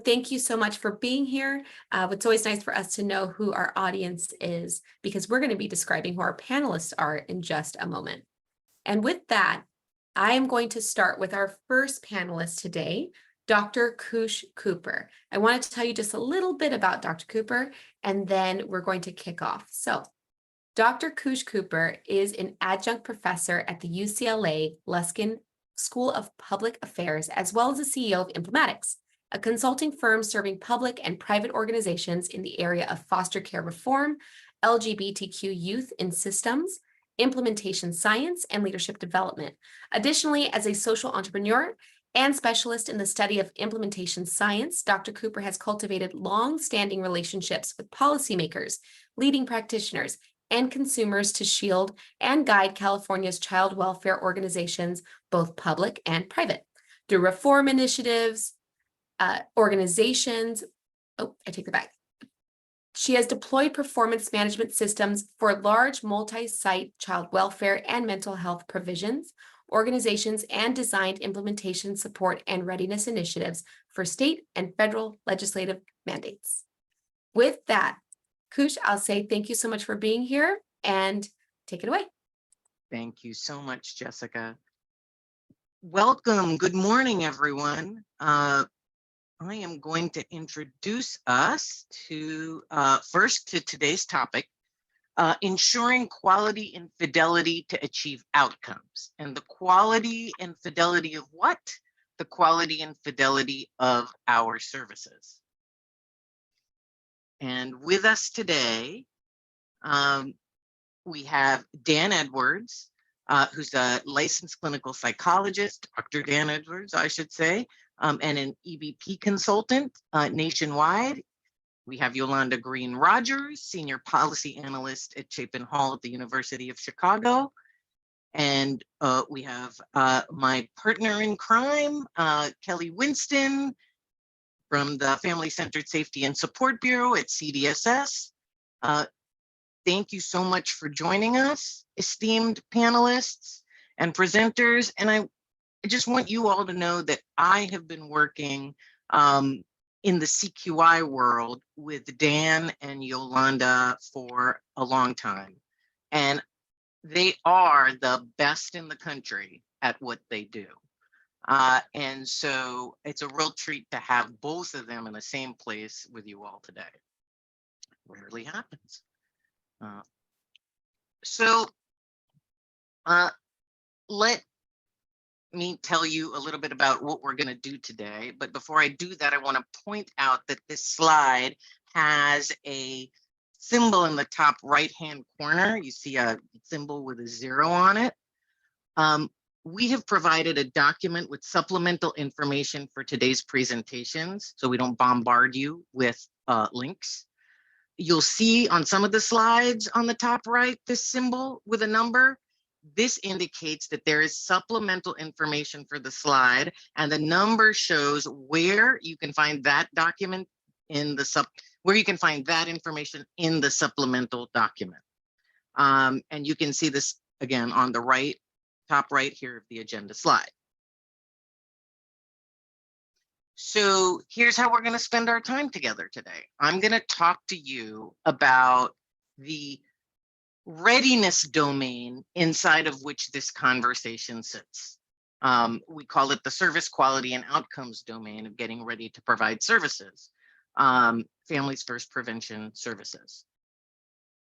Thank you so much for being here. It's always nice for us to know who our audience is because we're going to be describing who our panelists are in just a moment. And with that, I am going to start with our first panelist today, Dr. Kush Cooper. I want to tell you just a little bit about Dr. Cooper, and then we're going to kick off. So, Dr. Kush Cooper is an adjunct professor at the UCLA Luskin School of Public Affairs, as well as the CEO of Informatics, a consulting firm serving public and private organizations in the area of foster care reform, LGBTQ youth in systems, implementation science, and leadership development. Additionally, as a social entrepreneur and specialist in the study of implementation science, Dr. Cooper has cultivated long-standing relationships with policymakers, leading practitioners, and consumers to shield and guide California's child welfare organizations, both public and private, through reform initiatives, organizations. Oh, I take that back. She has deployed performance management systems for large multi-site child welfare and mental health provisions, organizations, and designed implementation support and readiness initiatives for state and federal legislative mandates. With that, Kush, I'll say thank you so much for being here and take it away. Thank you so much, Jessica. Welcome. Good morning, everyone. I am going to introduce us to first to today's topic, ensuring quality and fidelity to achieve outcomes. And the quality and fidelity of what? The quality and fidelity of our services. And with us today, we have Dan Edwards, who's a licensed clinical psychologist, Dr. Dan Edwards, I should say, and an EBP consultant nationwide. We have Yolanda Green Rogers, Senior Policy Analyst at Chapin Hall at the University of Chicago. And we have my partner in crime, Kelly Winston, from the Family Centered Safety and Support Bureau at CDSS. Thank you so much for joining us, esteemed panelists and presenters. And I just want you all to know that I have been working in the CQI world with Dan and Yolanda for a long time. And they are the best in the country at what they do. And so it's a real treat to have both of them in the same place with you all today. Rarely happens. Let me tell you a little bit about what we're going to do today. But before I do that, I want to point out that this slide has a symbol in the top right-hand corner. You see a symbol with a 0 on it. We have provided a document with supplemental information for today's presentations, so we don't bombard you with links. You'll see on some of the slides on the top right, this symbol with a number. This indicates that there is supplemental information for the slide, and the number shows where you can find that document in the where you can find that information in the supplemental document. And you can see this again on the right, top right here of the agenda slide. So here's how we're going to spend our time together today. I'm going to talk to you about the readiness domain inside of which this conversation sits. We call it the service quality and outcomes domain of getting ready to provide services, Families First Prevention Services.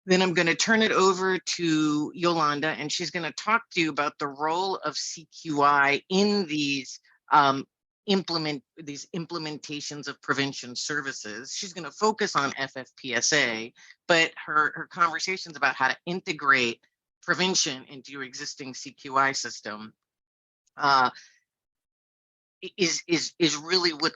Then I'm going to turn it over to Yolanda, and she's going to talk to you about the role of CQI in these implementations of prevention services. She's going to focus on FFPSA, but her conversations about how to integrate prevention into your existing CQI system is really what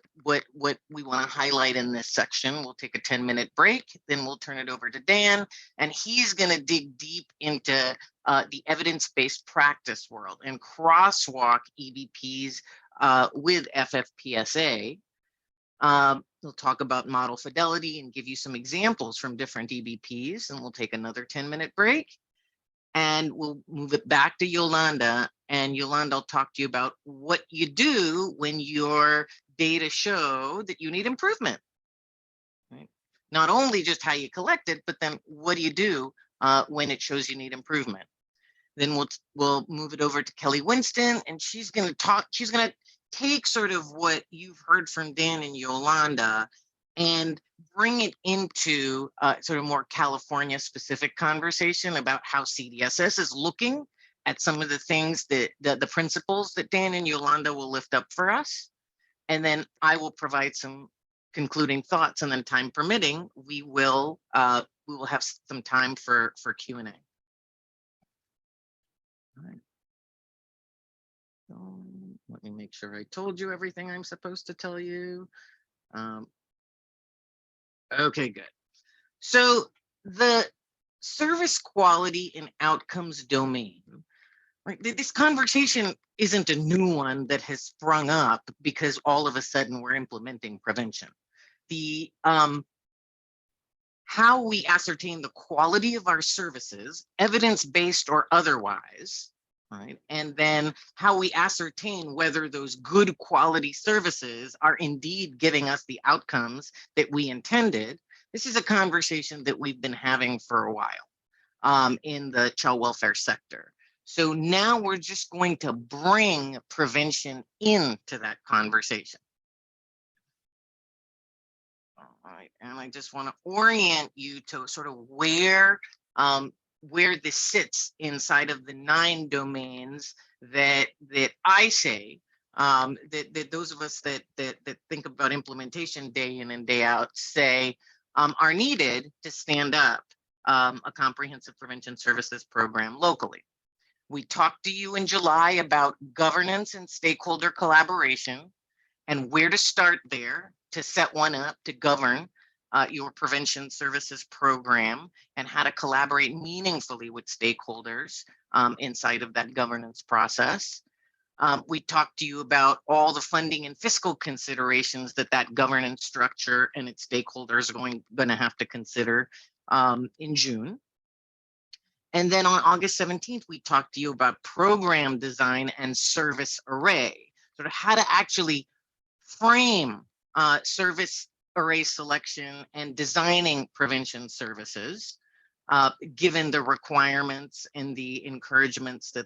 we want to highlight in this section. We'll take a 10-minute break, then we'll turn it over to Dan, and he's going to dig deep into the evidence-based practice world and crosswalk EBPs with FFPSA. We'll talk about model fidelity and give you some examples from different EBPs, and we'll take another 10-minute break. And we'll move it back to Yolanda, and Yolanda will talk to you about what you do when you're data show that you need improvement. Right? Not only just how you collect it, but then what do you do when it shows you need improvement? Then we'll move it over to Kelly Winston, and she's going to talk. She's going to take sort of what you've heard from Dan and Yolanda and bring it into sort of more California specific conversation about how CDSS is looking at some of the things that the principles that Dan and Yolanda will lift up for us. And then I will provide some concluding thoughts, and then time permitting, we will have some time for Q&A. All right. So let me make sure I told you everything I'm supposed to tell you. Okay, good. So the service quality and outcomes domain, right? This conversation isn't a new one that has sprung up because all of a sudden we're implementing prevention. The how we ascertain the quality of our services, evidence-based or otherwise, right? And then how we ascertain whether those good quality services are indeed giving us the outcomes that we intended. This is a conversation that we've been having for a while in the child welfare sector. So now we're just going to bring prevention into that conversation. All right, and I just want to orient you to sort of where this sits inside of the 9 domains that I say that those of us that think about implementation day in and day out say are needed to stand up a comprehensive prevention services program locally. We talked to you in July about governance and stakeholder collaboration and where to start there to set one up to govern your prevention services program and how to collaborate meaningfully with stakeholders inside of that governance process. We talked to you about all the funding and fiscal considerations that governance structure and its stakeholders are going to have to consider in June. And then on August 17th, we talked to you about program design and service array, sort of how to actually frame service array selection and designing prevention services, given the requirements and the encouragements that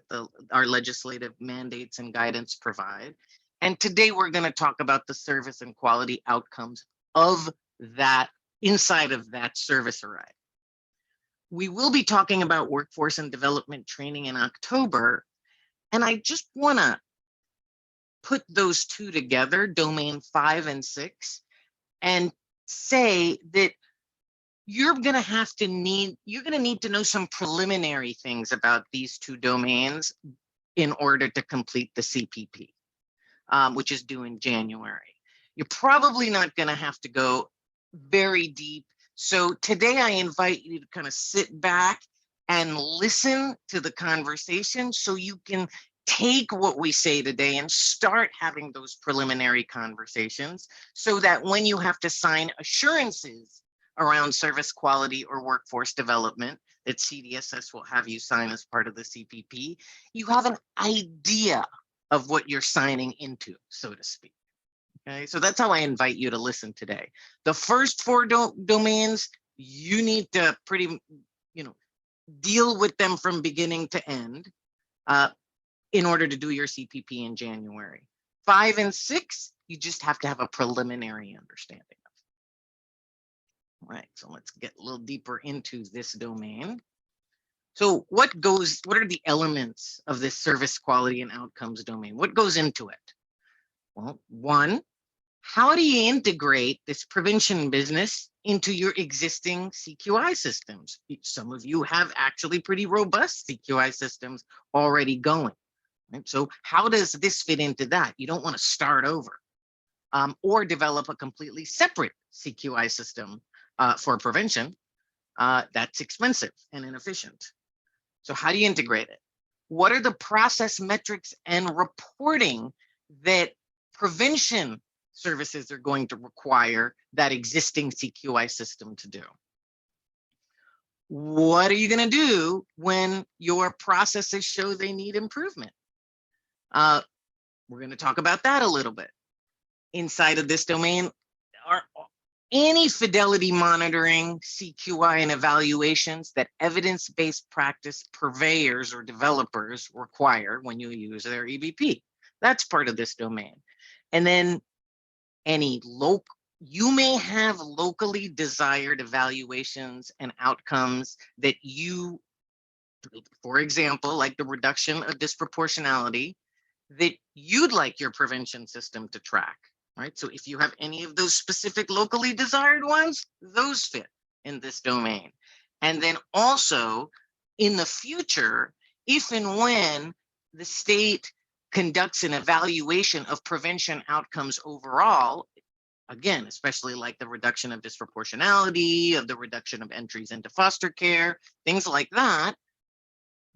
our legislative mandates and guidance provide. And today we're going to talk about the service and quality outcomes of that inside of that service array. We will be talking about workforce and development training in October. And I just want to put those two together, domain 5 and 6, and say that you're going to need to know some preliminary things about these 2 domains in order to complete the CPP, which is due in January. You're probably not going to have to go very deep. So today I invite you to kind of sit back and listen to the conversation so you can take what we say today and start having those preliminary conversations so that when you have to sign assurances around service quality or workforce development that CDSS will have you sign as part of the CPP, you have an idea of what you're signing into, so to speak. Okay, so that's how I invite you to listen today. The first 4 domains, you need to deal with them from beginning to end in order to do your CPP in January. 5 and 6, you just have to have a preliminary understanding of. All right, so let's get a little deeper into this domain. So what are the elements of this service quality and outcomes domain? What goes into it? Well, 1, how do you integrate this prevention business into your existing CQI systems? Some of you have actually pretty robust CQI systems already going. Right? So how does this fit into that? You don't want to start over or develop a completely separate CQI system for prevention. That's expensive and inefficient. So how do you integrate it? What are the process metrics and reporting that prevention services are going to require that existing CQI system to do? What are you going to do when your processes show they need improvement? We're going to talk about that a little bit. inside of this domain are any fidelity monitoring, CQI, and evaluations that evidence-based practice purveyors or developers require when you use their EBP. That's part of this domain. And then you may have locally desired evaluations and outcomes that you, for example, like the reduction of disproportionality, that you'd like your prevention system to track, right? So if you have any of those specific locally desired ones, those fit in this domain. And then also in the future, if and when the state conducts an evaluation of prevention outcomes overall, again, especially like the reduction of disproportionality, of the reduction of entries into foster care, things like that,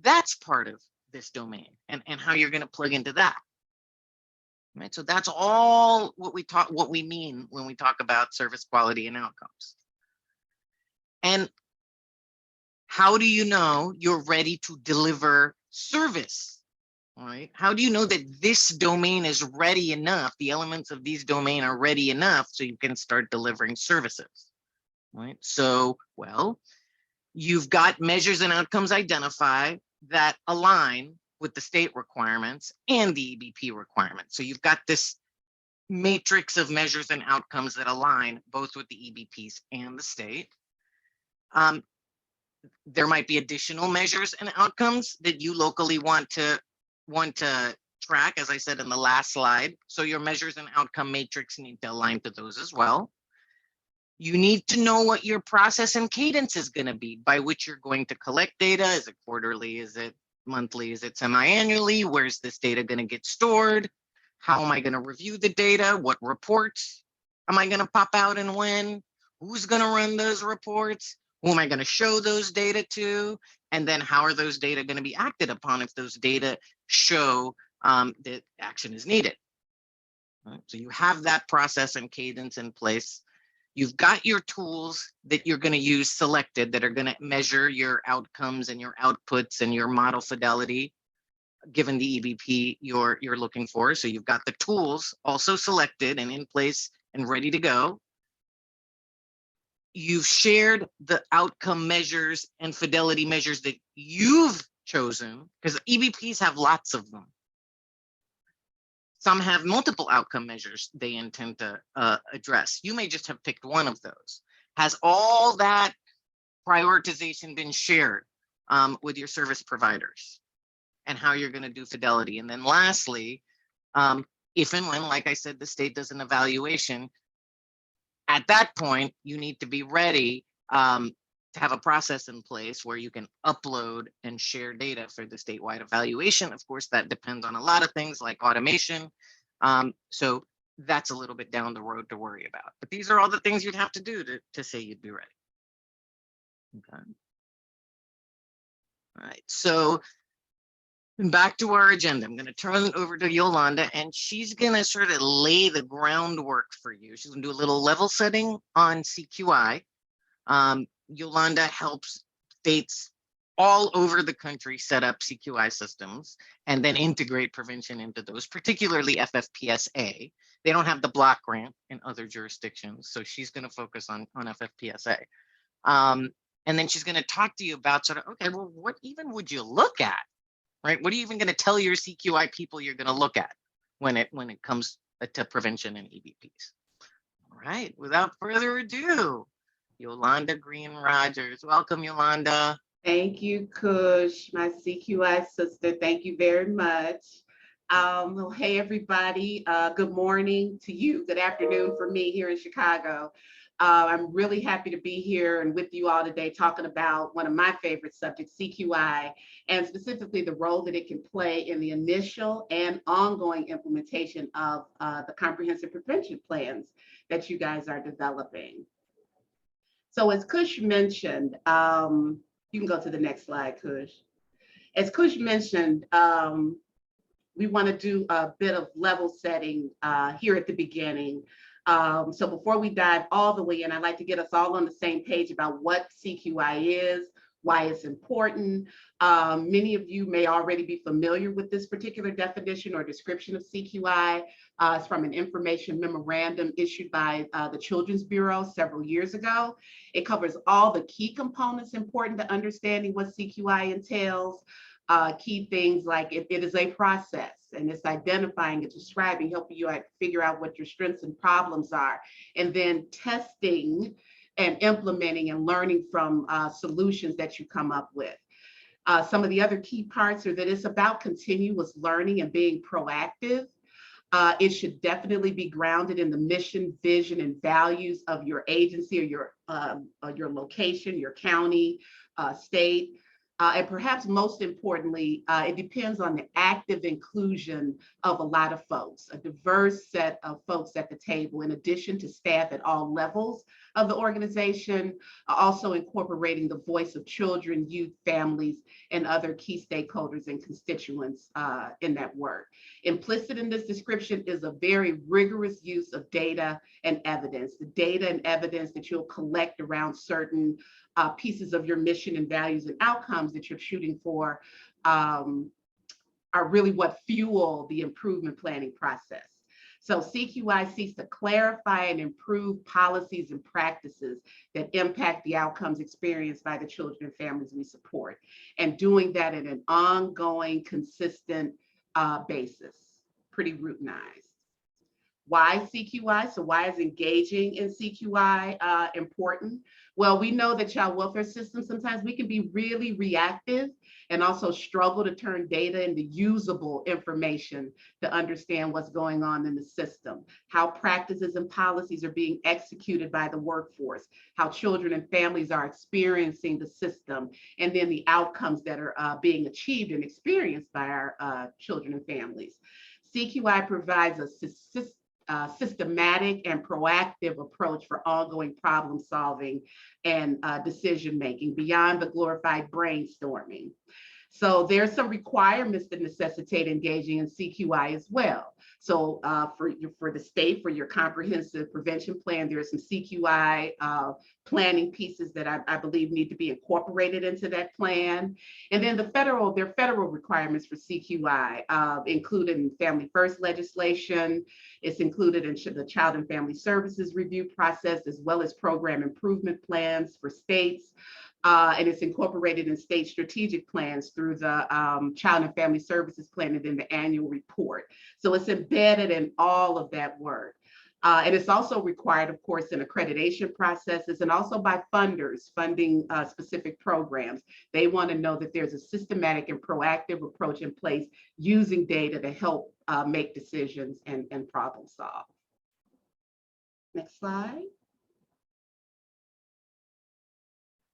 that's part of this domain and how you're going to plug into that. Right. So that's all what we mean when we talk about service quality and outcomes. And how do you know you're ready to deliver service? All right. How do you know that this domain is ready enough? The elements of these domain are ready enough so you can start delivering services. Right. So, well, you've got measures and outcomes identified that align with the state requirements and the EBP requirements. So you've got this matrix of measures and outcomes that align both with the EBPs and the state. There might be additional measures and outcomes that you locally want to track, as I said in the last slide. So your measures and outcome matrix need to align to those as well. You need to know what your process and cadence is going to be by which you're going to collect data. Is it quarterly? Is it monthly? Is it semi-annually? Where's this data going to get stored? How am I going to review the data? What reports am I going to pop out and when? Who's going to run those reports? Who am I going to show those data to? And then how are those data going to be acted upon if those data show that action is needed? Right? So you have that process and cadence in place. You've got your tools that you're going to use selected that are going to measure your outcomes and your outputs and your model fidelity given the EBP you're looking for. So you've got the tools also selected and in place and ready to go. You've shared the outcome measures and fidelity measures that you've chosen, because EBPs have lots of them. Some have multiple outcome measures they intend to address. You may just have picked one of those. Has all that prioritization been shared with your service providers and how you're going to do fidelity? And then lastly, if and when, like I said, the state does an evaluation, at that point, you need to be ready to have a process in place where you can upload and share data for the statewide evaluation. Of course, that depends on a lot of things like automation. So that's a little bit down the road to worry about. But these are all the things you'd have to do to say you'd be ready. Okay. All right, so back to our agenda. I'm going to turn it over to Yolanda, and she's going to sort of lay the groundwork for you. She's going to do a little level setting on CQI. Yolanda helps states all over the country set up CQI systems and then integrate prevention into those, particularly FFPSA. They don't have the block grant in other jurisdictions, so she's going to focus on FFPSA. And then she's going to talk to you about sort of, okay, well, what even would you look at, right? What are you even going to tell your CQI people you're going to look at when it comes to prevention and EBPs? All right, without further ado, Yolanda Green Rogers. Welcome, Yolanda. Thank you, Kush, my CQI sister. Thank you very much. Well, hey, everybody. Good morning to you. Good afternoon for me here in Chicago. I'm really happy to be here and with you all today talking about one of my favorite subjects, CQI, and specifically the role that it can play in the initial and ongoing implementation of the comprehensive prevention plans that you guys are developing. So as Kush mentioned, you can go to the next slide, Kush. As Kush mentioned, we want to do a bit of level setting here at the beginning. So before we dive all the way in, I'd like to get us all on the same page about what CQI is, why it's important. Many of you may already be familiar with this particular definition or description of CQI. It's from an information memorandum issued by the Children's Bureau several years ago. It covers all the key components important to understanding what CQI entails. Key things like it is a process, and it's identifying, it's describing, helping you figure out what your strengths and problems are, and then testing and implementing and learning from solutions that you come up with. Some of the other key parts are that it's about continuous learning and being proactive. It should definitely be grounded in the mission, vision, and values of your agency or your location, your county, state. And perhaps most importantly, it depends on the active inclusion of a lot of folks, a diverse set of folks at the table, in addition to staff at all levels of the organization, also incorporating the voice of children, youth, families, and other key stakeholders and constituents in that work. Implicit in this description is a very rigorous use of data and evidence. The data and evidence that you'll collect around certain pieces of your mission and values and outcomes that you're shooting for are really what fuel the improvement planning process. So CQI seeks to clarify and improve policies and practices that impact the outcomes experienced by the children and families we support, and doing that in an ongoing, consistent basis, pretty routinized. Why CQI? So why is engaging in CQI important? Well, we know that child welfare systems, sometimes we can be really reactive and also struggle to turn data into usable information to understand what's going on in the system, how practices and policies are being executed by the workforce, how children and families are experiencing the system, and then the outcomes that are being achieved and experienced by our children and families. CQI provides a systematic and proactive approach for ongoing problem solving and decision making beyond the glorified brainstorming. So there's some requirements that necessitate engaging in CQI as well. So for the state, for your comprehensive prevention plan, there are some CQI planning pieces that I believe need to be incorporated into that plan. And then there are federal requirements for CQI, included in Family First legislation. It's included in the Child and Family Services review process, as well as program improvement plans for states. And it's incorporated in state strategic plans through the Child and Family Services Plan and then the annual report. So it's embedded in all of that work. And it's also required, of course, in accreditation processes and also by funders funding specific programs. They want to know that there's a systematic and proactive approach in place using data to help make decisions and problem solve. Next slide.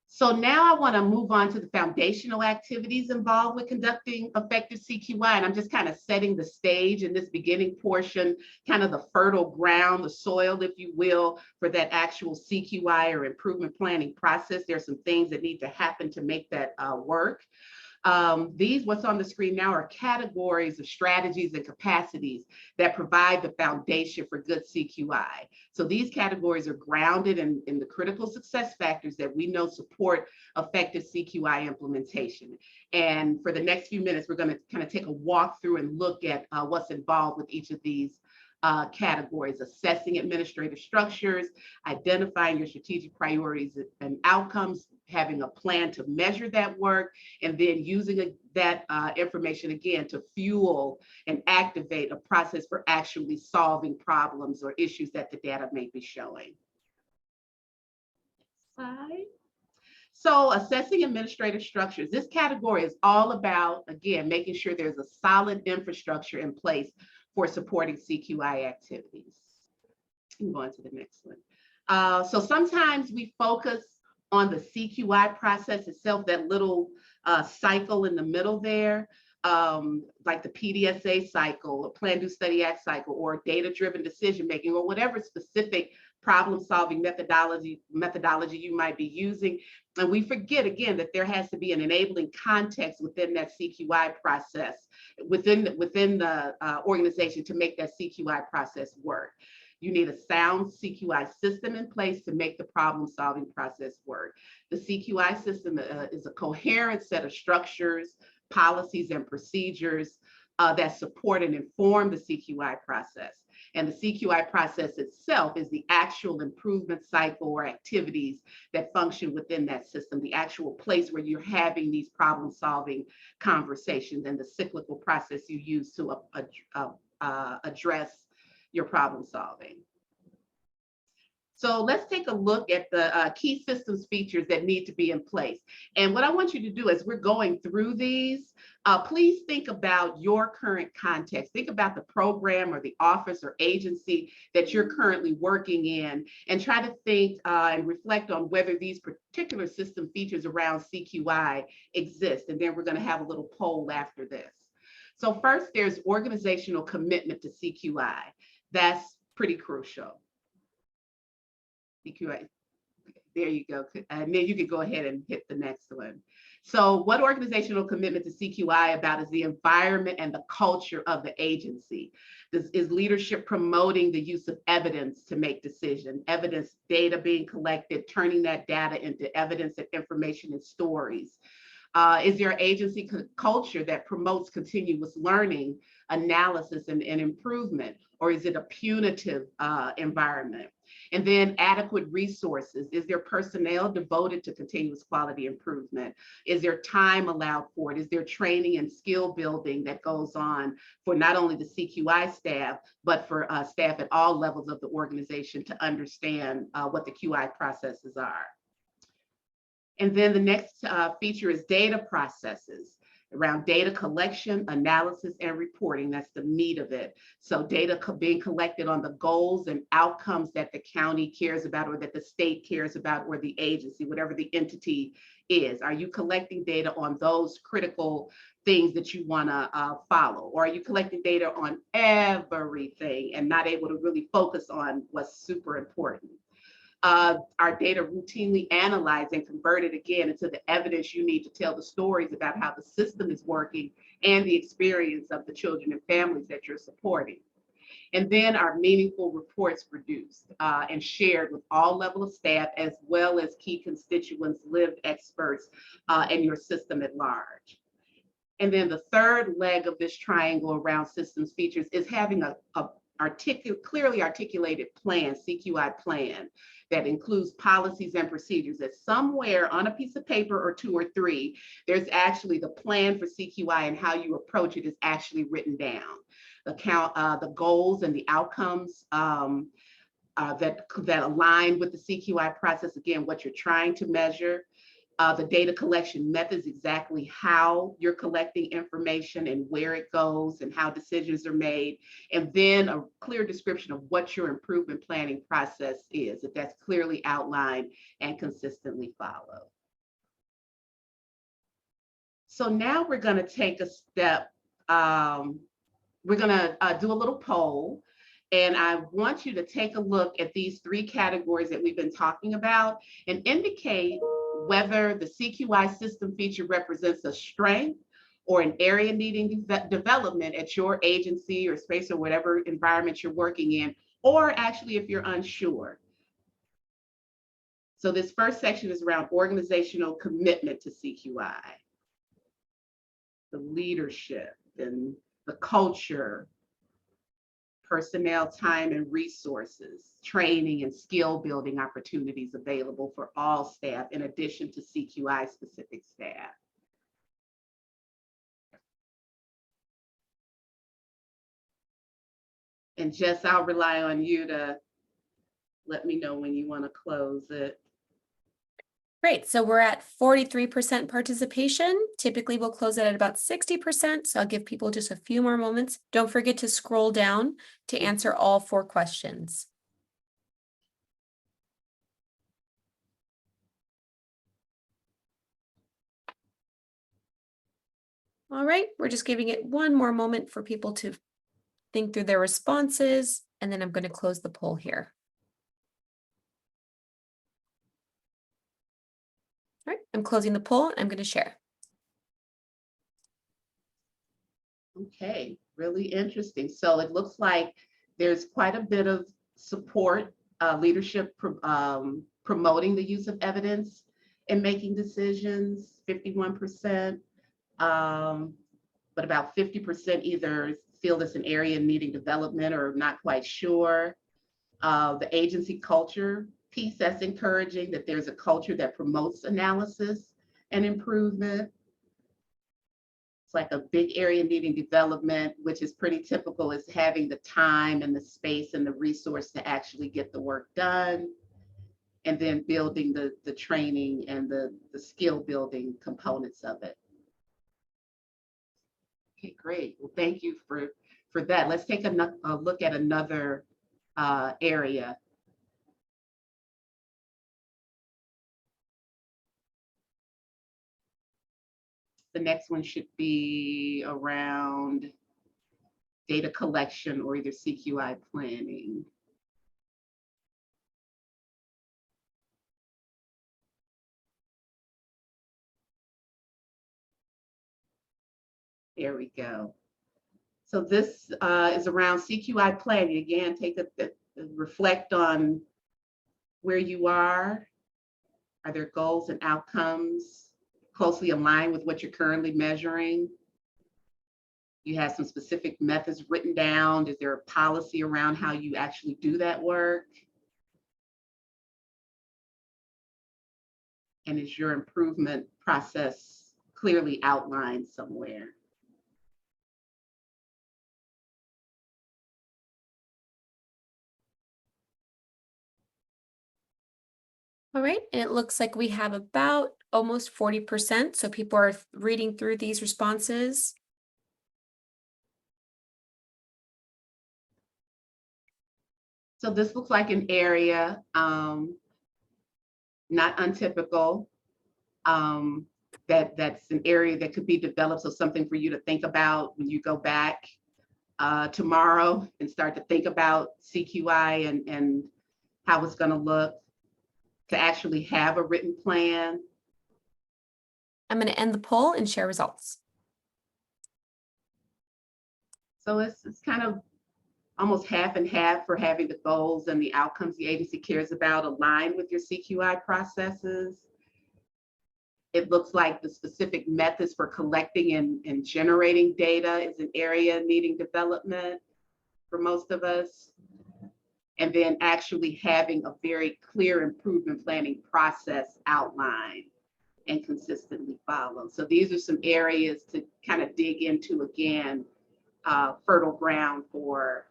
So now I want to move on to the foundational activities involved with conducting effective CQI. And I'm just kind of setting the stage in this beginning portion, kind of the fertile ground, the soil, if you will, for that actual CQI or improvement planning process. There's some things that need to happen to make that work. What's on the screen now are categories of strategies and capacities that provide the foundation for good CQI. So these categories are grounded in the critical success factors that we know support effective CQI implementation. And for the next few minutes, we're going to kind of take a walk through and look at what's involved with each of these categories: assessing administrative structures, identifying your strategic priorities and outcomes, having a plan to measure that work, and then using that information again to fuel and activate a process for actually solving problems or issues that the data may be showing. Next slide. So assessing administrative structures. This category is all about, again, making sure there's a solid infrastructure in place for supporting CQI activities. I'm going to the next one. So sometimes we focus on the CQI process itself, that little cycle in the middle there, like the PDSA cycle, or Plan, Do, Study, Act cycle, or data-driven decision-making, or whatever specific problem-solving methodology you might be using. And we forget, again, that there has to be an enabling context within that CQI process, within the organization to make that CQI process work. You need a sound CQI system in place to make the problem-solving process work. The CQI system is a coherent set of structures, policies, and procedures that support and inform the CQI process. And the CQI process itself is the actual improvement cycle or activities that function within that system, the actual place where you're having these problem-solving conversations and the cyclical process you use to address your problem solving. So let's take a look at the key systems features that need to be in place. And what I want you to do as we're going through these, please think about your current context. Think about the program or the office or agency that you're currently working in, and try to think and reflect on whether these particular system features around CQI exist. And then we're going to have a little poll after this. So first, there's organizational commitment to CQI. That's pretty crucial. CQI, there you go. And then you can go ahead and hit the next one. So what organizational commitment to CQI about is the environment and the culture of the agency. This is leadership promoting the use of evidence to make decisions, evidence data being collected, turning that data into evidence and information and stories. Is there an agency culture that promotes continuous learning, analysis, and improvement, or is it a punitive environment? And then adequate resources. Is there personnel devoted to continuous quality improvement? Is there time allowed for it? Is there training and skill building that goes on for not only the CQI staff, but for staff at all levels of the organization to understand what the QI processes are? And then the next feature is data processes around data collection, analysis, and reporting. That's the meat of it. So data being collected on the goals and outcomes that the county cares about, or that the state cares about, or the agency, whatever the entity is. Are you collecting data on those critical things that you want to follow? Or are you collecting data on everything and not able to really focus on what's super important? Our data routinely analyzed and converted again into the evidence you need to tell the stories about how the system is working and the experience of the children and families that you're supporting. And then our meaningful reports produced and shared with all levels of staff, as well as key constituents, lived experts, and your system at large. And then the third leg of this triangle around systems features is having a clearly articulated plan, CQI plan, that includes policies and procedures. That somewhere on a piece of paper or two or three, there's actually the plan for CQI, and how you approach it is actually written down. The goals and the outcomes that align with the CQI process. Again, what you're trying to measure. The data collection methods, exactly how you're collecting information and where it goes and how decisions are made. And then a clear description of what your improvement planning process is, if that's clearly outlined and consistently followed. So now we're going to take a step. We're going to do a little poll. And I want you to take a look at these three categories that we've been talking about and indicate whether the CQI system feature represents a strength or an area needing development at your agency or space or whatever environment you're working in, or actually if you're unsure. So this first section is around organizational commitment to CQI, the leadership and the culture, personnel, time and resources, training and skill building opportunities available for all staff in addition to CQI specific staff. And Jess, I'll rely on you to let me know when you want to close it. Great, so we're at 43% participation. Typically we'll close it at about 60%, so I'll give people just a few more moments. Don't forget to scroll down to answer all 4 questions. All right, we're just giving it one more moment for people to think through their responses, and then I'm going to close the poll here. All right, I'm closing the poll. I'm going to share. Okay, really interesting. So it looks like there's quite a bit of support leadership promoting the use of evidence in making decisions, 51%, but about 50% either feel it's an area needing development or not quite sure. The agency culture piece, that's encouraging, that there's a culture that promotes analysis and improvement. It's like a big area needing development, which is pretty typical, is having the time and the space and the resource to actually get the work done. And then building the training and the skill building components of it. Okay, great. Well, thank you for that. Let's take a look at another area. The next one should be around data collection or either Cqi planning. There we go. So this is around Cqi planning. Again, take reflect on where you are. Are there goals and outcomes closely aligned with what you're currently measuring? You have some specific methods written down. Is there a policy around how you actually do that work? And is your improvement process clearly outlined somewhere? All right, and it looks like we have about almost 40%. So people are reading through these responses. So this looks like an area, not untypical. That's an area that could be developed. So something for you to think about when you go back tomorrow and start to think about Cqi and how it's going to look, to actually have a written plan. I'm going to end the poll and share results. So it's kind of almost half and half for having the goals and the outcomes the agency cares about aligned with your Cqi processes. It looks like the specific methods for collecting and generating data is an area needing development for most of us. And then actually having a very clear improvement planning process outlined and consistently followed. So these are some areas to kind of dig into, again, fertile ground for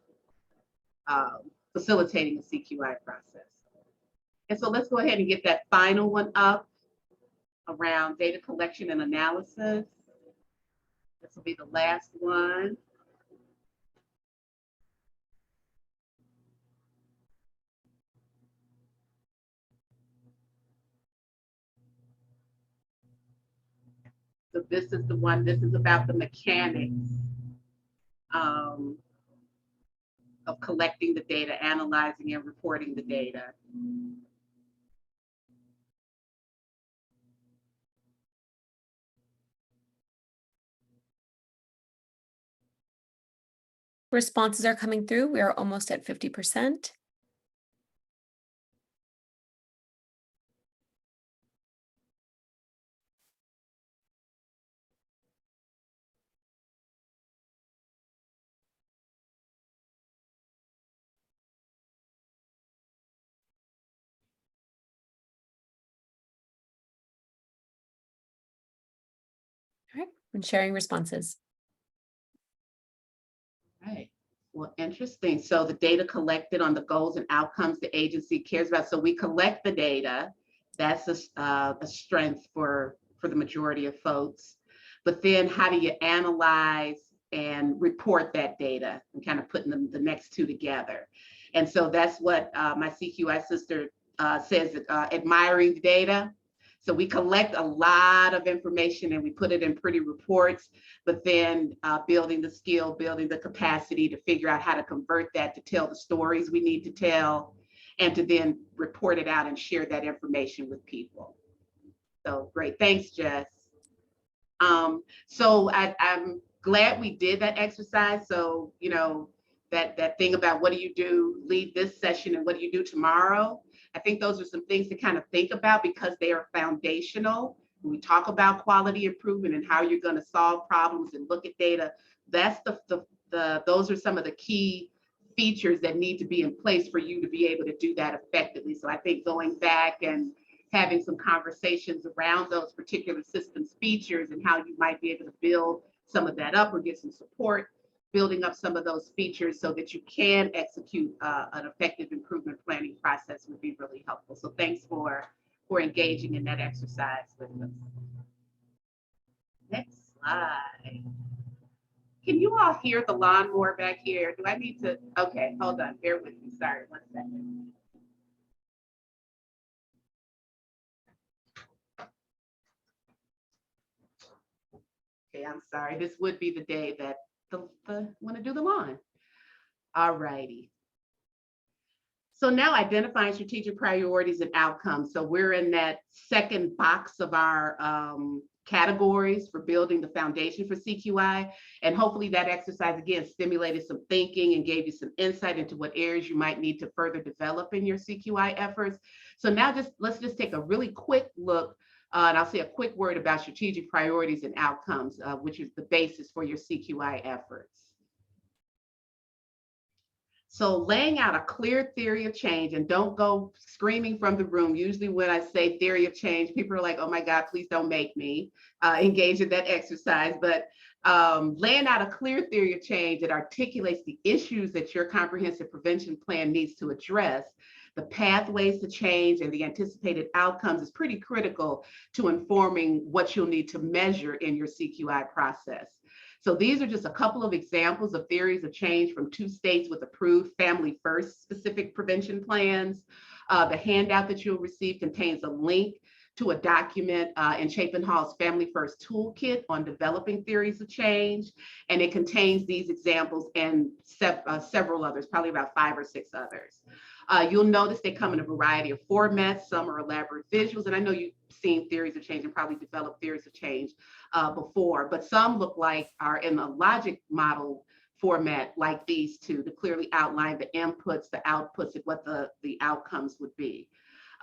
facilitating a Cqi process. And so let's go ahead and get that final one up around data collection and analysis. This will be the last one. So this is the one, this is about the mechanics of collecting the data, analyzing and reporting the data. Responses are coming through. We are almost at 50%. All right, I'm sharing responses. Right. Well, interesting. So the data collected on the goals and outcomes the agency cares about. So we collect the data. That's a strength for the majority of folks. But then how do you analyze and report that data and kind of putting the next two together? And so that's what my Cqi sister says, admiring the data. So we collect a lot of information and we put it in pretty reports, but then building the skill, building the capacity to figure out how to convert that to tell the stories we need to tell and to then report it out and share that information with people. So great, thanks, Jess. So I'm glad we did that exercise. So, you know, that thing about what do you do, lead this session and what do you do tomorrow. I think those are some things to kind of think about because they are foundational. When we talk about quality improvement and how you're going to solve problems and look at data, that's those are some of the key features that need to be in place for you to be able to do that effectively. So I think going back and having some conversations around those particular systems features and how you might be able to build some of that up or get some support, building up some of those features so that you can execute an effective improvement planning process would be really helpful. So thanks for engaging in that exercise with us. Next slide. Can you all hear the lawnmower back here? Do I need to? Okay, hold on, bear with me. Sorry, 1 second. Okay, I'm sorry. This would be the day that want to do the lawn. All righty. So now identifying strategic priorities and outcomes. So we're in that second box of our categories for building the foundation for CQI. And hopefully that exercise, again, stimulated some thinking and gave you some insight into what areas you might need to further develop in your CQI efforts. So now let's just take a really quick look, and I'll say a quick word about strategic priorities and outcomes, which is the basis for your CQI efforts. So laying out a clear theory of change, and don't go screaming from the room. Usually when I say theory of change, people are like, oh my God, please don't make me engage in that exercise. But laying out a clear theory of change that articulates the issues that your comprehensive prevention plan needs to address, the pathways to change and the anticipated outcomes is pretty critical to informing what you'll need to measure in your CQI process. So these are just a couple of examples of theories of change from 2 states with approved family first specific prevention plans. The handout that you'll receive contains a link to a document in Chapin Hall's Family First Toolkit on developing theories of change. And it contains these examples and several others, probably about 5 or 6 others. You'll notice they come in a variety of formats. Some are elaborate visuals, and I know you've seen theories of change and probably developed theories of change before, but some look like are in a logic model format like these 2 to clearly outline the inputs, the outputs, and what the outcomes would be.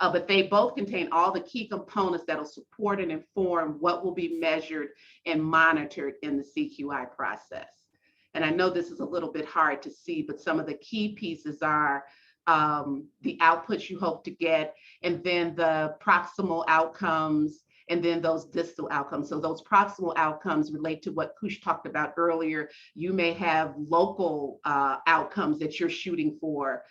But they both contain all the key components that'll support and inform what will be measured and monitored in the CQI process. And I know this is a little bit hard to see, but some of the key pieces are the outputs you hope to get, and then the proximal outcomes, and then those distal outcomes. So those proximal outcomes relate to what Kush talked about earlier. You may have local outcomes that you're shooting for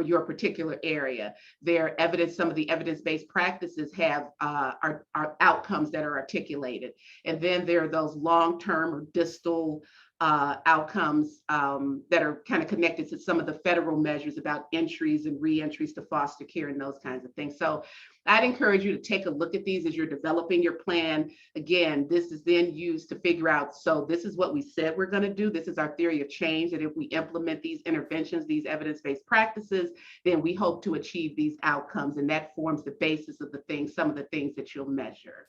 your particular area. Some of the evidence-based practices have are outcomes that are articulated. And then there are those long-term or distal outcomes that are kind of connected to some of the federal measures about entries and re-entries to foster care and those kinds of things. So I'd encourage you to take a look at these as you're developing your plan. Again, this is then used to figure out, so this is what we said we're going to do. This is our theory of change, that if we implement these interventions, these evidence-based practices, then we hope to achieve these outcomes. And that forms the basis of some of the things that you'll measure.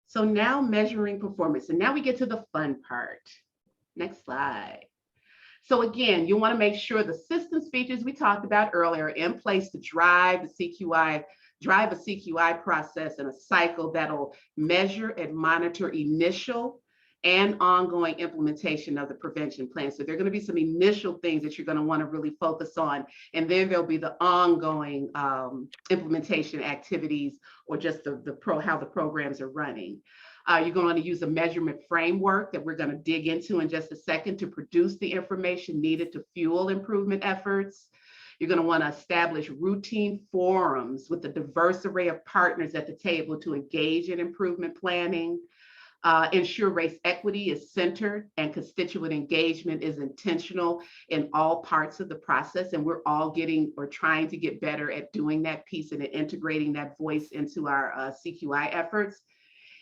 So now measuring performance, and now we get to the fun part. Next slide. So again, you want to make sure the systems features we talked about earlier are in place to drive a CQI process and a cycle that'll measure and monitor initial and ongoing implementation of the prevention plan. So there are going to be some initial things that you're going to want to really focus on, and then there'll be the ongoing implementation activities, or just how the programs are running. You're going to use a measurement framework that we're going to dig into in just a second to produce the information needed to fuel improvement efforts. You're going to want to establish routine forums with a diverse array of partners at the table to engage in improvement planning. Ensure race equity is centered and constituent engagement is intentional in all parts of the process. And we're all getting or trying to get better at doing that piece and integrating that voice into our CQI efforts.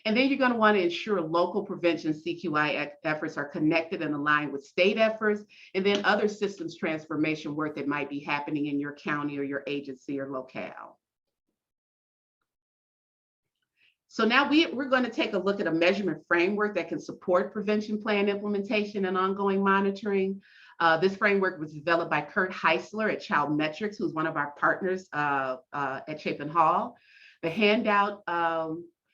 And then you're going to want to ensure local prevention CQI efforts are connected and aligned with state efforts, and then other systems transformation work that might be happening in your county or your agency or locale. So now we're going to take a look at a measurement framework that can support prevention plan implementation and ongoing monitoring. This framework was developed by Kurt Heisler at Child Metrics, who's one of our partners at Chapin Hall. The handout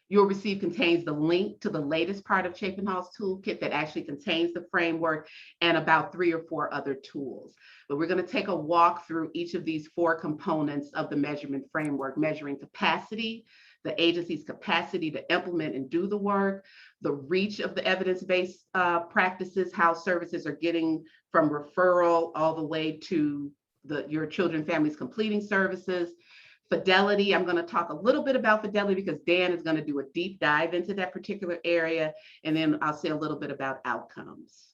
you'll receive contains the link to the latest part of Chapin Hall's toolkit that actually contains the framework and about 3 or 4 other tools. But we're going to take a walk through each of these 4 components of the measurement framework: measuring capacity, the agency's capacity to implement and do the work, the reach of the evidence-based practices, how services are getting from referral all the way to your children, families completing services. Fidelity, I'm going to talk a little bit about fidelity because Dan is going to do a deep dive into that particular area, and then I'll say a little bit about outcomes.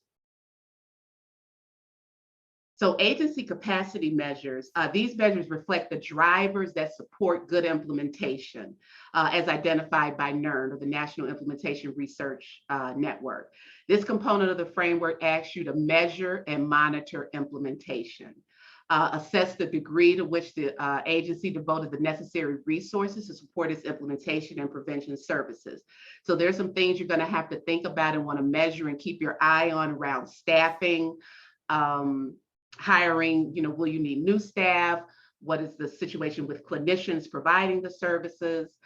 So agency capacity measures, these measures reflect the drivers that support good implementation as identified by NIRN, or the National Implementation Research Network. This component of the framework asks you to measure and monitor implementation. Assess the degree to which the agency devoted the necessary resources to support its implementation and prevention services. So there's some things you're going to have to think about and want to measure and keep your eye on around staffing, hiring, will you need new staff? What is the situation with clinicians providing the services?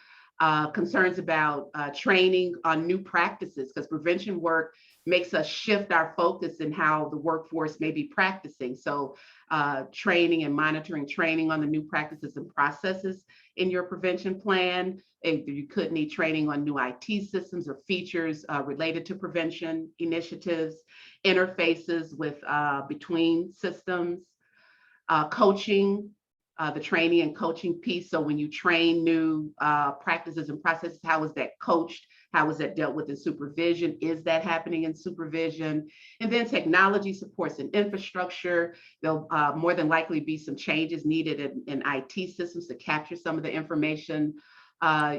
Concerns about training on new practices, because prevention work makes us shift our focus in how the workforce may be practicing. So training and monitoring training on the new practices and processes in your prevention plan. You could need training on new IT systems or features related to prevention initiatives, interfaces with between systems, coaching, the training and coaching piece. So when you train new practices and processes, how is that coached? How is that dealt with in supervision? Is that happening in supervision? And then technology supports and infrastructure. There'll more than likely be some changes needed in IT systems to capture some of the information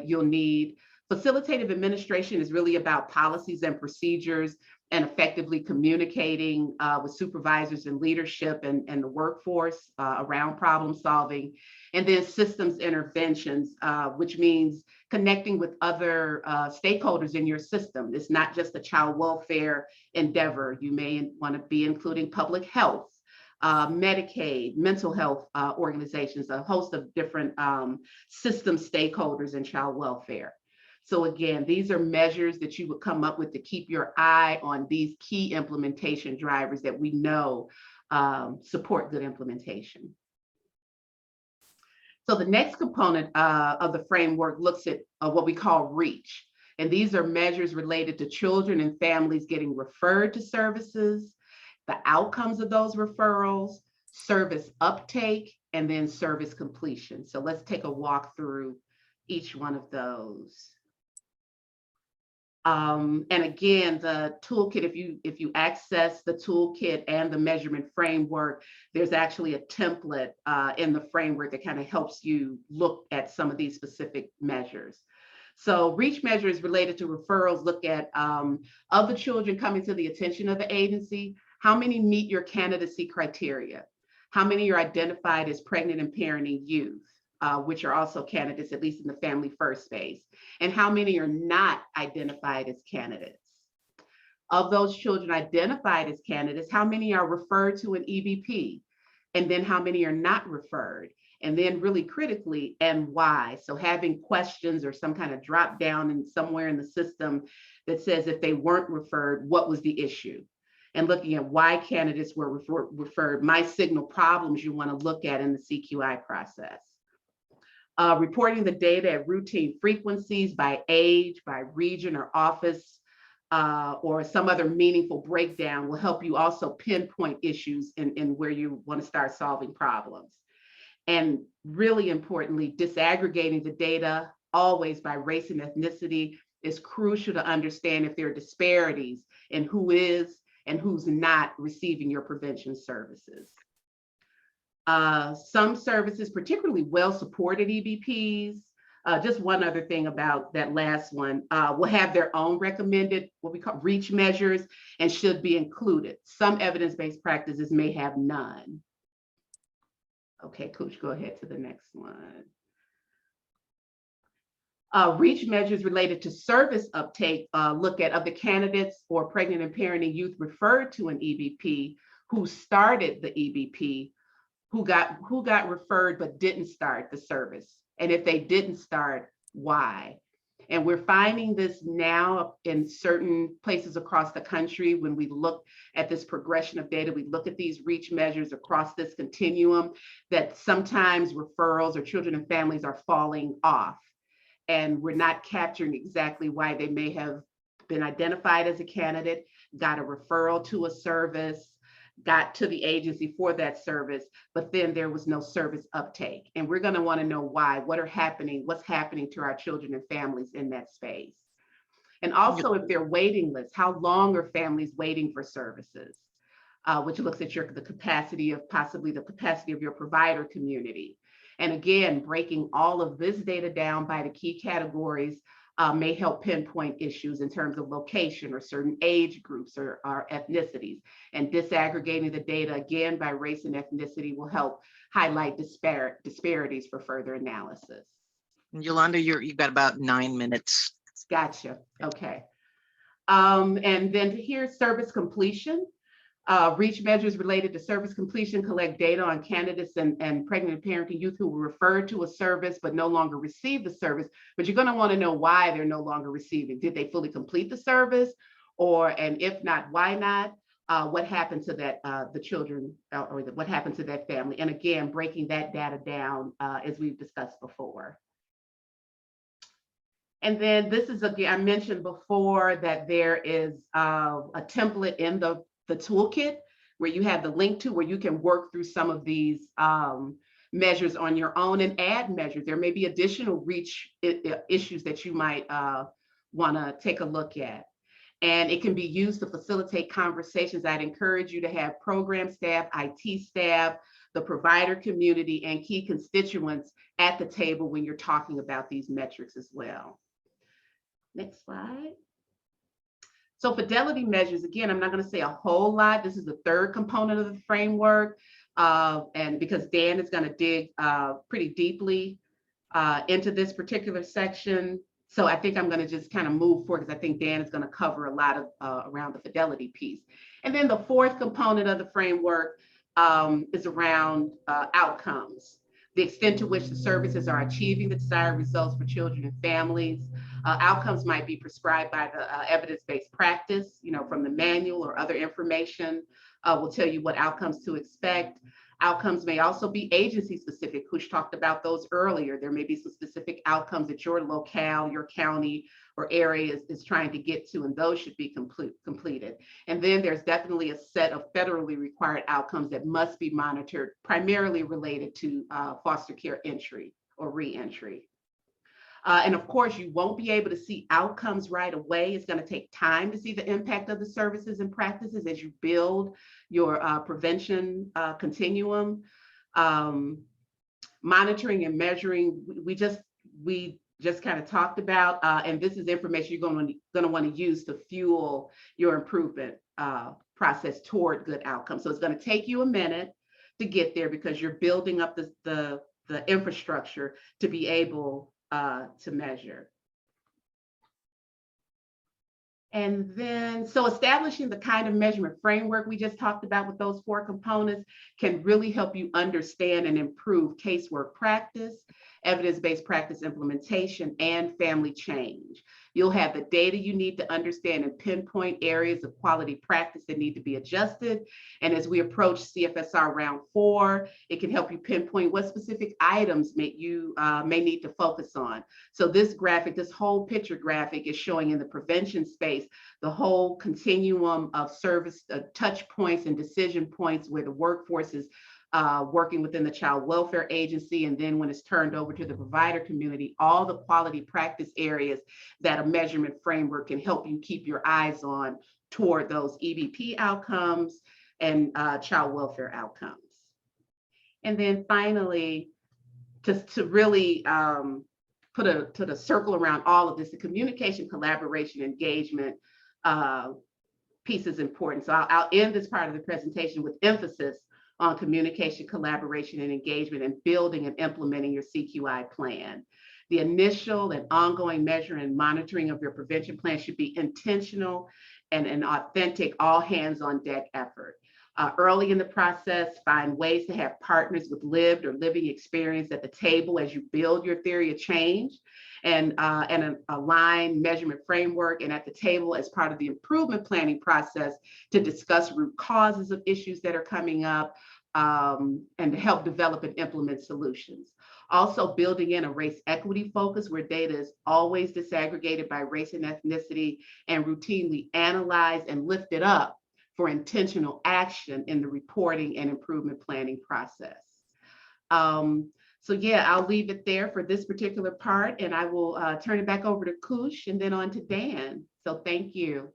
you'll need. Facilitative administration is really about policies and procedures and effectively communicating with supervisors and leadership and the workforce around problem solving. And then systems interventions, which means connecting with other stakeholders in your system. It's not just a child welfare endeavor. You may want to be including public health, Medicaid, mental health organizations, a host of different system stakeholders in child welfare. So again, these are measures that you would come up with to keep your eye on these key implementation drivers that we know support good implementation. So the next component of the framework looks at what we call reach. And these are measures related to children and families getting referred to services, the outcomes of those referrals, service uptake, and then service completion. So let's take a walk through each one of those. And again, the toolkit, if you access the toolkit and the measurement framework, there's actually a template in the framework that kind of helps you look at some of these specific measures. So reach measures related to referrals look at of the children coming to the attention of the agency, how many meet your candidacy criteria? How many are identified as pregnant and parenting youth? Which are also candidates, at least in the family first phase, and how many are not identified as candidates. Of those children identified as candidates, how many are referred to an EBP, and then how many are not referred, and then really critically, and why. So having questions or some kind of drop down in somewhere in the system that says if they weren't referred, what was the issue? And looking at why candidates were referred, might signal problems you want to look at in the CQI process. Reporting the data at routine frequencies by age, by region or office, or some other meaningful breakdown will help you also pinpoint issues in where you want to start solving problems. And really importantly, disaggregating the data always by race and ethnicity is crucial to understand if there are disparities in who is and who's not receiving your prevention services. Some services, particularly well-supported EBPs, just one other thing about that last one, will have their own recommended, what we call reach measures, and should be included. Some evidence-based practices may have none. Okay, Coach, go ahead to the next one. Reach measures related to service uptake look at of the candidates or pregnant and parenting youth referred to an EBP who started the EBP, who got referred but didn't start the service. And if they didn't start, why? And we're finding this now in certain places across the country. When we look at this progression of data, we look at these reach measures across this continuum, that sometimes referrals or children and families are falling off. And we're not capturing exactly why they may have been identified as a candidate, got a referral to a service, got to the agency for that service, but then there was no service uptake. And we're going to want to know why, what's happening to our children and families in that space. And also, if they're waiting lists, how long are families waiting for services? Which looks at the capacity of your provider community. And again, breaking all of this data down by the key categories may help pinpoint issues in terms of location or certain age groups or ethnicities. And disaggregating the data again by race and ethnicity will help highlight disparities for further analysis. Yolanda, you've got about 9 minutes. Gotcha. Okay. And then here's service completion. Reach measures related to service completion collect data on candidates and pregnant and parenting youth who were referred to a service but no longer received the service. But you're going to want to know why they're no longer receiving. Did they fully complete the service? And if not, why not? What happened to that, the children, what happened to that family? And again, breaking that data down as we've discussed before. And then this is, again, I mentioned before that there is a template in the toolkit where you have the link to where you can work through some of these measures on your own and add measures. There may be additional reach issues that you might want to take a look at. And it can be used to facilitate conversations. I'd encourage you to have program staff, IT staff, the provider community, and key constituents at the table when you're talking about these metrics as well. Next slide. So Fidelity measures, again, I'm not going to say a whole lot. This is the third component of the framework. And because Dan is going to dig pretty deeply into this particular section. So I think I'm going to just kind of move forward because I think Dan is going to cover a lot of around the fidelity piece. And then the fourth component of the framework is around outcomes. The extent to which the services are achieving the desired results for children and families. Outcomes might be prescribed by the evidence-based practice, from the manual or other information will tell you what outcomes to expect. Outcomes may also be agency specific. Kush talked about those earlier. There may be some specific outcomes that your locale, your county or area is trying to get to, and those should be completed. And then there's definitely a set of federally required outcomes that must be monitored, primarily related to foster care entry or re-entry. And of course, you won't be able to see outcomes right away. It's going to take time to see the impact of the services and practices as you build your prevention continuum. Monitoring and measuring, we just kind of talked about, and this is information you're going to want to use to fuel your improvement process toward good outcomes. So it's going to take you a minute to get there because you're building up the infrastructure to be able to measure. And then, so establishing the kind of measurement framework we just talked about with those 4 components can really help you understand and improve casework practice, evidence-based practice implementation, and family change. You'll have the data you need to understand and pinpoint areas of quality practice that need to be adjusted. And as we approach CFSR round 4, it can help you pinpoint what specific items you may need to focus on. So this graphic, this whole picture graphic is showing in the prevention space, the whole continuum of service touch points and decision points where the workforce is working within the child welfare agency, and then when it's turned over to the provider community, all the quality practice areas that a measurement framework can help you keep your eyes on toward those EBP outcomes and child welfare outcomes. And then finally, to really put a circle around all of this, the communication, collaboration, engagement piece is important. So I'll end this part of the presentation with emphasis on communication, collaboration, and engagement, and building and implementing your CQI plan. The initial and ongoing measuring and monitoring of your prevention plan should be intentional and an authentic all hands on deck effort. Early in the process, find ways to have partners with lived or living experience at the table as you build your theory of change, and an aligned measurement framework, and at the table as part of the improvement planning process to discuss root causes of issues that are coming up, and to help develop and implement solutions. Also building in a race equity focus where data is always disaggregated by race and ethnicity and routinely analyzed and lifted up for intentional action in the reporting and improvement planning process. So yeah, I'll leave it there for this particular part, and I will turn it back over to Kush and then on to Dan. So thank you.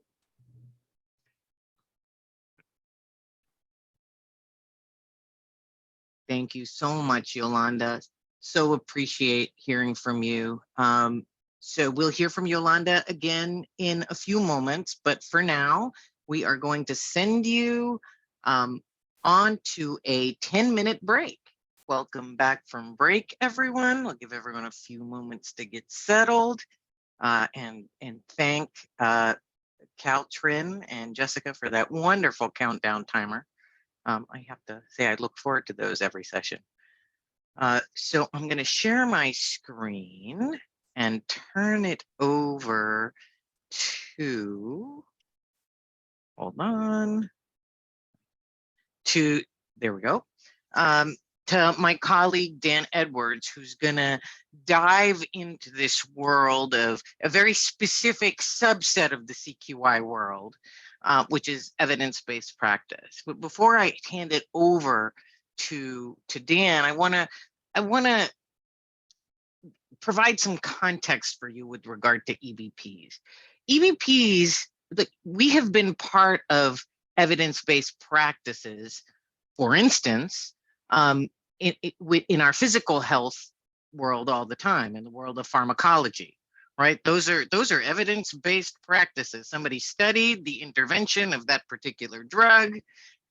Thank you so much, Yolanda. So appreciate hearing from you. So we'll hear from Yolanda again in a few moments, but for now, we are going to send you on to a 10-minute break. Welcome back from break, everyone. We'll give everyone a few moments to get settled, and thank Caltrin and Jessica for that wonderful countdown timer. I have to say I look forward to those every session. So I'm going to share my screen and turn it over to, hold on, to, there we go, to my colleague, Dan Edwards, who's going to dive into this world of a very specific subset of the CQI world, which is evidence-based practice. But before I hand it over to Dan, I want to provide some context for you with regard to EBPs. EBPs, we have been part of evidence-based practices, for instance, in our physical health world all the time, in the world of pharmacology, right? Those are evidence-based practices. Somebody studied the intervention of that particular drug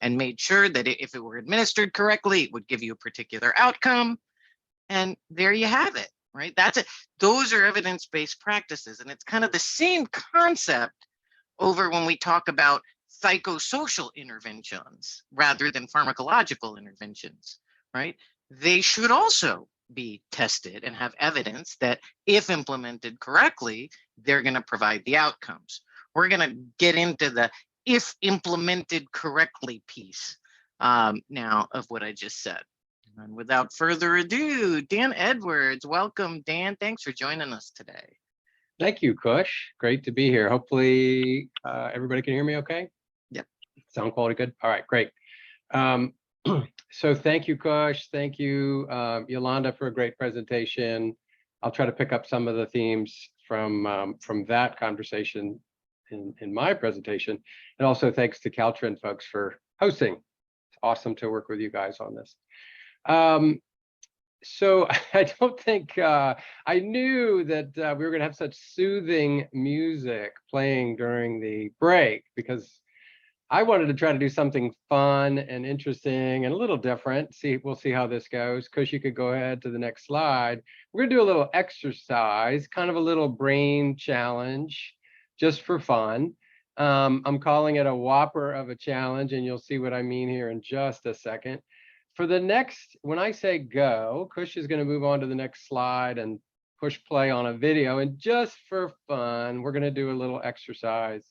and made sure that if it were administered correctly, it would give you a particular outcome. And there you have it, right? That's it. Those are evidence-based practices. And it's kind of the same concept over when we talk about psychosocial interventions rather than pharmacological interventions, right? They should also be tested and have evidence that if implemented correctly, they're going to provide the outcomes. We're going to get into the if implemented correctly piece now of what I just said. And without further ado, Dan Edwards, welcome, Dan. Thanks for joining us today. Thank you, Kush. Great to be here. Hopefully everybody can hear me okay? Yep. Sound quality good? All right, great. So thank you, Kush. Thank you, Yolanda, for a great presentation. I'll try to pick up some of the themes from that conversation in my presentation. And also thanks to Caltrin folks for hosting. It's awesome to work with you guys on this. So I don't think I knew that we were going to have such soothing music playing during the break, because I wanted to try to do something fun and interesting and a little different. We'll see how this goes. Kush, you could go ahead to the next slide. We're going to do a little exercise, kind of a little brain challenge, just for fun. I'm calling it a whopper of a challenge, and you'll see what I mean here in just a second. For the next, when I say go, Kush is going to move on to the next slide and push play on a video. And just for fun, we're going to do a little exercise.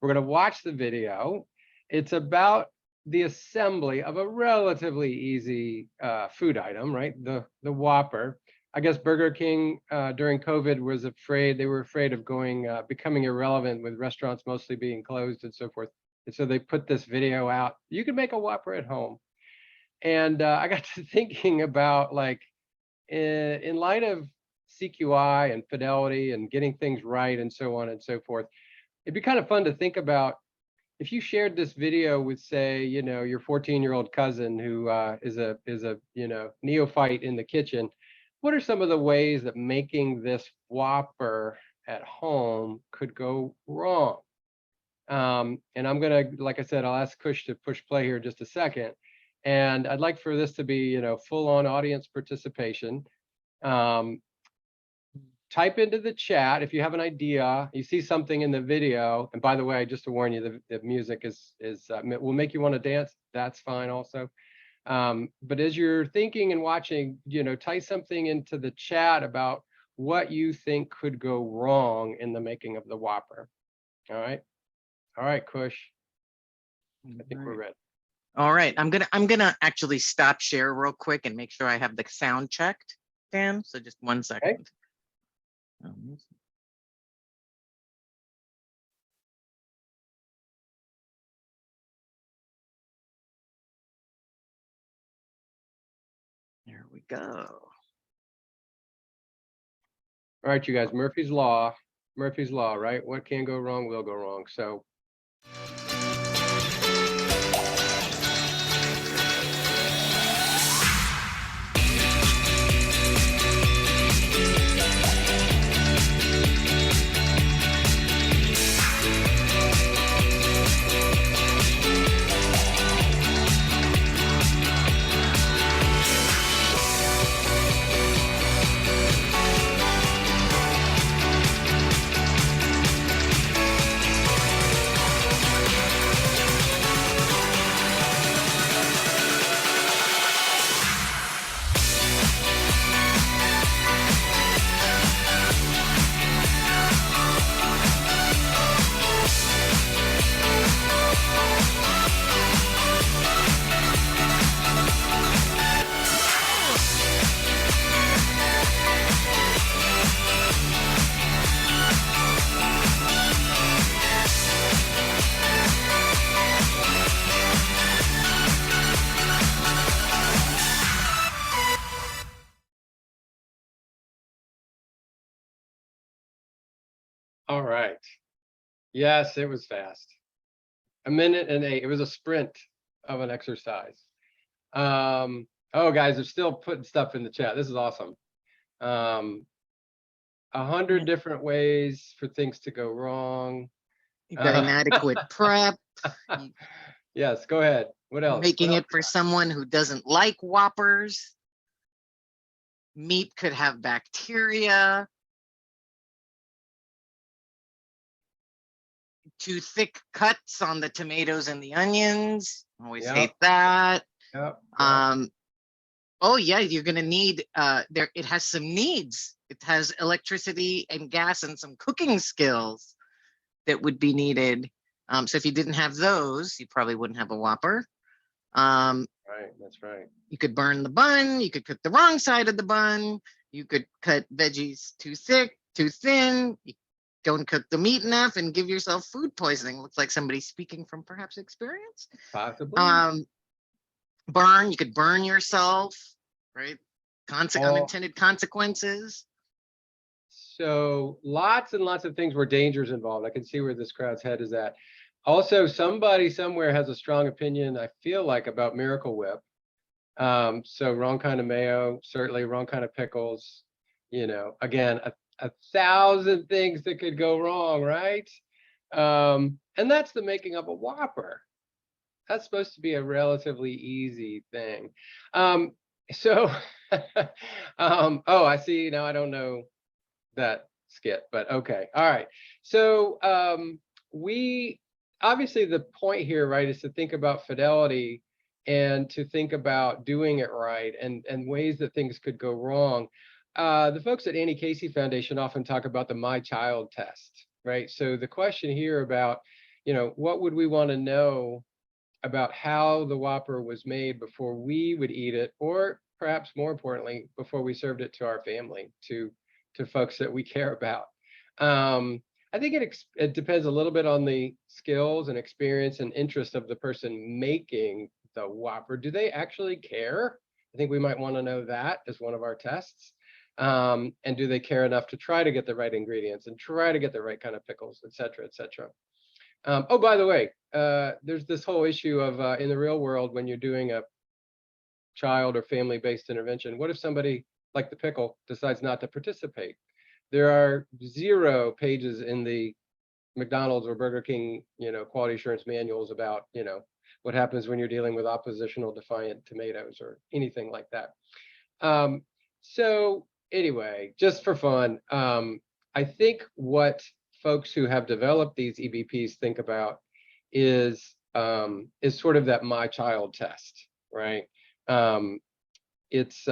We're going to watch the video. It's about the assembly of a relatively easy food item, right? The Whopper. I guess Burger King during COVID was afraid, they were afraid of becoming irrelevant with restaurants mostly being closed and so forth. And so they put this video out. You can make a Whopper at home. And I got to thinking about, like, in light of CQI and Fidelity and getting things right and so on and so forth, it'd be kind of fun to think about if you shared this video with, say, you know, your 14-year-old cousin who is a you know, neophyte in the kitchen. What are some of the ways that making this Whopper at home could go wrong? And I'm gonna, like I said, I'll ask Kush to push play here in just a second. And I'd like for this to be, you know, full-on audience participation. type into the chat if you have an idea, you see something in the video. And by the way, just to warn you, the music will make you want to dance. That's fine also. But as you're thinking and watching, type something into the chat about what you think could go wrong in the making of the Whopper. All right, Kush. I think we're ready. All right, I'm gonna actually stop share real quick and make sure I have the sound checked, Dan. So just 1 second. Okay. There we go. All right, you guys, Murphy's Law, right? What can go wrong will go wrong. So all right. Yes, it was fast. 1 minute and 8. It was a sprint of an exercise. Oh, guys, they're still putting stuff in the chat. This is awesome. 100 different ways for things to go wrong. You got inadequate prep. Yes, go ahead. What else? Making it for someone who doesn't like Whoppers. Meat could have bacteria. Too thick cuts on the tomatoes and the onions. Always hate that. Yep. Oh yeah, you're gonna need it has some needs. It has electricity and gas and some cooking skills that would be needed. So if you didn't have those, you probably wouldn't have a Whopper. Right, that's right. You could burn the bun, you could cook the wrong side of the bun, you could cut veggies too thick, too thin, you don't cook the meat enough and give yourself food poisoning. Looks like somebody speaking from perhaps experience. Possibly. You could burn yourself, right? Unintended consequences. So lots and lots of things where danger's involved. I can see where this crowd's head is at. Also, somebody somewhere has a strong opinion, I feel like, about Miracle Whip. So wrong kind of mayo, certainly wrong kind of pickles. Again, a 1,000 things that could go wrong, right? And that's the making of a Whopper. That's supposed to be a relatively easy thing. Oh, I see. Now I don't know that skit, but okay. All right. So we obviously, the point here, right, is to think about fidelity and to think about doing it right and ways that things could go wrong. The folks at Annie Casey Foundation often talk about the My Child test, right? So the question here about, what would we want to know about how the Whopper was made before we would eat it, or perhaps more importantly, before we served it to our family, to folks that we care about. I think it depends a little bit on the skills and experience and interest of the person making the Whopper. Do they actually care? I think we might want to know that as one of our tests. And do they care enough to try to get the right ingredients and try to get the right kind of pickles, et cetera, et cetera. Oh, by the way, there's this whole issue of in the real world, when you're doing a child or family-based intervention, what if somebody like the pickle decides not to participate? There are 0 pages in the McDonald's or Burger King, quality assurance manuals about, what happens when you're dealing with oppositional defiant tomatoes or anything like that. So anyway, just for fun, I think what folks who have developed these EBPs think about is sort of that my child test, right? It's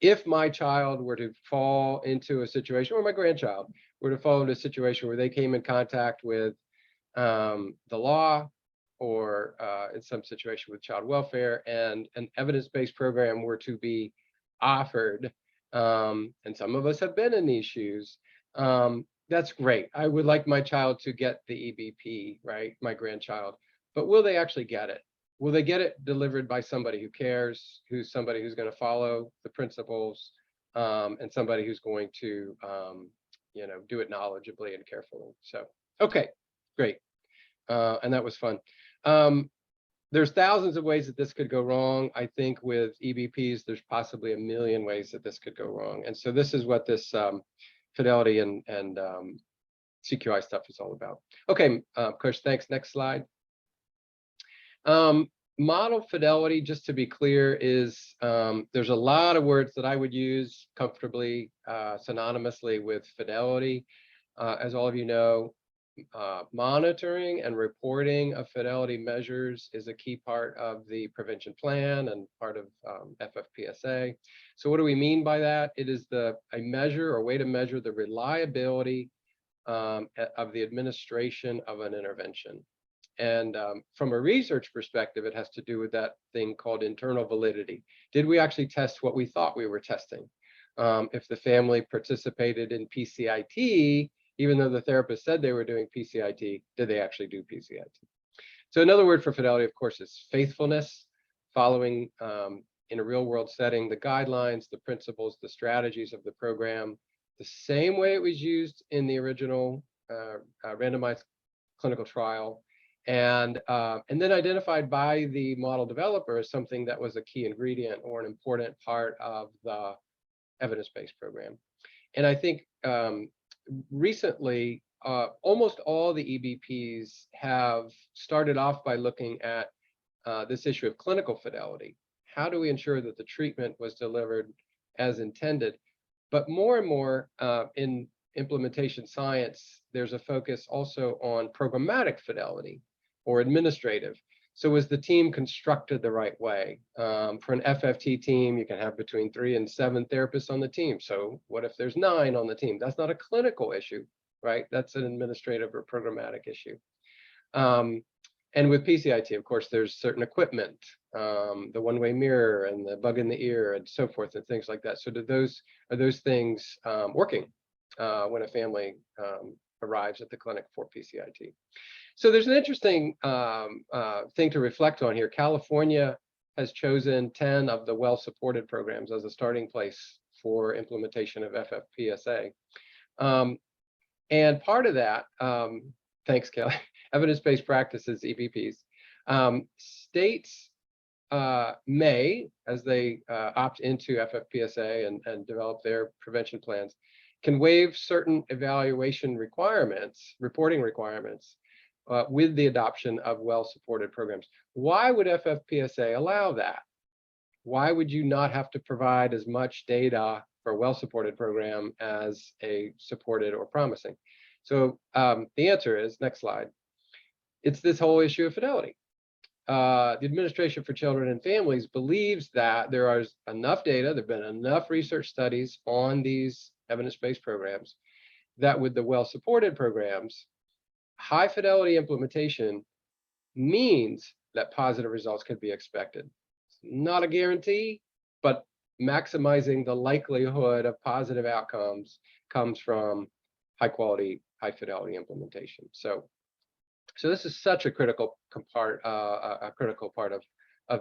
if my child were to fall into a situation, or my grandchild were to fall into a situation where they came in contact with the law, or in some situation with child welfare, and an evidence-based program were to be offered, and some of us have been in these shoes, that's great. I would like my child to get the EBP, right? My grandchild. But will they actually get it? Will they get it delivered by somebody who cares, who's somebody who's going to follow the principles, and somebody who's going to, do it knowledgeably and carefully? So, okay, great. And that was fun. There's thousands of ways that this could go wrong. I think with EBPs, there's possibly a million ways that this could go wrong. And so this is what this Fidelity and CQI stuff is all about. Okay, Kush, thanks. Next slide. Model fidelity, just to be clear, is there's a lot of words that I would use comfortably synonymously with fidelity. As all of you know, monitoring and reporting of fidelity measures is a key part of the prevention plan and part of FFPSA. So what do we mean by that? It is a measure or way to measure the reliability of the administration of an intervention. And from a research perspective, it has to do with that thing called internal validity. Did we actually test what we thought we were testing? If the family participated in PCIT, even though the therapist said they were doing PCIT, did they actually do PCIT? So another word for fidelity, of course, is faithfulness, following in a real world setting the guidelines, the principles, the strategies of the program, the same way it was used in the original randomized clinical trial, and then identified by the model developer as something that was a key ingredient or an important part of the evidence-based program. And I think recently, almost all the EBPs have started off by looking at this issue of clinical fidelity. How do we ensure that the treatment was delivered as intended? But more and more in implementation science, there's a focus also on programmatic fidelity or administrative. So was the team constructed the right way? For an FFT team, you can have between 3 and 7 therapists on the team. So what if there's 9 on the team? That's not a clinical issue, right? That's an administrative or programmatic issue. And with PCIT, of course, there's certain equipment, the one-way mirror and the bug in the ear and so forth and things like that. So are those things working when a family arrives at the clinic for PCIT? So there's an interesting thing to reflect on here. California has chosen 10 of the well-supported programs as a starting place for implementation of FFPSA. And part of that, thanks, Kelly, evidence-based practices, EBPs, states may, as they opt into FFPSA and develop their prevention plans, can waive certain evaluation requirements, reporting requirements, with the adoption of well-supported programs. Why would FFPSA allow that? Why would you not have to provide as much data for a well-supported program as a supported or promising? So the answer is, next slide, it's this whole issue of fidelity. The Administration for Children and Families believes that there is enough data, there have been enough research studies on these evidence-based programs, that with the well-supported programs, high fidelity implementation means that positive results could be expected. It's not a guarantee, but maximizing the likelihood of positive outcomes comes from high quality, high fidelity implementation. So this is such a critical part of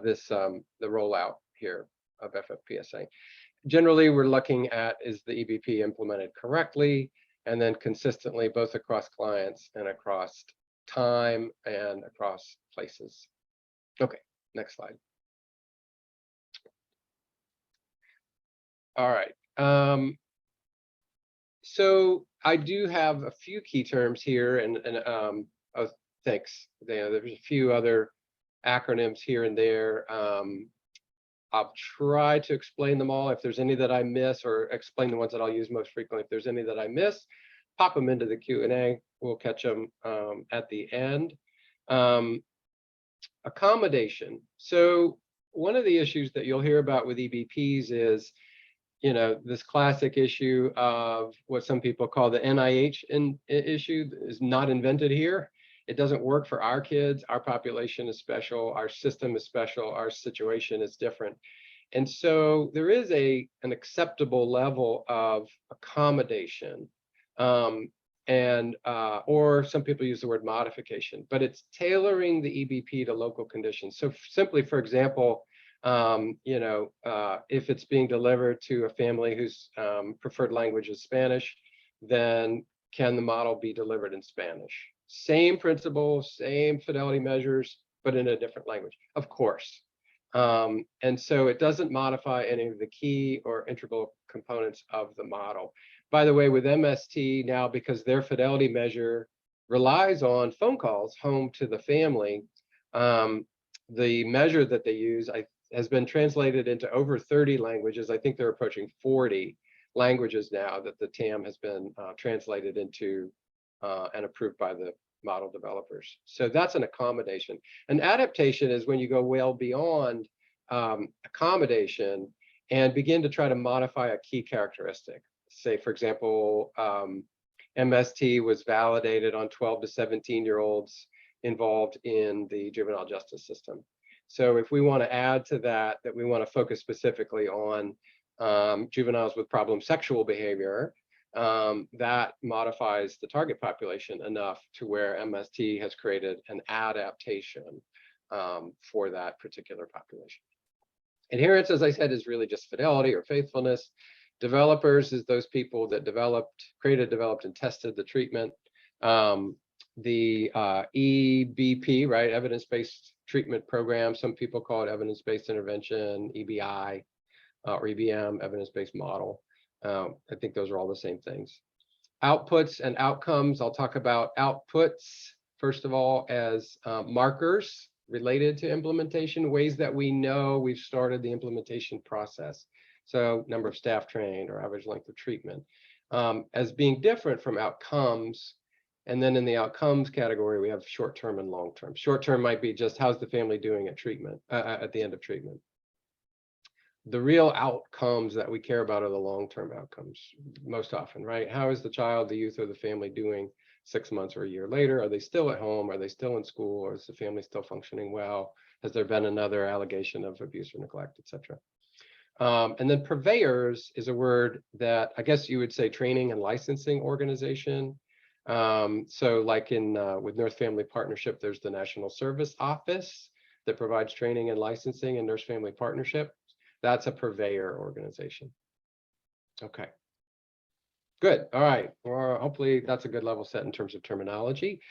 this the rollout here of FFPSA. Generally, we're looking at, is the EBP implemented correctly and then consistently, both across clients and across time and across places. Okay, next slide. All right. So I do have a few key terms here, and oh, thanks. There's a few other acronyms here and there. I'll try to explain them all. If there's any that I miss, or explain the ones that I'll use most frequently. If there's any that I miss, pop them into the Q&A. We'll catch them at the end. Accommodation. So one of the issues that you'll hear about with EBPs is, you know, this classic issue of what some people call the NIH issue is not invented here. It doesn't work for our kids. Our population is special. Our system is special. Our situation is different. And so there is an acceptable level of accommodation, or some people use the word modification, but it's tailoring the EBP to local conditions. So simply, for example, if it's being delivered to a family whose preferred language is Spanish, then can the model be delivered in Spanish? Same principle, same fidelity measures, but in a different language, of course. And so it doesn't modify any of the key or integral components of the model. By the way, with MST now, because their fidelity measure relies on phone calls home to the family, the measure that they use has been translated into over 30 languages. I think they're approaching 40 languages now that the TAM has been translated into and approved by the model developers. So that's an accommodation. An adaptation is when you go well beyond accommodation and begin to try to modify a key characteristic. Say, for example, MST was validated on 12 to 17-year-olds involved in the juvenile justice system. So if we want to add to that, we want to focus specifically on juveniles with problem sexual behavior, that modifies the target population enough to where MST has created an adaptation for that particular population. Adherence, as I said, is really just fidelity or faithfulness. Developers is those people that created, developed, and tested the treatment. The EBP, right, evidence-based treatment program, some people call it evidence-based intervention, EBI, or EBM, evidence-based model. I think those are all the same things. Outputs and outcomes. I'll talk about outputs, first of all, as markers related to implementation, ways that we know we've started the implementation process. So number of staff trained or average length of treatment, as being different from outcomes. And then in the outcomes category, we have short-term and long-term. Short-term might be just how's the family doing at treatment, at the end of treatment. The real outcomes that we care about are the long-term outcomes most often, right? How is the child, the youth, or the family doing 6 months or a year later? Are they still at home? Are they still in school? Or is the family still functioning well? Has there been another allegation of abuse or neglect, et cetera? And then purveyors is a word that I guess you would say training and licensing organization. So like with Nurse Family Partnership, there's the National Service Office that provides training and licensing in Nurse Family Partnership. That's a purveyor organization. Okay. Good. All right. Well, hopefully that's a good level set in terms of terminology.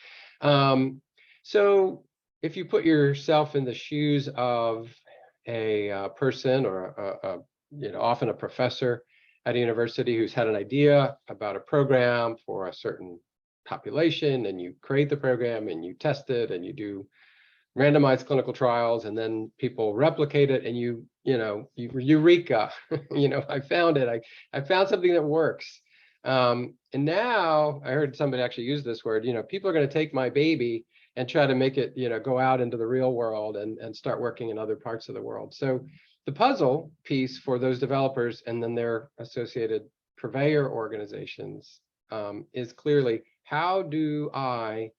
So if you put yourself in the shoes of a person or often a professor at a university who's had an idea about a program for a certain population, and you create the program and you test it and you do randomized clinical trials, and then people replicate it, and you eureka, I found it. I found something that works. And now I heard somebody actually use this word, people are going to take my baby and try to make it, go out into the real world and start working in other parts of the world. So the puzzle piece for those developers and then their associated purveyor organizations is clearly, how do I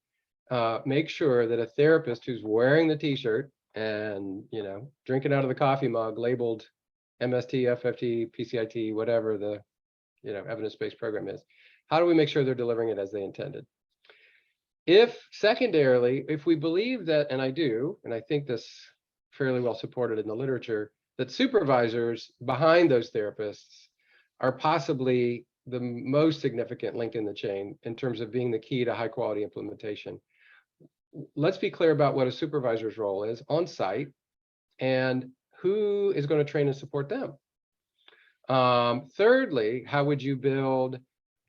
make sure that a therapist who's wearing the t-shirt and, drinking out of the coffee mug labeled MST, FFT, PCIT, whatever the, evidence-based program is, how do we make sure they're delivering it as they intended? Secondarily, if we believe that, and I do, and I think this fairly well supported in the literature, that supervisors behind those therapists are possibly the most significant link in the chain in terms of being the key to high quality implementation. Let's be clear about what a supervisor's role is on site and who is going to train and support them. Thirdly, how would you build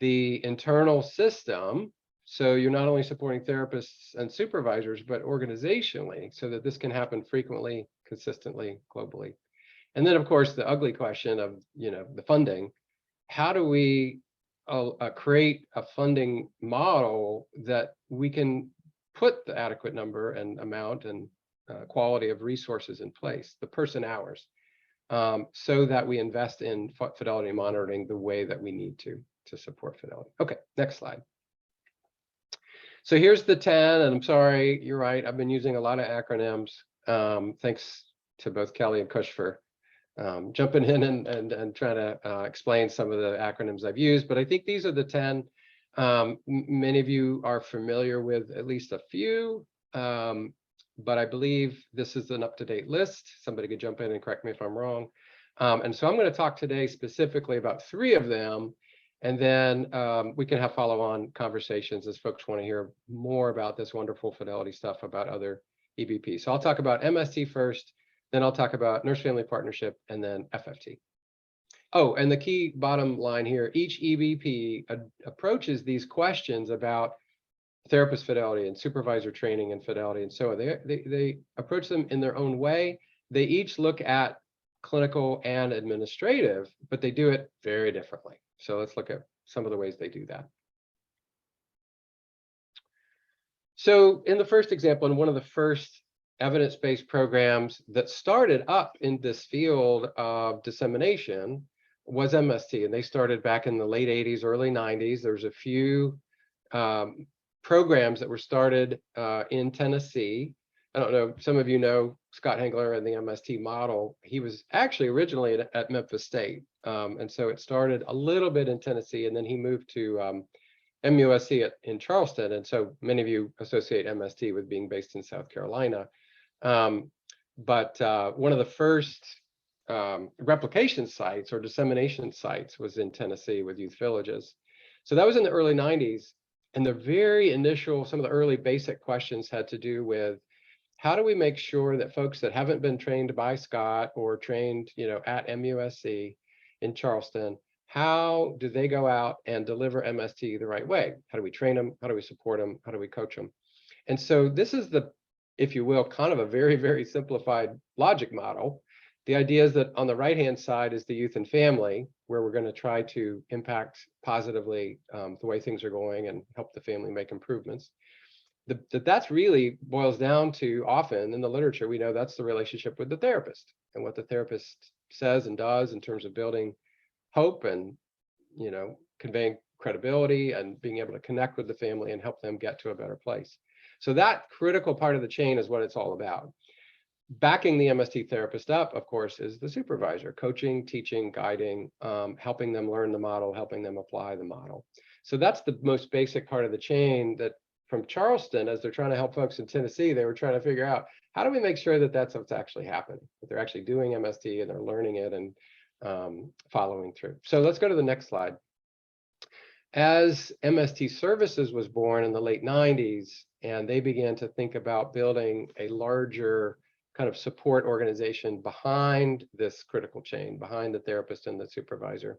the internal system so you're not only supporting therapists and supervisors, but organizationally, so that this can happen frequently, consistently, globally? And then, of course, the ugly question of, the funding. How do we create a funding model that we can put the adequate number and amount and quality of resources in place, the person hours, so that we invest in fidelity monitoring the way that we need to support fidelity. Okay, next slide. So here's the 10, and I'm sorry, you're right, I've been using a lot of acronyms. Thanks to both Kelly and Kush for jumping in and trying to explain some of the acronyms I've used, but I think these are the 10. Many of you are familiar with at least a few, but I believe this is an up-to-date list. Somebody could jump in and correct me if I'm wrong. And so I'm going to talk today specifically about 3 of them, and then we can have follow-on conversations as folks want to hear more about this wonderful fidelity stuff about other EBPs. So I'll talk about MST first, then I'll talk about nurse-family partnership, and then FFT. Oh, and the key bottom line here, each EBP approaches these questions about therapist fidelity and supervisor training and fidelity and so on. They approach them in their own way. They each look at clinical and administrative, but they do it very differently. So let's look at some of the ways they do that. So in the first example, in one of the first evidence-based programs that started up in this field of dissemination was MST, and they started back in the late 80s, early 90s. There's a few programs that were started in Tennessee. I don't know, some of you know Scott Hengler and the MST model. He was actually originally at Memphis State, and so it started a little bit in Tennessee, and then he moved to MUSC in Charleston, and so many of you associate MST with being based in South Carolina. But one of the first replication sites or dissemination sites was in Tennessee with youth villages. So that was in the early 90s, and the very initial, some of the early basic questions had to do with how do we make sure that folks that haven't been trained by Scott or trained, at MUSC in Charleston, how do they go out and deliver MST the right way? How do we train them? How do we support them? How do we coach them? And so this is the, if you will, kind of a very, very simplified logic model. The idea is that on the right-hand side is the youth and family, where we're going to try to impact positively the way things are going and help the family make improvements. That's really boils down to, often in the literature, we know that's the relationship with the therapist and what the therapist says and does in terms of building hope and, conveying credibility and being able to connect with the family and help them get to a better place. So that critical part of the chain is what it's all about. Backing the MST therapist up, of course, is the supervisor, coaching, teaching, guiding, helping them learn the model, helping them apply the model. So that's the most basic part of the chain that from Charleston, as they're trying to help folks in Tennessee, they were trying to figure out, how do we make sure that that's what's actually happening, that they're actually doing MST and they're learning it and following through. So let's go to the next slide. As MST Services was born in the late 90s, and they began to think about building a larger kind of support organization behind this critical chain, behind the therapist and the supervisor,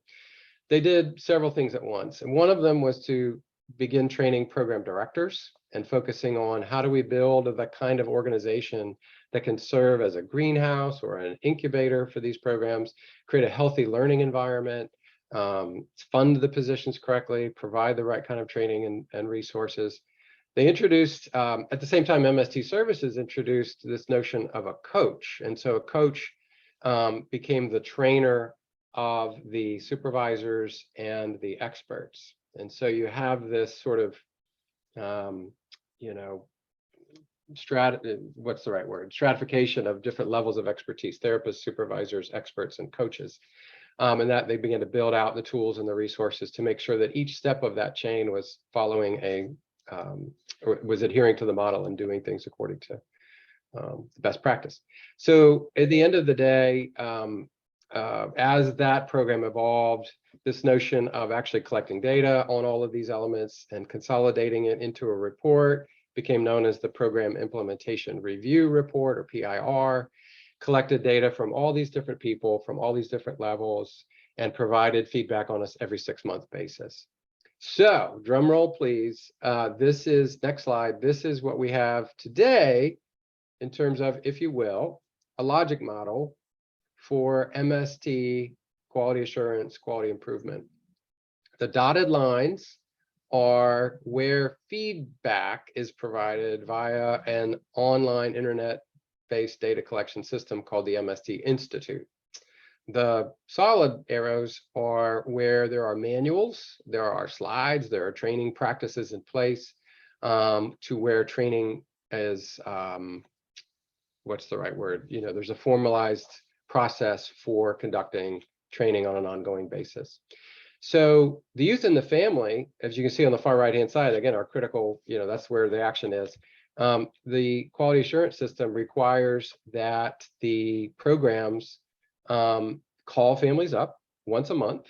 they did several things at once. And one of them was to begin training program directors and focusing on how do we build the kind of organization that can serve as a greenhouse or an incubator for these programs, create a healthy learning environment, fund the positions correctly, provide the right kind of training and resources. They introduced, at the same time, MST Services introduced this notion of a coach. And so a coach became the trainer of the supervisors and the experts. And so you have this sort of, what's the right word? Stratification of different levels of expertise, therapists, supervisors, experts, and coaches. And that they began to build out the tools and the resources to make sure that each step of that chain was following was adhering to the model and doing things according to the best practice. So at the end of the day, as that program evolved, this notion of actually collecting data on all of these elements and consolidating it into a report became known as the Program Implementation Review Report, or PIR, collected data from all these different people from all these different levels and provided feedback on a every 6-month basis. So drum roll, please. This is, next slide, this is what we have today in terms of, if you will, a logic model for MST, quality assurance, quality improvement. The dotted lines are where feedback is provided via an online internet-based data collection system called the MST Institute. The solid arrows are where there are manuals, there are slides, there are training practices in place, to where training is, what's the right word? You know, there's a formalized process for conducting training on an ongoing basis. So the youth and the family, as you can see on the far right-hand side, again, are critical, you know, that's where the action is. The quality assurance system requires that the programs call families up once a month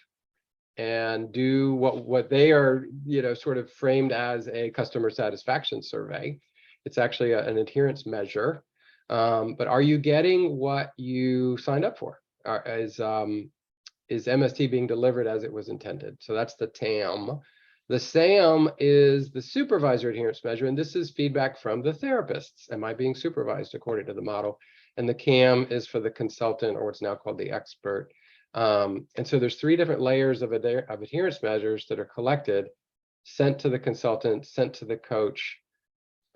and do what they are, you know, sort of framed as a customer satisfaction survey. It's actually an adherence measure. But are you getting what you signed up for? Is MST being delivered as it was intended? So that's the TAM. The SAM is the supervisor adherence measure, and this is feedback from the therapists. Am I being supervised according to the model? And the CAM is for the consultant, or what's now called the expert. And so there's 3 different layers of adherence measures that are collected, sent to the consultant, sent to the coach,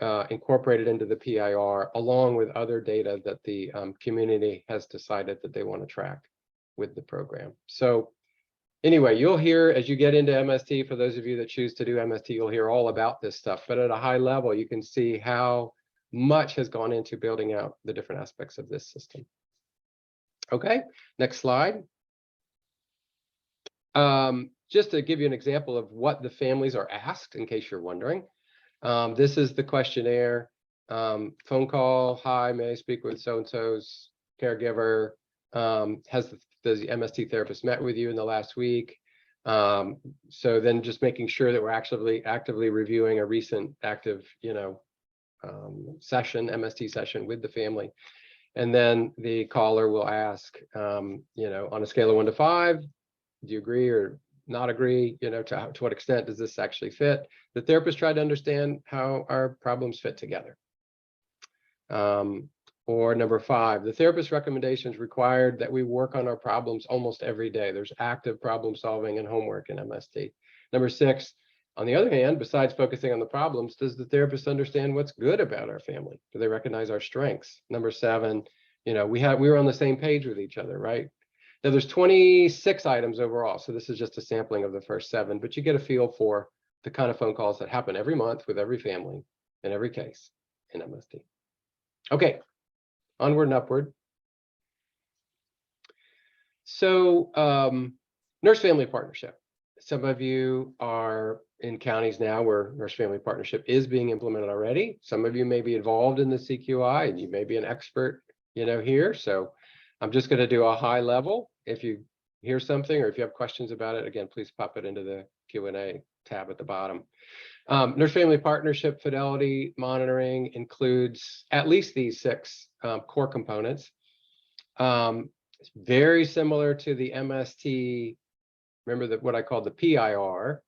incorporated into the PIR, along with other data that the community has decided that they want to track with the program. So anyway, you'll hear as you get into MST, for those of you that choose to do MST, you'll hear all about this stuff. But at a high level, you can see how much has gone into building out the different aspects of this system. Okay, next slide. Just to give you an example of what the families are asked, in case you're wondering. This is the questionnaire. Phone call, hi, may I speak with so-and-so's caregiver? Does the MST therapist met with you in the last week? So then just making sure that we're actively reviewing a recent active, you know, MST session with the family. And then the caller will ask, you know, on a scale of 1 to 5, do you agree or not agree? You know, to what extent does this actually fit? The therapist tried to understand how our problems fit together. Or number 5, the therapist recommendations required that we work on our problems almost every day. There's active problem solving and homework in MST. Number 6, on the other hand, besides focusing on the problems, does the therapist understand what's good about our family? Do they recognize our strengths? Number 7, you know, we were on the same page with each other, right? Now there's 26 items overall. So this is just a sampling of the first 7, but you get a feel for the kind of phone calls that happen every month with every family in every case in MST. Okay, onward and upward. So nurse-family partnership. Some of you are in counties now where nurse-family partnership is being implemented already. Some of you may be involved in the CQI and you may be an expert, you know, here. So I'm just going to do a high level. If you hear something or if you have questions about it, again, please pop it into the Q&A tab at the bottom. Nurse-family partnership fidelity monitoring includes at least these 6 core components. It's very similar to the MST. Remember that what I call the PIR.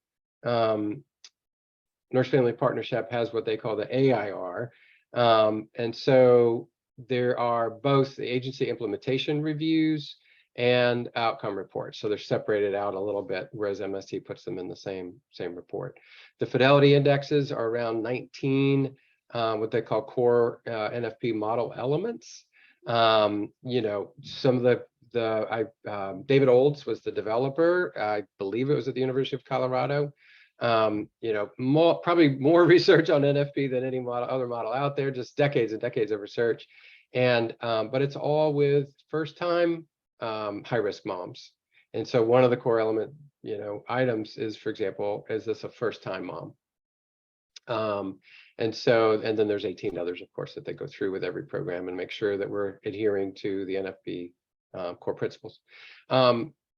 Nurse-family partnership has what they call the AIR. And so there are both the agency implementation reviews and outcome reports. So they're separated out a little bit, whereas MST puts them in the same report. The fidelity indexes are around 19, what they call core NFP model elements. You know, some of David Olds was the developer. I believe it was at the University of Colorado. You know, probably more research on NFP than any other model out there, just decades and decades of research. And but it's all with first-time high-risk moms. And so one of the core element, you know, items is, for example, is this a first-time mom? And then there's 18 others, of course, that they go through with every program and make sure that we're adhering to the NFP core principles.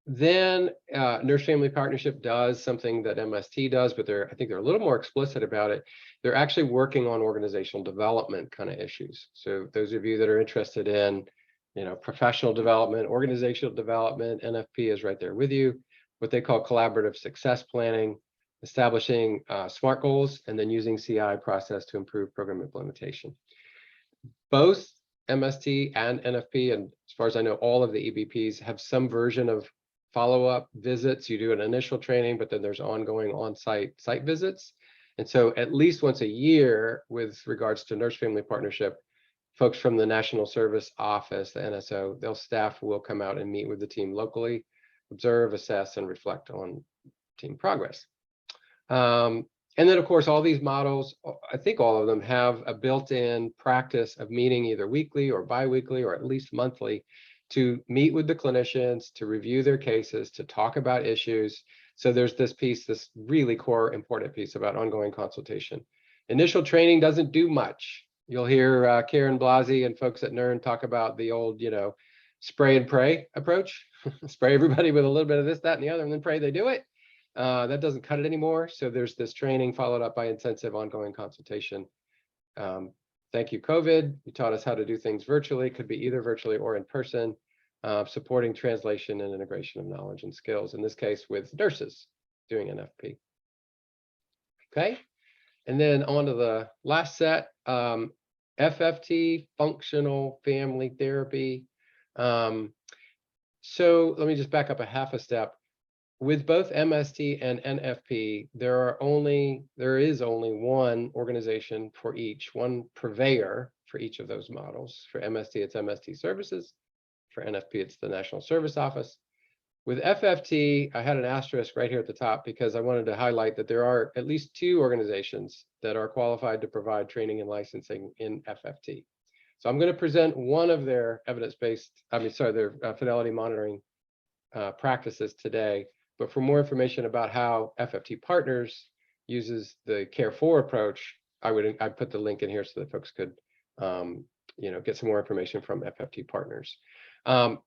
Then nurse-family partnership does something that MST does, but I think they're a little more explicit about it. They're actually working on organizational development kind of issues. So those of you that are interested in, you know, professional development, organizational development, NFP is right there with you. What they call collaborative success planning, establishing SMART goals, and then using CI process to improve program implementation. Both MST and NFP, and as far as I know, all of the EBPs have some version of follow-up visits. You do an initial training, but then there's ongoing on-site site visits. And so at least once a year, with regards to nurse-family partnership, folks from the National Service Office, the NSO, their staff will come out and meet with the team locally, observe, assess, and reflect on team progress. And then, of course, all these models, I think all of them have a built-in practice of meeting either weekly or bi-weekly or at least monthly to meet with the clinicians, to review their cases, to talk about issues. So there's this piece, this really core important piece about ongoing consultation. Initial training doesn't do much. You'll hear Karen Blasey and folks at NERN talk about the old, spray and pray approach. Spray everybody with a little bit of this, that, and the other, and then pray they do it. That doesn't cut it anymore. So there's this training followed up by intensive ongoing consultation. Thank you, COVID. You taught us how to do things virtually. Could be either virtually or in person, supporting translation and integration of knowledge and skills, in this case with nurses doing NFP. Okay, and then on to the last set, FFT, functional family therapy. So let me just back up a half a step. With both MST and NFP, there is only one organization for each, one purveyor for each of those models. For MST, it's MST Services. For NFP, it's the National Service Office. With FFT, I had an asterisk right here at the top because I wanted to highlight that there are at least 2 organizations that are qualified to provide training and licensing in FFT. So I'm going to present one of their their fidelity monitoring practices today. But for more information about how FFT Partners uses the Care For approach, I'd put the link in here so that folks could get some more information from FFT Partners. By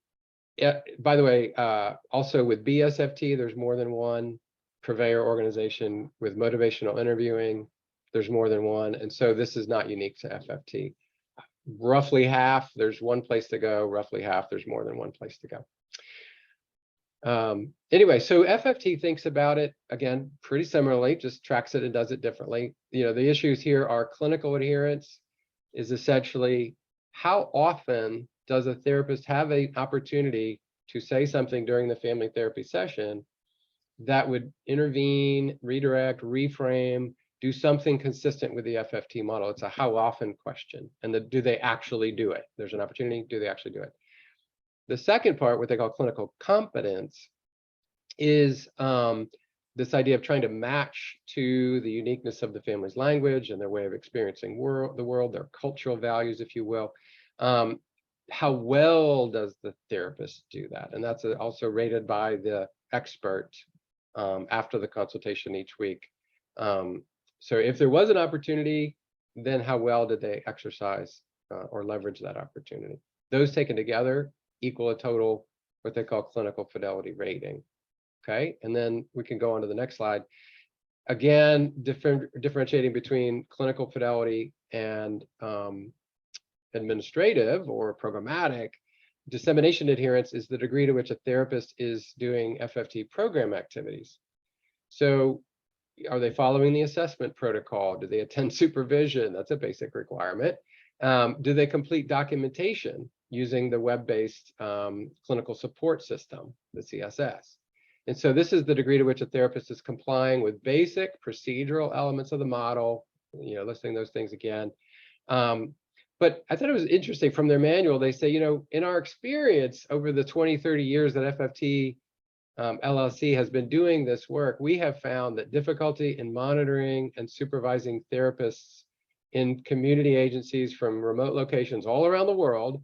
the way, also with BSFT, there's more than one purveyor organization. With motivational interviewing, there's more than one. And so this is not unique to FFT. Roughly half, there's one place to go. Roughly half, there's more than one place to go. Anyway, so FFT thinks about it, again, pretty similarly, just tracks it and does it differently. The issues here are clinical adherence is essentially how often does a therapist have an opportunity to say something during the family therapy session that would intervene, redirect, reframe, do something consistent with the FFT model. It's a how often question. And do they actually do it? There's an opportunity, do they actually do it? The second part, what they call clinical competence, is this idea of trying to match to the uniqueness of the family's language and their way of experiencing the world, their cultural values, if you will. How well does the therapist do that? And that's also rated by the expert after the consultation each week. So if there was an opportunity, then how well did they exercise or leverage that opportunity? Those taken together equal a total, what they call clinical fidelity rating. Okay, and then we can go on to the next slide. Again, differentiating between clinical fidelity and administrative or programmatic. Dissemination adherence is the degree to which a therapist is doing FFT program activities. So are they following the assessment protocol? Do they attend supervision? That's a basic requirement. Do they complete documentation using the web-based clinical support system, the CSS? And so this is the degree to which a therapist is complying with basic procedural elements of the model, listing those things again. But I thought it was interesting from their manual, they say, in our experience over the 20, 30 years that FFT LLC has been doing this work, we have found that difficulty in monitoring and supervising therapists in community agencies from remote locations all around the world,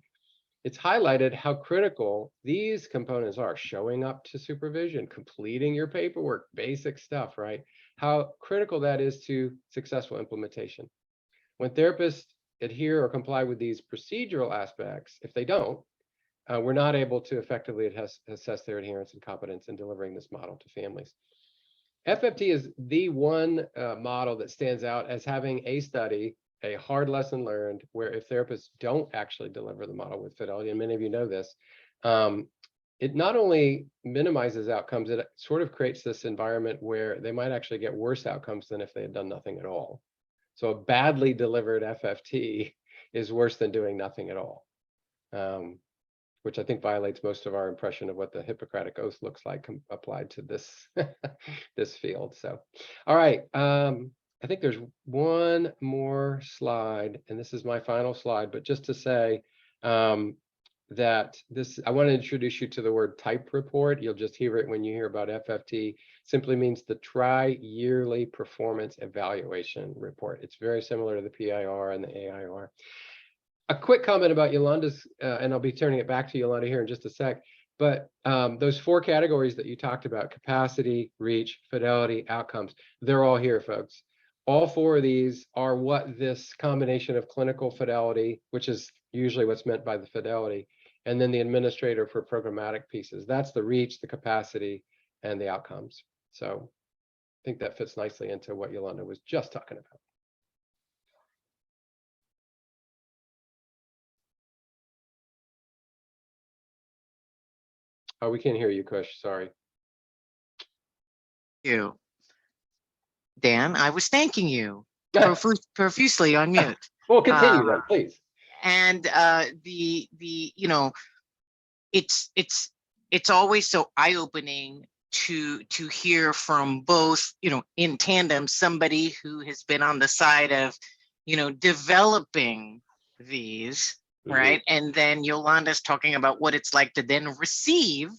it's highlighted how critical these components are: showing up to supervision, completing your paperwork, basic stuff, right? How critical that is to successful implementation. When therapists adhere or comply with these procedural aspects, if they don't, we're not able to effectively assess their adherence and competence in delivering this model to families. FFT is the one model that stands out as having a study, a hard lesson learned, where if therapists don't actually deliver the model with fidelity, and many of you know this, it not only minimizes outcomes, it sort of creates this environment where they might actually get worse outcomes than if they had done nothing at all. So a badly delivered FFT is worse than doing nothing at all. which I think violates most of our impression of what the Hippocratic Oath looks like applied to this this field. So, all right. I think there's one more slide, and this is my final slide, but just to say that I want to introduce you to the word type report. You'll just hear it when you hear about FFT. Simply means the tri-yearly performance evaluation report. It's very similar to the PIR and the AIR. A quick comment about Yolanda's, and I'll be turning it back to Yolanda here in just a sec, but those 4 categories that you talked about, capacity, reach, fidelity, outcomes, they're all here, folks. All 4 of these are what this combination of clinical fidelity, which is usually what's meant by the fidelity, and then the administrator for programmatic pieces. That's the reach, the capacity, and the outcomes. So I think that fits nicely into what Yolanda was just talking about. Oh, we can't hear you, Kush. Sorry. You, Dan, I was thanking you profusely on mute. Well, continue then, please. And you know, it's always so eye-opening to hear from both, you know, in tandem, somebody who has been on the side of, you know, developing these, right? And then Yolanda's talking about what it's like to then receive,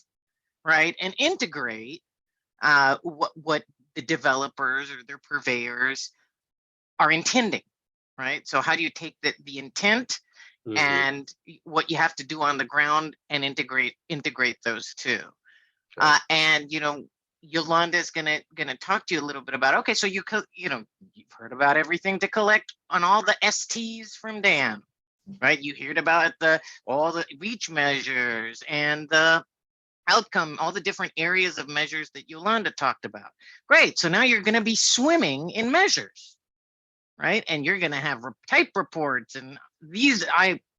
right, and integrate what the developers or their purveyors are intending, right? So how do you take the intent and what you have to do on the ground and integrate those two? Sure. And you know, Yolanda is gonna talk to you a little bit about, okay, so you know, you've heard about everything to collect on all the STs from Dan, right? You heard about all the reach measures and the outcome, all the different areas of measures that Yolanda talked about. Great, so now you're gonna be swimming in measures, right? And you're gonna have type reports and these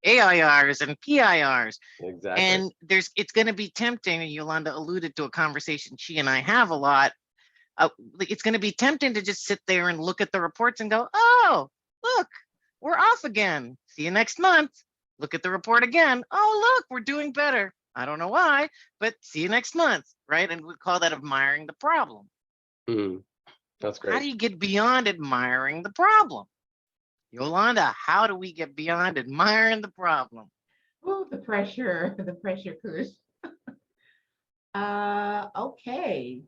AIRs and PIRs. Exactly. And it's going to be tempting, and Yolanda alluded to a conversation she and I have a lot. It's going to be tempting to just sit there and look at the reports and go, oh, look, we're off again. See you next month. Look at the report again. Oh, look, we're doing better. I don't know why, but see you next month, right? And we call that admiring the problem. That's great. How do you get beyond admiring the problem? Yolanda, how do we get beyond admiring the problem? Oh, the pressure, Kush. Okay.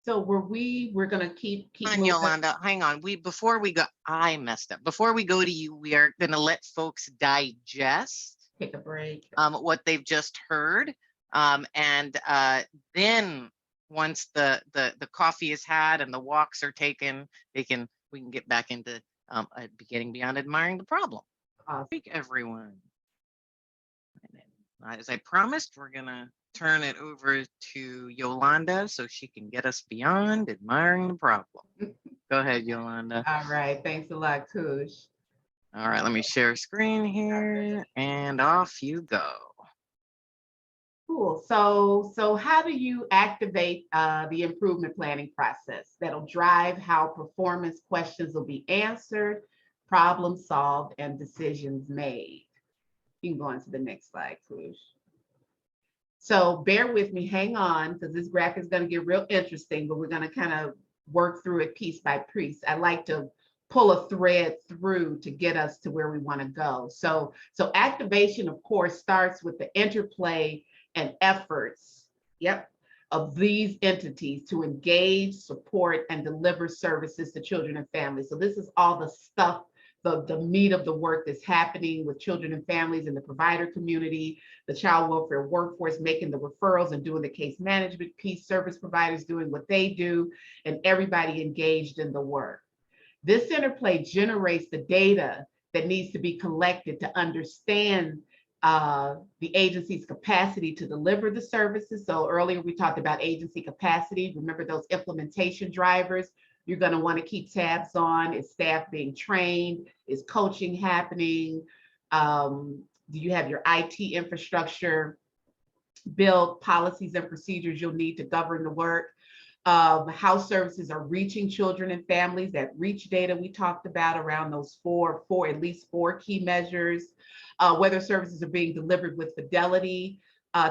So we're gonna keep moving. Yolanda, hang on. Before we go, I messed up. Before we go to you, we are gonna let folks digest. Take a break. What they've just heard. And then once the coffee is had and the walks are taken, we can get back into getting beyond admiring the problem. Thank everyone. As I promised, we're gonna turn it over to Yolanda so she can get us beyond admiring the problem. Go ahead, Yolanda. All right, thanks a lot, Kush. All right, let me share screen here and off you go. Cool. So how do you activate the improvement planning process that'll drive how performance questions will be answered, problem solved, and decisions made? You can go on to the next slide, Kush. So bear with me, hang on, because this graphic is going to get real interesting, but we're going to kind of work through it piece by piece. I like to pull a thread through to get us to where we want to go. So activation, of course, starts with the interplay and efforts, of these entities to engage, support, and deliver services to children and families. So this is all the stuff, the meat of the work that's happening with children and families in the provider community, the child welfare workforce making the referrals and doing the case management piece, service providers doing what they do, and everybody engaged in the work. This interplay generates the data that needs to be collected to understand the agency's capacity to deliver the services. So earlier we talked about agency capacity. Remember those implementation drivers you're going to want to keep tabs on. Is staff being trained? Is coaching happening? Do you have your IT infrastructure built, policies and procedures you'll need to govern the work? how services are reaching children and families, that reach data we talked about around those at least four key measures, whether services are being delivered with fidelity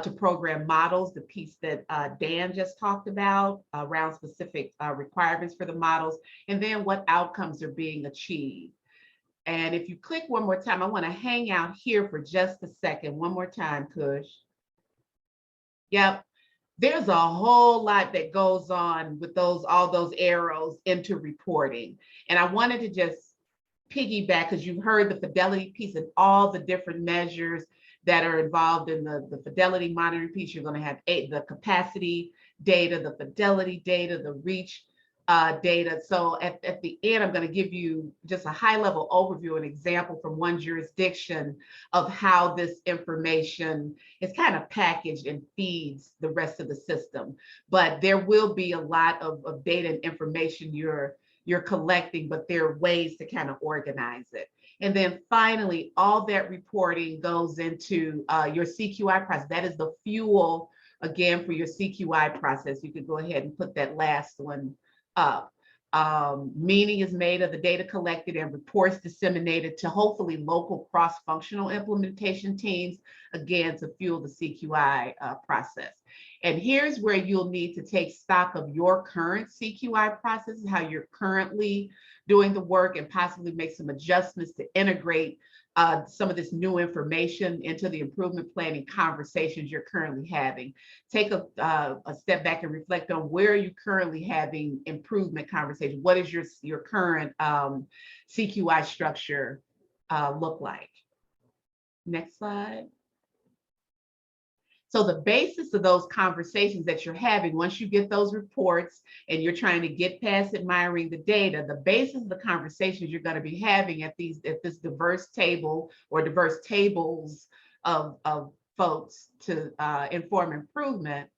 to program models, the piece that Dan just talked about around specific requirements for the models, and then what outcomes are being achieved. And if you click one more time, I want to hang out here for just a second. One more time, Kush. Yep. There's a whole lot that goes on with all those arrows into reporting. And I wanted to just piggyback, because you've heard the fidelity piece and all the different measures that are involved in the fidelity monitoring piece. You're going to have the capacity data, the fidelity data, the reach data. So at the end, I'm going to give you just a high level overview, an example from one jurisdiction of how this information is kind of packaged and feeds the rest of the system. But there will be a lot of data and information you're collecting, but there are ways to kind of organize it. And then finally, all that reporting goes into your CQI process. That is the fuel, again, for your CQI process. You could go ahead and put that last one up. Meaning is made of the data collected and reports disseminated to hopefully local cross-functional implementation teams, again, to fuel the CQI process. And here's where you'll need to take stock of your current CQI process, how you're currently doing the work, and possibly make some adjustments to integrate some of this new information into the improvement planning conversations you're currently having. Take a step back and reflect on where are you currently having improvement conversations. What is your current CQI structure look like? Next slide. So the basis of those conversations that you're having, once you get those reports and you're trying to get past admiring the data, the basis of the conversations you're going to be having at this diverse table or diverse tables of folks to inform improvement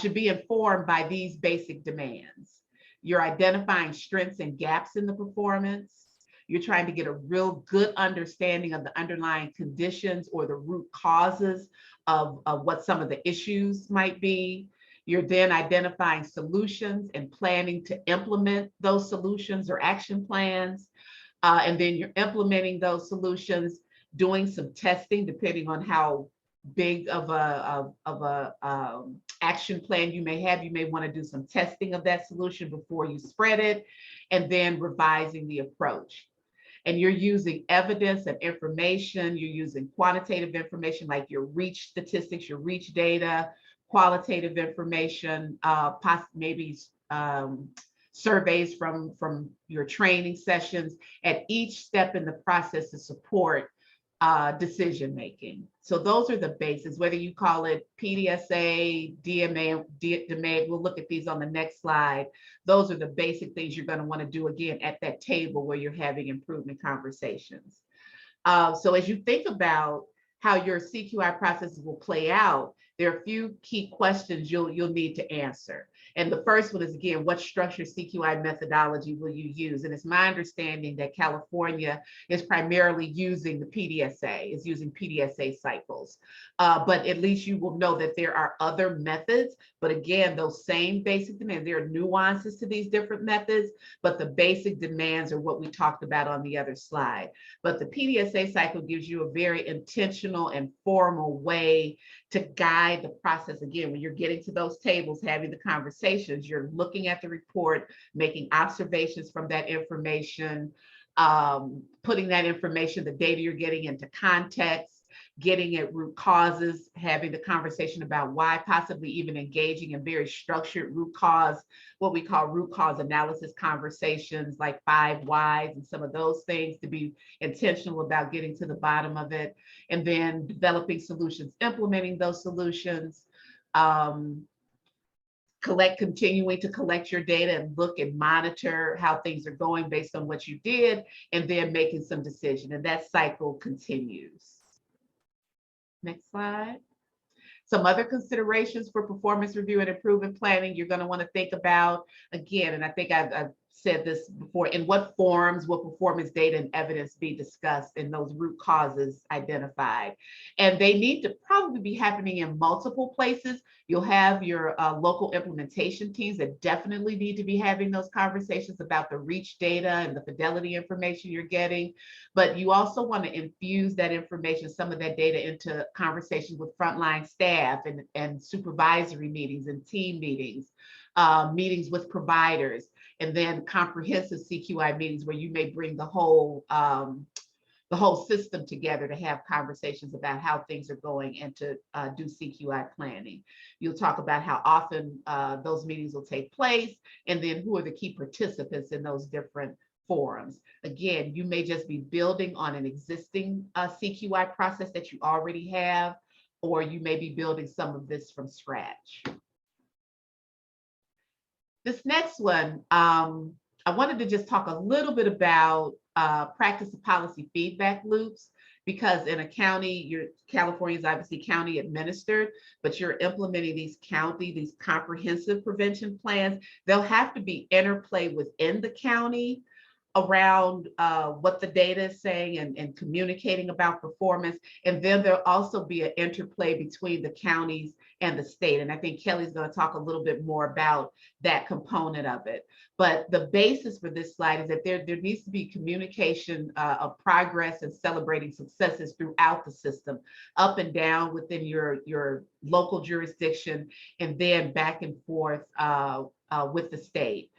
should be informed by these basic demands. You're identifying strengths and gaps in the performance. You're trying to get a real good understanding of the underlying conditions or the root causes of what some of the issues might be. You're then identifying solutions and planning to implement those solutions or action plans. And then you're implementing those solutions, doing some testing, depending on how big of a action plan you may have. You may want to do some testing of that solution before you spread it, and then revising the approach. And you're using evidence and information. You're using quantitative information like your reach statistics, your reach data, qualitative information, maybe surveys from your training sessions at each step in the process to support decision making. So those are the bases, whether you call it PDSA, DMA, we'll look at these on the next slide. Those are the basic things you're going to want to do again at that table where you're having improvement conversations. So as you think about how your CQI processes will play out, there are a few key questions you'll need to answer. And the first one is, again, what structured CQI methodology will you use? And it's my understanding that California is primarily using the PDSA, is using PDSA cycles. But at least you will know that there are other methods. But again, those same basic demands, there are nuances to these different methods, but the basic demands are what we talked about on the other slide. But the PDSA cycle gives you a very intentional and formal way to guide the process. Again, when you're getting to those tables, having the conversations, you're looking at the report, making observations from that information, putting that information, the data you're getting, into context, getting at root causes, having the conversation about why, possibly even engaging in very structured root cause, what we call root cause analysis conversations, like 5 whys and some of those things, to be intentional about getting to the bottom of it, and then developing solutions, implementing those solutions, continuing to collect your data and look and monitor how things are going based on what you did, and then making some decision, and that cycle continues. Next slide. Some other considerations for performance review and improvement planning you're going to want to think about, again, and I think I've said this before, in what forms will performance data and evidence be discussed and those root causes identified? And they need to probably be happening in multiple places. You'll have your local implementation teams that definitely need to be having those conversations about the reach data and the fidelity information you're getting. But you also want to infuse that information, some of that data, into conversations with frontline staff and supervisory meetings and team meetings, meetings with providers, and then comprehensive CQI meetings where you may bring the whole system together to have conversations about how things are going and to do CQI planning. You'll talk about how often those meetings will take place, and then who are the key participants in those different forums. Again, you may just be building on an existing CQI process that you already have, or you may be building some of this from scratch. This next one, I wanted to just talk a little bit about practice of policy feedback loops, because in a county, California is obviously county administered, but you're implementing these comprehensive prevention plans. They'll have to be interplay within the county around what the data is saying and communicating about performance. And then there'll also be an interplay between the counties and the state. And I think Kelly's going to talk a little bit more about that component of it. But the basis for this slide is that there needs to be communication of progress and celebrating successes throughout the system, up and down within your local jurisdiction, and then back and forth with the state.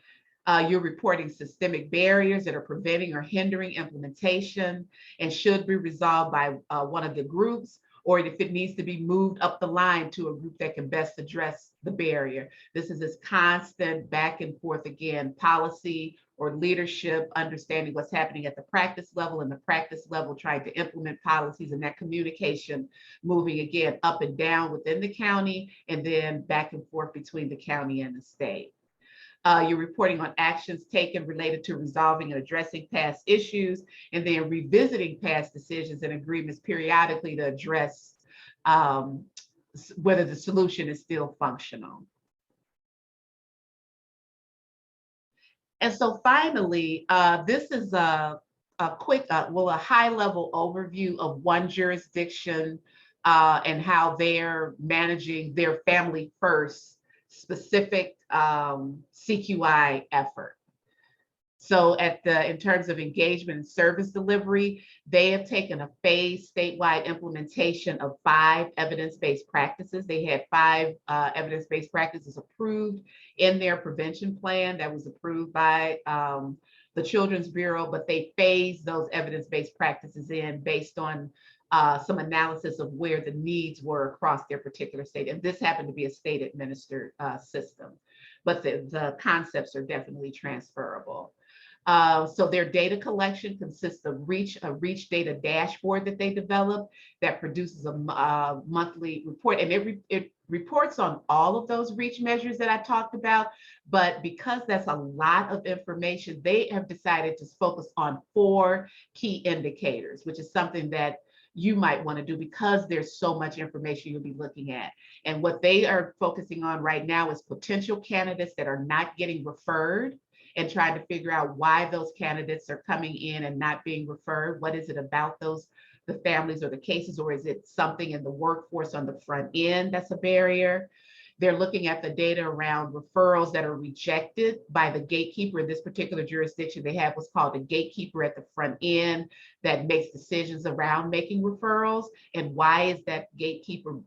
You're reporting systemic barriers that are preventing or hindering implementation and should be resolved by one of the groups, or if it needs to be moved up the line to a group that can best address the barrier. This is this constant back and forth, again, policy or leadership, understanding what's happening at the practice level, and the practice level trying to implement policies, and that communication moving, again, up and down within the county, and then back and forth between the county and the state. You're reporting on actions taken related to resolving and addressing past issues, and then revisiting past decisions and agreements periodically to address whether the solution is still functional. And so finally, this is a quick, a high-level overview of one jurisdiction and how they're managing their family first specific CQI effort. So in terms of engagement and service delivery, they have taken a phased statewide implementation of 5 evidence-based practices. They had 5 evidence-based practices approved in their prevention plan that was approved by the Children's Bureau, but they phased those evidence-based practices in based on some analysis of where the needs were across their particular state. And this happened to be a state administered system, but the concepts are definitely transferable. So their data collection consists of a reach data dashboard that they developed that produces a monthly report, and it reports on all of those reach measures that I talked about. But because that's a lot of information, they have decided to focus on 4 key indicators, which is something that you might want to do because there's so much information you'll be looking at. And what they are focusing on right now is potential candidates that are not getting referred, and trying to figure out why those candidates are coming in and not being referred. What is it about the families or the cases, or is it something in the workforce on the front end that's a barrier? They're looking at the data around referrals that are rejected by the gatekeeper. In this particular jurisdiction, they have what's called a gatekeeper at the front end that makes decisions around making referrals. And why is that gatekeeper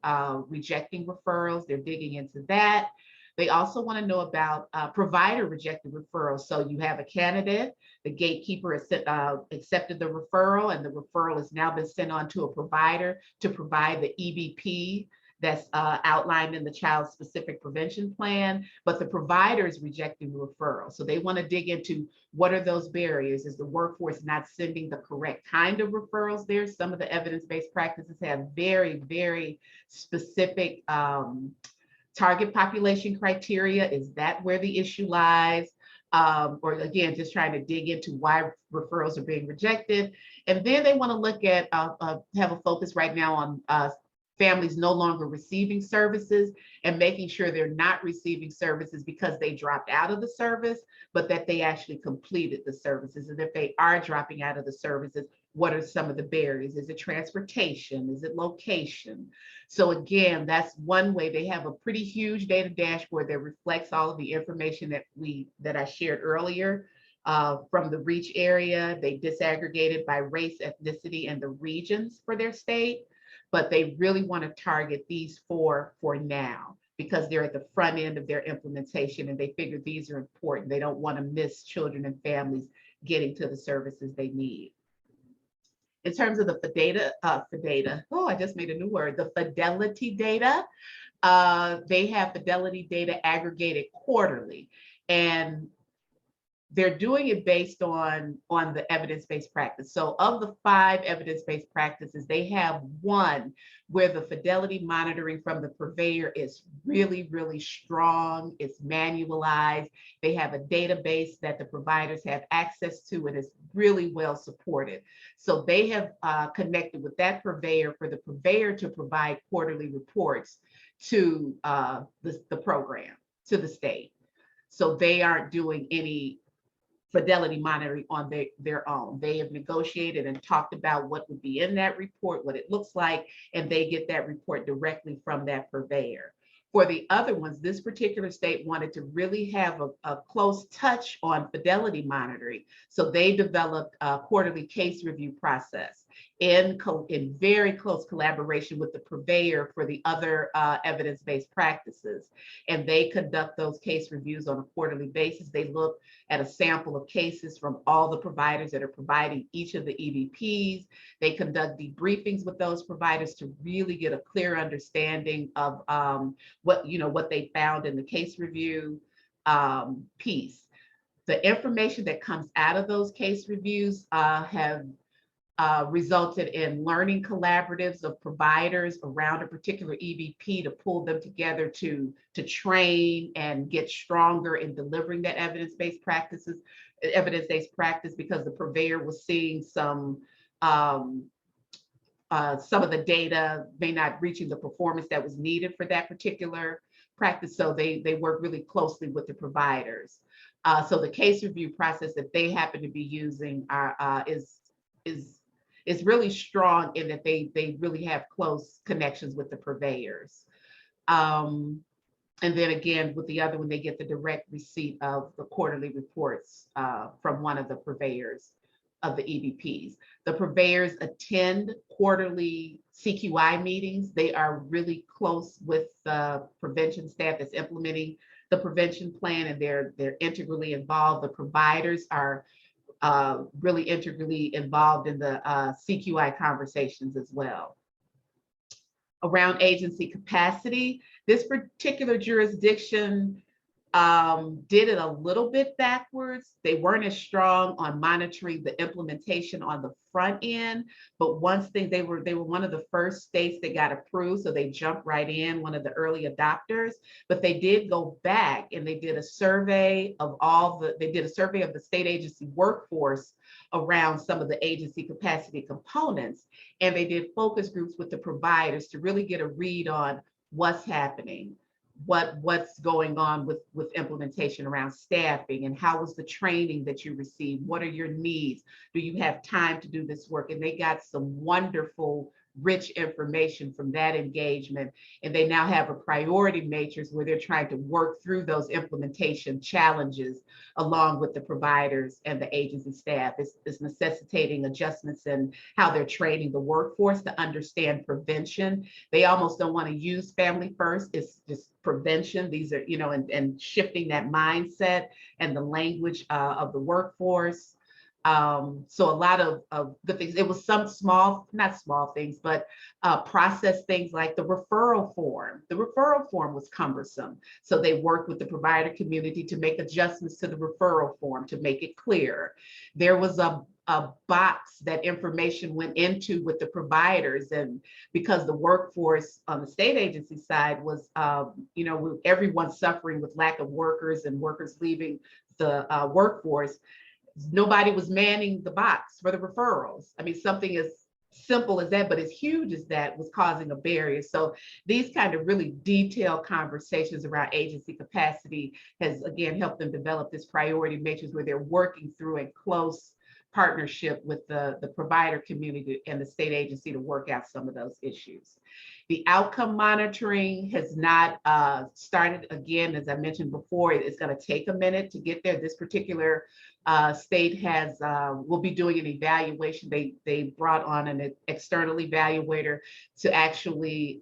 rejecting referrals? They're digging into that. They also want to know about provider rejected referrals. So you have a candidate, the gatekeeper accepted the referral, and the referral has now been sent on to a provider to provide the EBP that's outlined in the child specific prevention plan, but the provider is rejecting the referral. So they want to dig into what are those barriers? Is the workforce not sending the correct kind of referrals there? Some of the evidence-based practices have very, very specific target population criteria. Is that where the issue lies? Or again, just trying to dig into why referrals are being rejected. And then they want to look at, have a focus right now on families no longer receiving services, and making sure they're not receiving services because they dropped out of the service, but that they actually completed the services. And if they are dropping out of the services, what are some of the barriers? Is it transportation? Is it location? So again, that's one way. They have a pretty huge data dashboard that reflects all of the information that I shared earlier from the reach area. They disaggregated by race, ethnicity, and the regions for their state, but they really want to target these four for now because they're at the front end of their implementation and they figure these are important. They don't want to miss children and families getting to the services they need. In terms of the oh, I just made a new word, the fidelity data, they have fidelity data aggregated quarterly, and they're doing it based on the evidence-based practice. So of the 5 evidence-based practices, they have one where the fidelity monitoring from the purveyor is really, really strong. It's manualized. They have a database that the providers have access to, and it's really well supported. So they have connected with that purveyor for the purveyor to provide quarterly reports to the program, to the state. So they aren't doing any fidelity monitoring on their own. They have negotiated and talked about what would be in that report, what it looks like, and they get that report directly from that purveyor. For the other ones, this particular state wanted to really have a close touch on fidelity monitoring. So they developed a quarterly case review process in very close collaboration with the purveyor for the other evidence-based practices. And they conduct those case reviews on a quarterly basis. They look at a sample of cases from all the providers that are providing each of the EBPs. They conduct debriefings with those providers to really get a clear understanding of what they found in the case review piece. The information that comes out of those case reviews have resulted in learning collaboratives of providers around a particular EBP to pull them together to train and get stronger in delivering that evidence-based practice because the purveyor was seeing some of the data may not reaching the performance that was needed for that particular practice. So they work really closely with the providers. So the case review process that they happen to be using is really strong in that they really have close connections with the purveyors. And then again, with the other one, they get the direct receipt of the quarterly reports from one of the purveyors of the EBPs. The purveyors attend quarterly CQI meetings. They are really close with the prevention staff that's implementing the prevention plan, and they're integrally involved. The providers are really integrally involved in the CQI conversations as well. Around agency capacity, this particular jurisdiction did it a little bit backwards. They weren't as strong on monitoring the implementation on the front end, but once they were one of the first states that got approved, so they jumped right in, one of the early adopters. But they did go back and they did a survey of the state agency workforce around some of the agency capacity components, and they did focus groups with the providers to really get a read on what's happening. What's going on with implementation around staffing, and how was the training that you received? What are your needs? Do you have time to do this work? And they got some wonderful, rich information from that engagement. And they now have a priority matrix where they're trying to work through those implementation challenges along with the providers and the agency staff. It's necessitating adjustments in how they're training the workforce to understand prevention. They almost don't want to use family first. It's just prevention. These are, and shifting that mindset and the language of the workforce. So a lot of good things. It was some not small things, but process things like the referral form. The referral form was cumbersome. So they worked with the provider community to make adjustments to the referral form to make it clear. There was a box that information went into with the providers, and because the workforce on the state agency side was, everyone suffering with lack of workers and workers leaving the workforce, nobody was manning the box for the referrals. I mean, something as simple as that, but as huge as that, was causing a barrier. So these kind of really detailed conversations around agency capacity has, again, helped them develop this priority matrix where they're working through a close partnership with the provider community and the state agency to work out some of those issues. The outcome monitoring has not started. Again, as I mentioned before, it's going to take a minute to get there. This particular state has will be doing an evaluation. They brought on an external evaluator to actually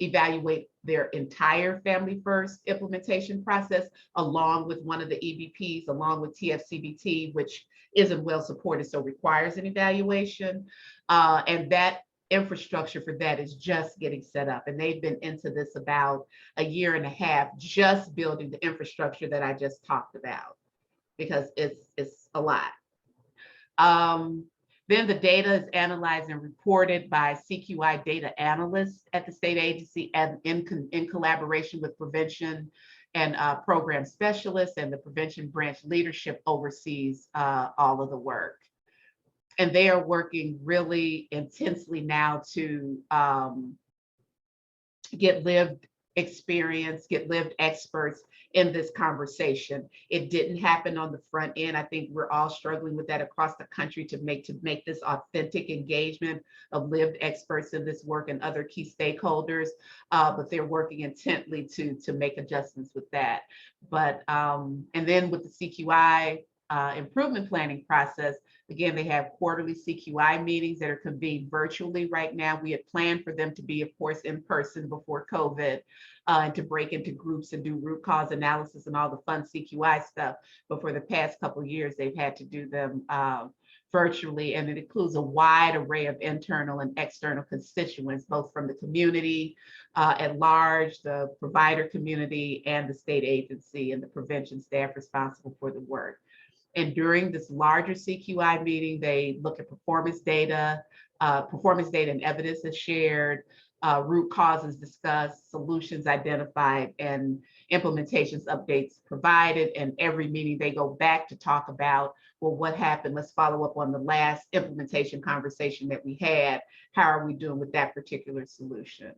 evaluate their entire Family First implementation process, along with one of the EBPs, along with TFCBT, which isn't well supported, so requires an evaluation. And that infrastructure for that is just getting set up. And they've been into this about a year and a half, just building the infrastructure that I just talked about, because it's a lot. Then the data is analyzed and reported by Cqi data analysts at the state agency and in collaboration with prevention and program specialists, and the prevention branch leadership oversees all of the work. And they are working really intensely now to get lived experience, get lived experts in this conversation. It didn't happen on the front end. I think we're all struggling with that across the country to make this authentic engagement of lived experts in this work and other key stakeholders, but they're working intently to make adjustments with that. But and then with the Cqi improvement planning process, again, they have quarterly Cqi meetings that are convened virtually right now. We had planned for them to be, of course, in person before COVID, and to break into groups and do root cause analysis and all the fun Cqi stuff. But for the past couple of years, they've had to do them virtually, and it includes a wide array of internal and external constituents, both from the community at large, the provider community, and the state agency and the prevention staff responsible for the work. And during this larger Cqi meeting, they look at performance data and evidence is shared, root causes discussed, solutions identified, and implementations updates provided. And every meeting they go back to talk about, well, what happened? Let's follow up on the last implementation conversation that we had. How are we doing with that particular solution?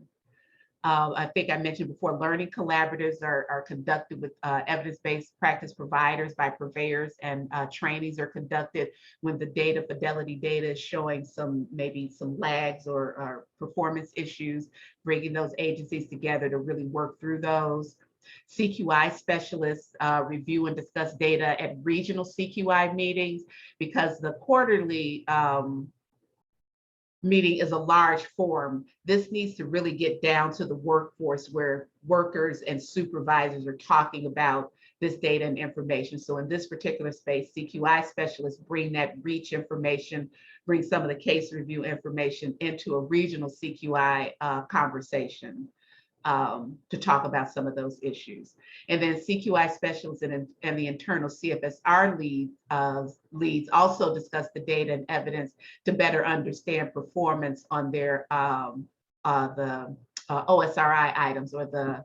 I think I mentioned before, learning collaboratives are conducted with evidence-based practice providers by purveyors, and trainings are conducted when the data, fidelity data, is showing maybe some lags or performance issues, bringing those agencies together to really work through those. Cqi specialists review and discuss data at regional Cqi meetings, because the quarterly meeting is a large forum. This needs to really get down to the workforce, where workers and supervisors are talking about this data and information. So in this particular space, Cqi specialists bring that reach information, bring some of the case review information into a regional Cqi conversation to talk about some of those issues. And then Cqi specialists and the internal CFSR leads also discuss the data and evidence to better understand performance on their the OSRI items, or the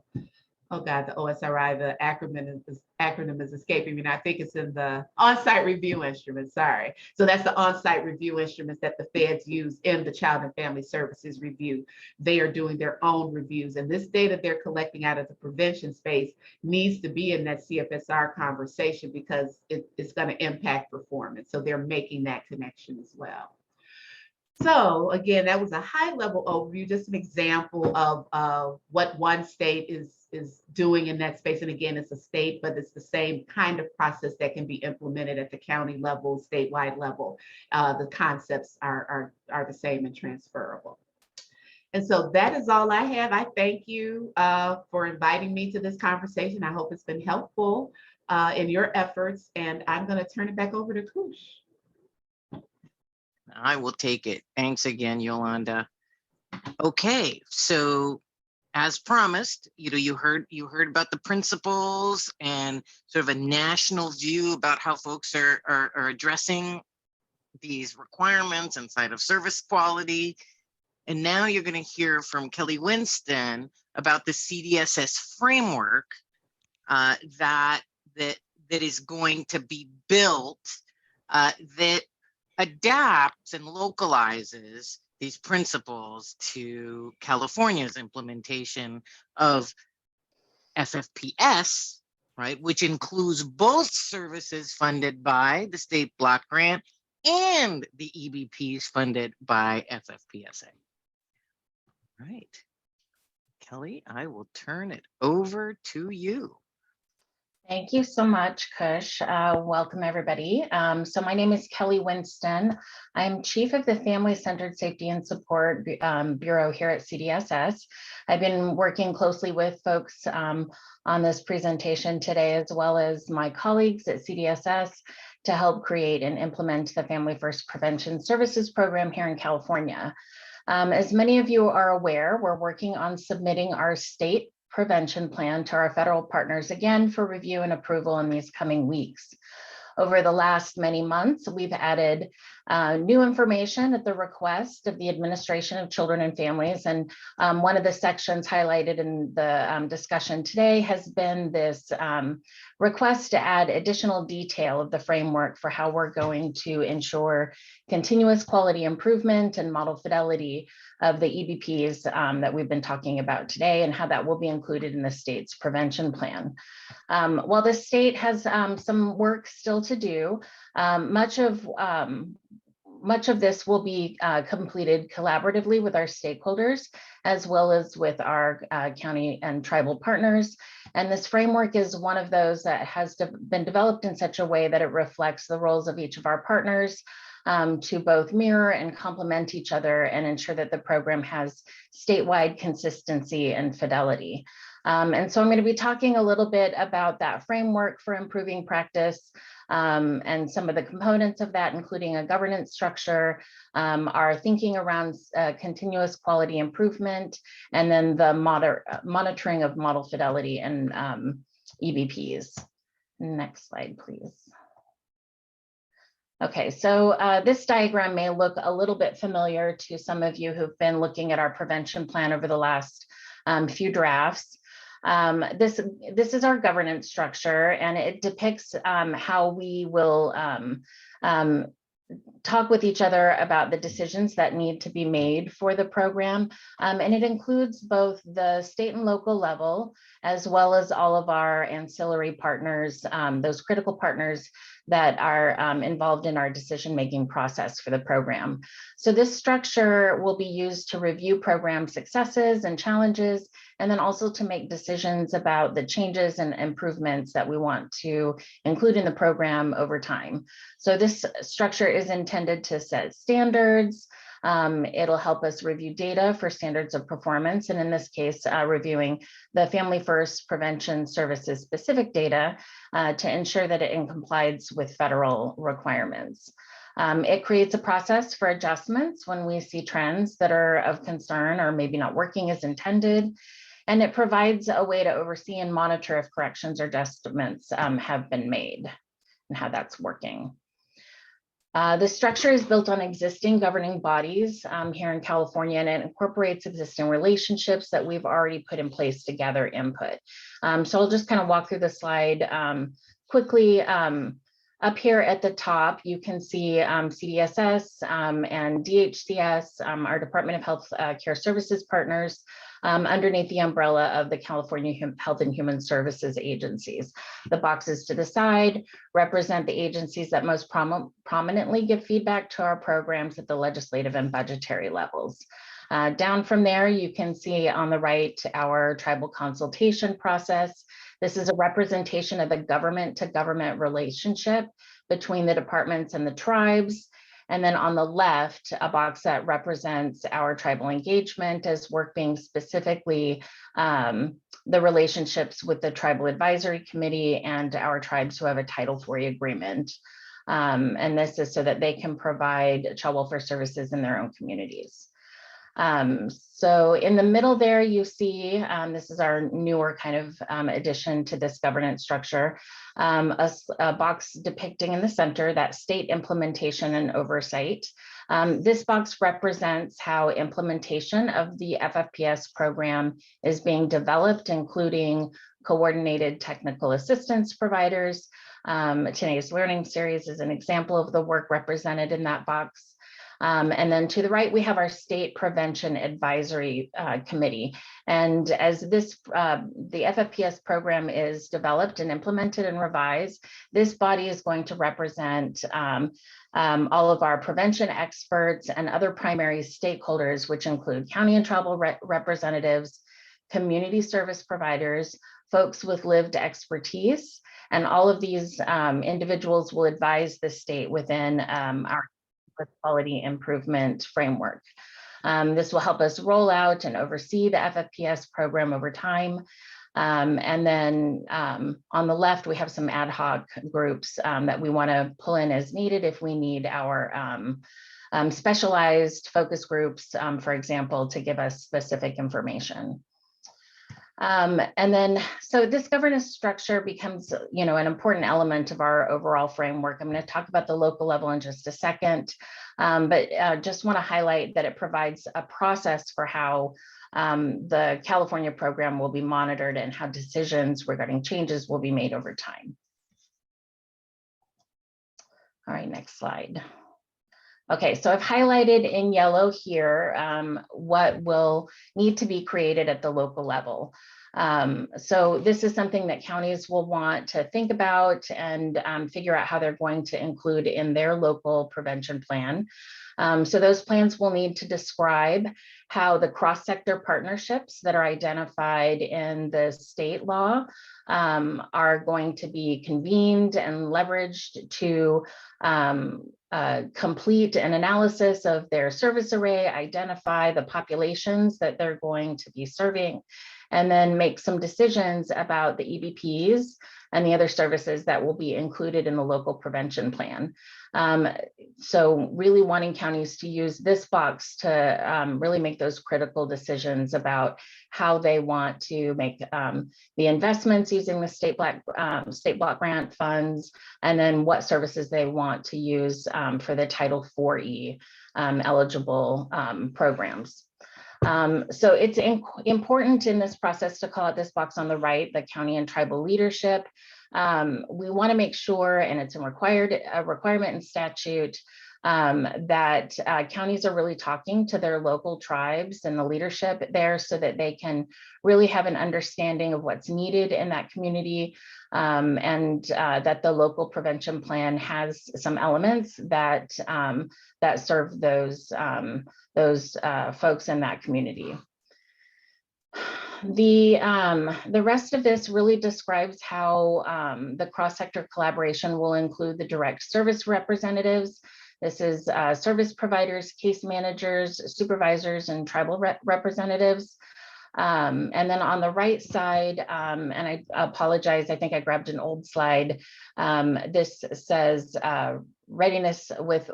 OSRI, the acronym is escaping me. And I think it's in the on-site review instrument, sorry. So that's the on-site review instruments that the feds use in the Child and Family Services review. They are doing their own reviews, and this data they're collecting out of the prevention space needs to be in that CFSR conversation, because it's going to impact performance. So they're making that connection as well. So again, that was a high-level overview, just an example of what one state is doing in that space. And again, it's a state, but it's the same kind of process that can be implemented at the county level, statewide level. The concepts are the same and transferable. And so that is all I have. I thank you for inviting me to this conversation. I hope it's been helpful in your efforts. And I'm going to turn it back over to Kush. I will take it. Thanks again, Yolanda. Okay, so as promised, you heard about the principles and sort of a national view about how folks are addressing these requirements inside of service quality. And now you're going to hear from Kelly Winston about the CDSS framework that is going to be built that adapts and localizes these principles to California's implementation of FFPS, right, which includes both services funded by the state block grant and the EBPs funded by FFPSA. Right. Kelly, I will turn it over to you. Thank you so much, Kush. Welcome, everybody. So my name is Kelly Winston. I'm Chief of the Family-Centered Safety and Support Bureau here at CDSS. I've been working closely with folks on this presentation today, as well as my colleagues at CDSS, to help create and implement the Family First Prevention Services Program here in California. As many of you are aware, we're working on submitting our state prevention plan to our federal partners again for review and approval in these coming weeks. Over the last many months, we've added new information at the request of the Administration of Children and Families. And one of the sections highlighted in the discussion today has been this request to add additional detail of the framework for how we're going to ensure continuous quality improvement and model fidelity of the EBPs that we've been talking about today, and how that will be included in the state's prevention plan. While the state has some work still to do, much of this will be completed collaboratively with our stakeholders, as well as with our county and tribal partners. And this framework is one of those that has been developed in such a way that it reflects the roles of each of our partners, to both mirror and complement each other and ensure that the program has statewide consistency and fidelity. And so I'm going to be talking a little bit about that framework for improving practice, and some of the components of that, including a governance structure, our thinking around continuous quality improvement, and then the monitoring of model fidelity and EBPs. Next slide, please. Okay, so this diagram may look a little bit familiar to some of you who've been looking at our prevention plan over the last few drafts. This is our governance structure, and it depicts how we will talk with each other about the decisions that need to be made for the program. And it includes both the state and local level, as well as all of our ancillary partners, those critical partners that are involved in our decision-making process for the program. So this structure will be used to review program successes and challenges, and then also to make decisions about the changes and improvements that we want to include in the program over time. So this structure is intended to set standards. It'll help us review data for standards of performance, and in this case, reviewing the Family First Prevention Services specific data to ensure that it complies with federal requirements. It creates a process for adjustments when we see trends that are of concern or maybe not working as intended, and it provides a way to oversee and monitor if corrections or adjustments have been made and how that's working. The structure is built on existing governing bodies here in California, and it incorporates existing relationships that we've already put in place to gather input. So I'll just kind of walk through the slide quickly. Up here at the top, you can see CDSS and DHCS, our Department of Health Care Services partners, underneath the umbrella of the California Health and Human Services agencies. The boxes to the side represent the agencies that most prominently give feedback to our programs at the legislative and budgetary levels. Down from there, you can see on the right our tribal consultation process. This is a representation of the government to government relationship between the departments and the tribes. And then on the left, a box that represents our tribal engagement as working specifically the relationships with the Tribal Advisory Committee and our tribes who have a Title 40 agreement. And this is so that they can provide child welfare services in their own communities. So in the middle there, you see, this is our newer kind of addition to this governance structure, a box depicting in the center that state implementation and oversight. This box represents how implementation of the FFPS program is being developed, including coordinated technical assistance providers. Today's learning series is an example of the work represented in that box. And then to the right, we have our State Prevention Advisory Committee. And as this, the FFPS program is developed and implemented and revised, this body is going to represent all of our prevention experts and other primary stakeholders, which include county and tribal representatives, community service providers, folks with lived expertise, and all of these individuals will advise the state within our quality improvement framework. This will help us roll out and oversee the FFPS program over time. And then on the left, we have some ad hoc groups that we want to pull in as needed if we need our specialized focus groups, for example, to give us specific information. And then, so this governance structure becomes, an important element of our overall framework. I'm going to talk about the local level in just a second, but just want to highlight that it provides a process for how the California program will be monitored and how decisions regarding changes will be made over time. All right, next slide. Okay, so I've highlighted in yellow here what will need to be created at the local level. So this is something that counties will want to think about and figure out how they're going to include in their local prevention plan. So those plans will need to describe how the cross-sector partnerships that are identified in the state law are going to be convened and leveraged to complete an analysis of their service array, identify the populations that they're going to be serving, and then make some decisions about the EBPs and the other services that will be included in the local prevention plan. So really wanting counties to use this box to really make those critical decisions about how they want to make the investments using the state block grant funds, and then what services they want to use for the Title IV eligible programs. So it's important in this process to call out this box on the right, the county and tribal leadership. We want to make sure, and it's a requirement in statute, that counties are really talking to their local tribes and the leadership there so that they can really have an understanding of what's needed in that community, and that the local prevention plan has some elements that that serve those folks in that community. The rest of this really describes how the cross-sector collaboration will include the direct service representatives. This is service providers, case managers, supervisors, and tribal representatives. And then on the right side, and I apologize, I think I grabbed an old slide. This says readiness with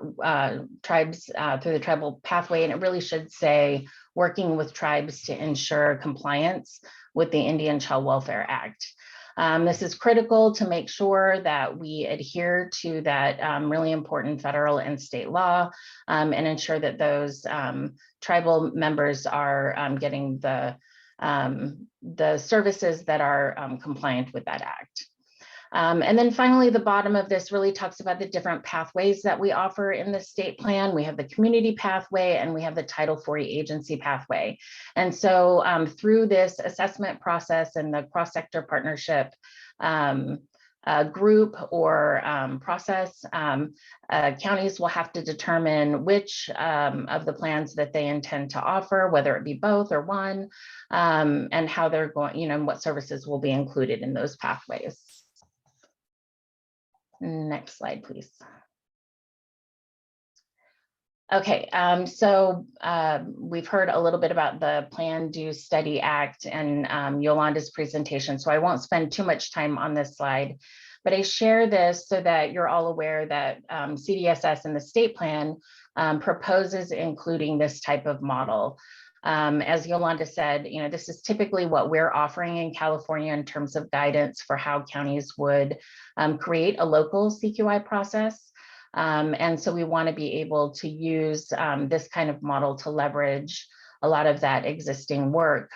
tribes through the tribal pathway, and it really should say working with tribes to ensure compliance with the Indian Child Welfare Act. This is critical to make sure that we adhere to that really important federal and state law, and ensure that those tribal members are getting the services that are compliant with that act. And then finally, the bottom of this really talks about the different pathways that we offer in the state plan. We have the community pathway and we have the Title IV agency pathway. And so through this assessment process and the cross-sector partnership group or process, counties will have to determine which of the plans that they intend to offer, whether it be both or one, and how they're going, and what services will be included in those pathways. Next slide, please. Okay, so we've heard a little bit about the Plan, Do, Study Act and Yolanda's presentation, so I won't spend too much time on this slide, but I share this so that you're all aware that CDSS in the state plan proposes including this type of model. As Yolanda said, this is typically what we're offering in California in terms of guidance for how counties would create a local CQI process. And so we want to be able to use this kind of model to leverage a lot of that existing work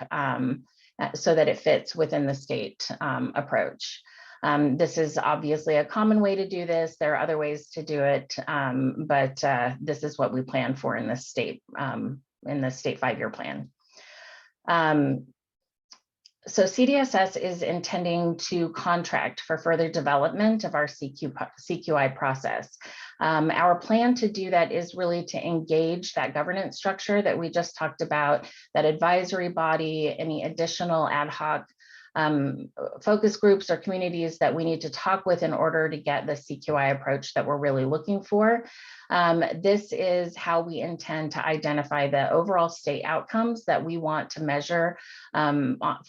so that it fits within the state approach. This is obviously a common way to do this. There are other ways to do it, but this is what we plan for in the state 5-year plan. So CDSS is intending to contract for further development of our CQI process. Our plan to do that is really to engage that governance structure that we just talked about, that advisory body, any additional ad hoc focus groups or communities that we need to talk with in order to get the CQI approach that we're really looking for. This is how we intend to identify the overall state outcomes that we want to measure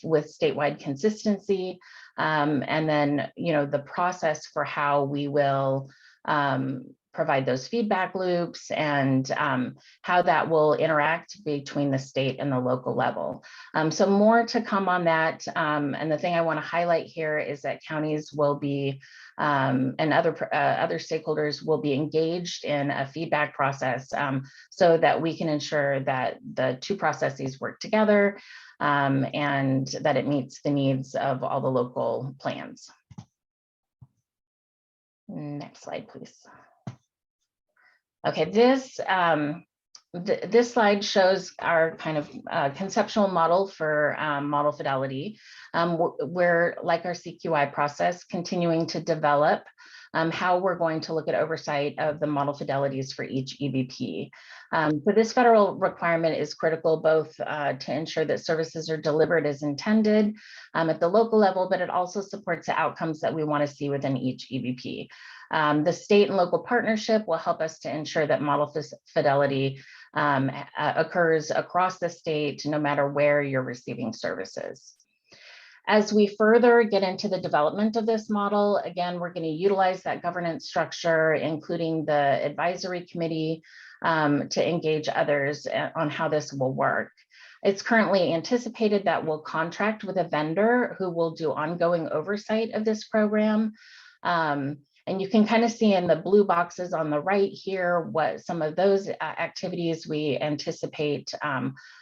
with statewide consistency. And then, the process for how we will provide those feedback loops and how that will interact between the state and the local level. So more to come on that. And the thing I want to highlight here is that counties will be and other stakeholders will be engaged in a feedback process so that we can ensure that the two processes work together and that it meets the needs of all the local plans. Next slide, please. Okay, this slide shows our kind of conceptual model for model fidelity. We're, like our CQI process, continuing to develop how we're going to look at oversight of the model fidelities for each EBP. So this federal requirement is critical both to ensure that services are delivered as intended at the local level, but it also supports the outcomes that we want to see within each EBP. The state and local partnership will help us to ensure that model fidelity occurs across the state, no matter where you're receiving services. As we further get into the development of this model, again, we're going to utilize that governance structure, including the advisory committee, to engage others on how this will work. It's currently anticipated that we'll contract with a vendor who will do ongoing oversight of this program. And you can kind of see in the blue boxes on the right here what some of those activities we anticipate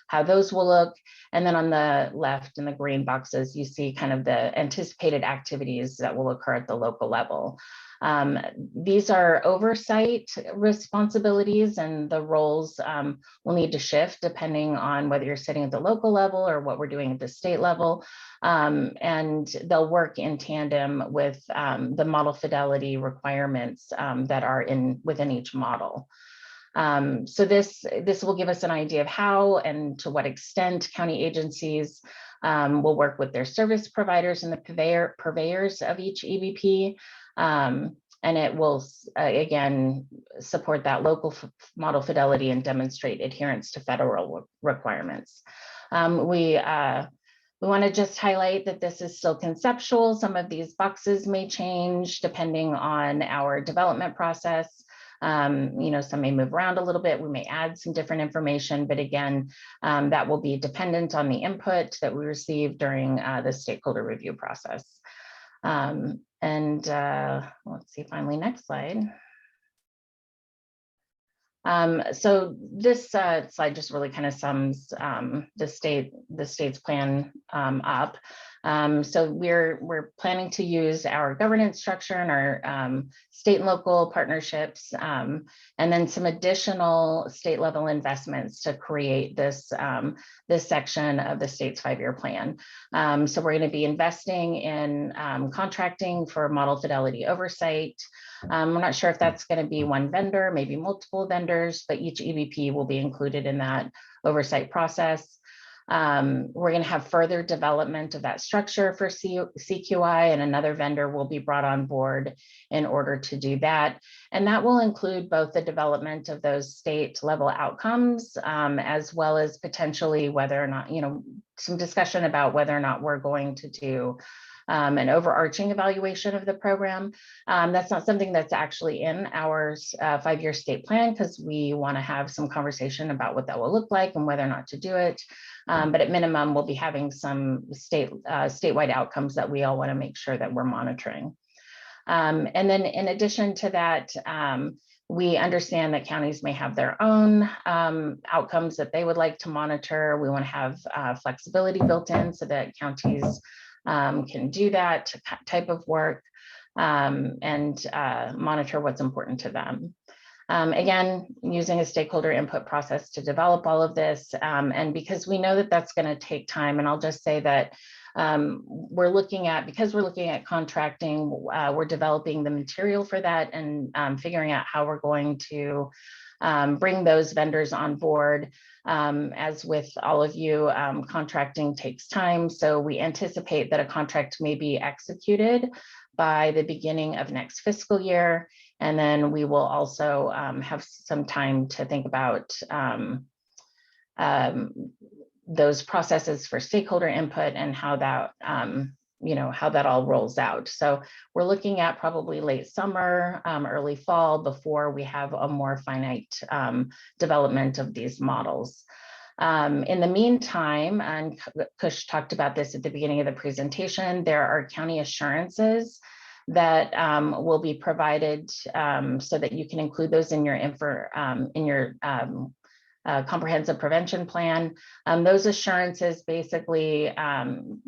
how those will look. And then on the left in the green boxes, you see kind of the anticipated activities that will occur at the local level. These are oversight responsibilities, and the roles will need to shift depending on whether you're sitting at the local level or what we're doing at the state level. And they'll work in tandem with the model fidelity requirements that are within each model. So this will give us an idea of how and to what extent county agencies will work with their service providers and the purveyors of each EBP. And it will, again, support that local model fidelity and demonstrate adherence to federal requirements. We want to just highlight that this is still conceptual. Some of these boxes may change depending on our development process. Some may move around a little bit. We may add some different information, but again, that will be dependent on the input that we receive during the stakeholder review process. Let's see, finally, next slide. So this slide just really kind of sums the state's plan up. So we're planning to use our governance structure and our state and local partnerships, and then some additional state level investments to create this section of the state's 5-year plan. So we're going to be investing in contracting for model fidelity oversight. We're not sure if that's going to be one vendor, maybe multiple vendors, but each EBP will be included in that oversight process. We're going to have further development of that structure for CQI, and another vendor will be brought on board in order to do that. And that will include both the development of those state level outcomes, as well as potentially whether or not, some discussion about whether or not we're going to do an overarching evaluation of the program. That's not something that's actually in our 5-year state plan, because we want to have some conversation about what that will look like and whether or not to do it. But at minimum, we'll be having some statewide outcomes that we all want to make sure that we're monitoring. And then in addition to that, we understand that counties may have their own outcomes that they would like to monitor. We want to have flexibility built in so that counties can do that type of work and monitor what's important to them. Again, using a stakeholder input process to develop all of this. And because we know that that's going to take time, and I'll just say that because we're looking at contracting, we're developing the material for that and figuring out how we're going to bring those vendors on board. As with all of you, contracting takes time. So we anticipate that a contract may be executed by the beginning of next fiscal year. And then we will also have some time to think about those processes for stakeholder input and how that, how that all rolls out. So we're looking at probably late summer, early fall before we have a more finite development of these models. In the meantime, and Kush talked about this at the beginning of the presentation, there are county assurances that will be provided so that you can include those in your comprehensive prevention plan. Those assurances basically,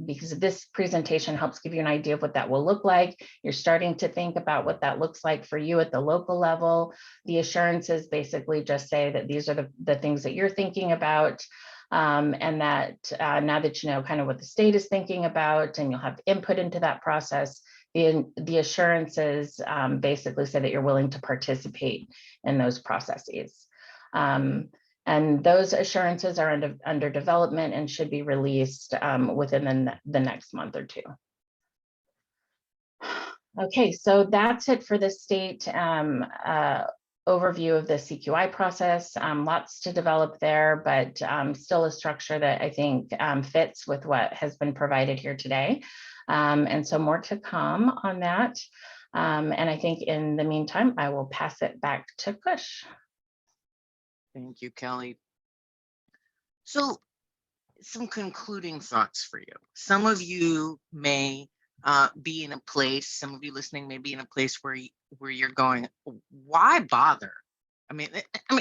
because this presentation helps give you an idea of what that will look like. You're starting to think about what that looks like for you at the local level. The assurances basically just say that these are the things that you're thinking about. And that now that you know kind of what the state is thinking about and you'll have input into that process, the assurances basically say that you're willing to participate in those processes. And those assurances are under development and should be released within the next month or two. Okay, so that's it for the state overview of the CQI process. Lots to develop there, but still a structure that I think fits with what has been provided here today. And so more to come on that. And I think in the meantime, I will pass it back to Kush. Thank you, Kelly. So some concluding thoughts for you. Some of you may be in a place, some of you listening may be in a place where you're going, why bother? I mean,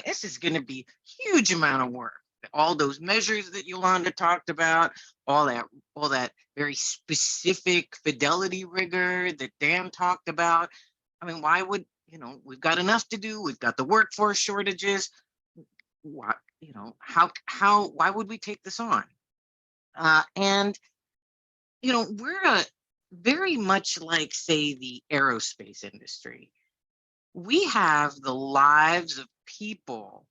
this is going to be a huge amount of work. All those measures that Yolanda talked about, all that very specific fidelity rigor that Dan talked about. I mean, why would, we've got enough to do. We've got the workforce shortages. Why, why would we take this on? And, we're very much like, say, the aerospace industry. We have the lives of people,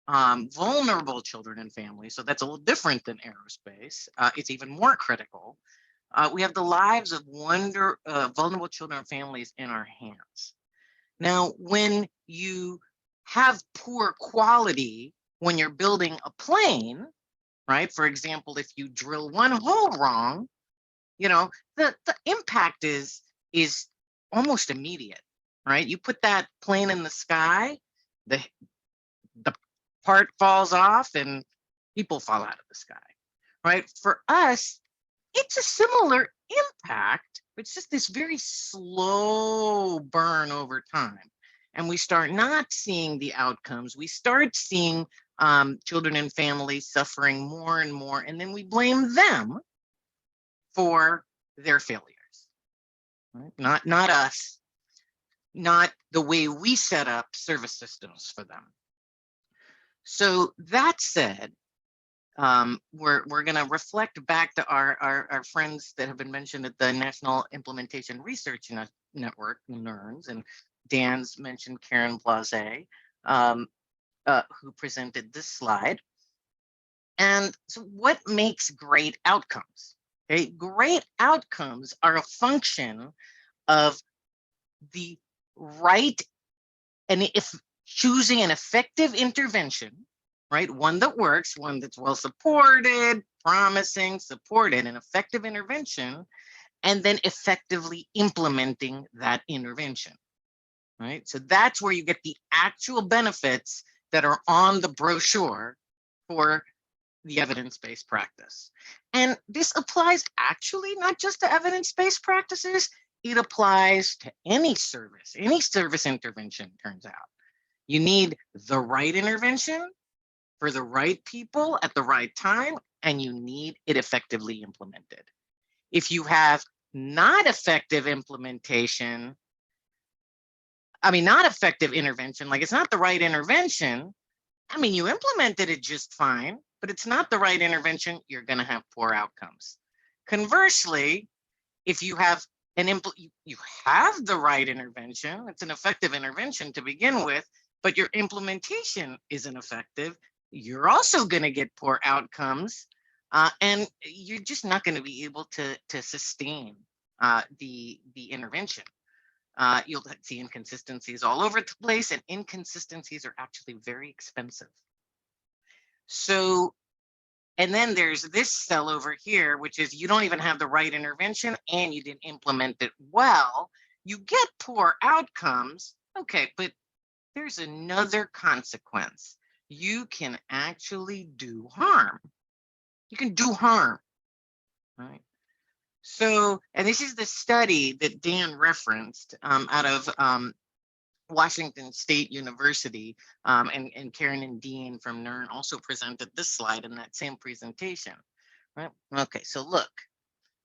vulnerable children and families. So that's a little different than aerospace. It's even more critical. We have the lives of vulnerable children and families in our hands. Now, when you have poor quality, when you're building a plane, right? For example, if you drill one hole wrong, the impact is almost immediate, right? You put that plane in the sky, the part falls off and people fall out of the sky, right? For us, it's a similar impact. It's just this very slow burn over time. And we start not seeing the outcomes. We start seeing children and families suffering more and more, and then we blame them for their failures, right? Not us, not the way we set up service systems for them. So that said, we're going to reflect back to our friends that have been mentioned at the National Implementation Research Network, NIRNS, and Dan's mentioned Karen Blase, who presented this slide. And so what makes great outcomes? Okay, great outcomes are a function of the right, and if choosing an effective intervention, right? One that works, one that's well supported, promising, supported, an effective intervention, and then effectively implementing that intervention, right? So that's where you get the actual benefits that are on the brochure for the evidence-based practice. And this applies actually not just to evidence-based practices, it applies to any service intervention, turns out. You need the right intervention for the right people at the right time, and you need it effectively implemented. If you have not effective implementation, not effective intervention, like it's not the right intervention. You implemented it just fine, but it's not the right intervention, you're going to have poor outcomes. Conversely, if you have you have the right intervention, it's an effective intervention to begin with, but your implementation isn't effective, you're also going to get poor outcomes, and you're just not going to be able to sustain the intervention. You'll see inconsistencies all over the place, and inconsistencies are actually very expensive. So, and then there's this cell over here, which is you don't even have the right intervention and you didn't implement it well. You get poor outcomes. Okay, but there's another consequence. You can actually do harm. You can do harm, right? So, and this is the study that Dan referenced out of Washington State University, and Karen and Dean from NERN also presented this slide in that same presentation, right? Okay, so look,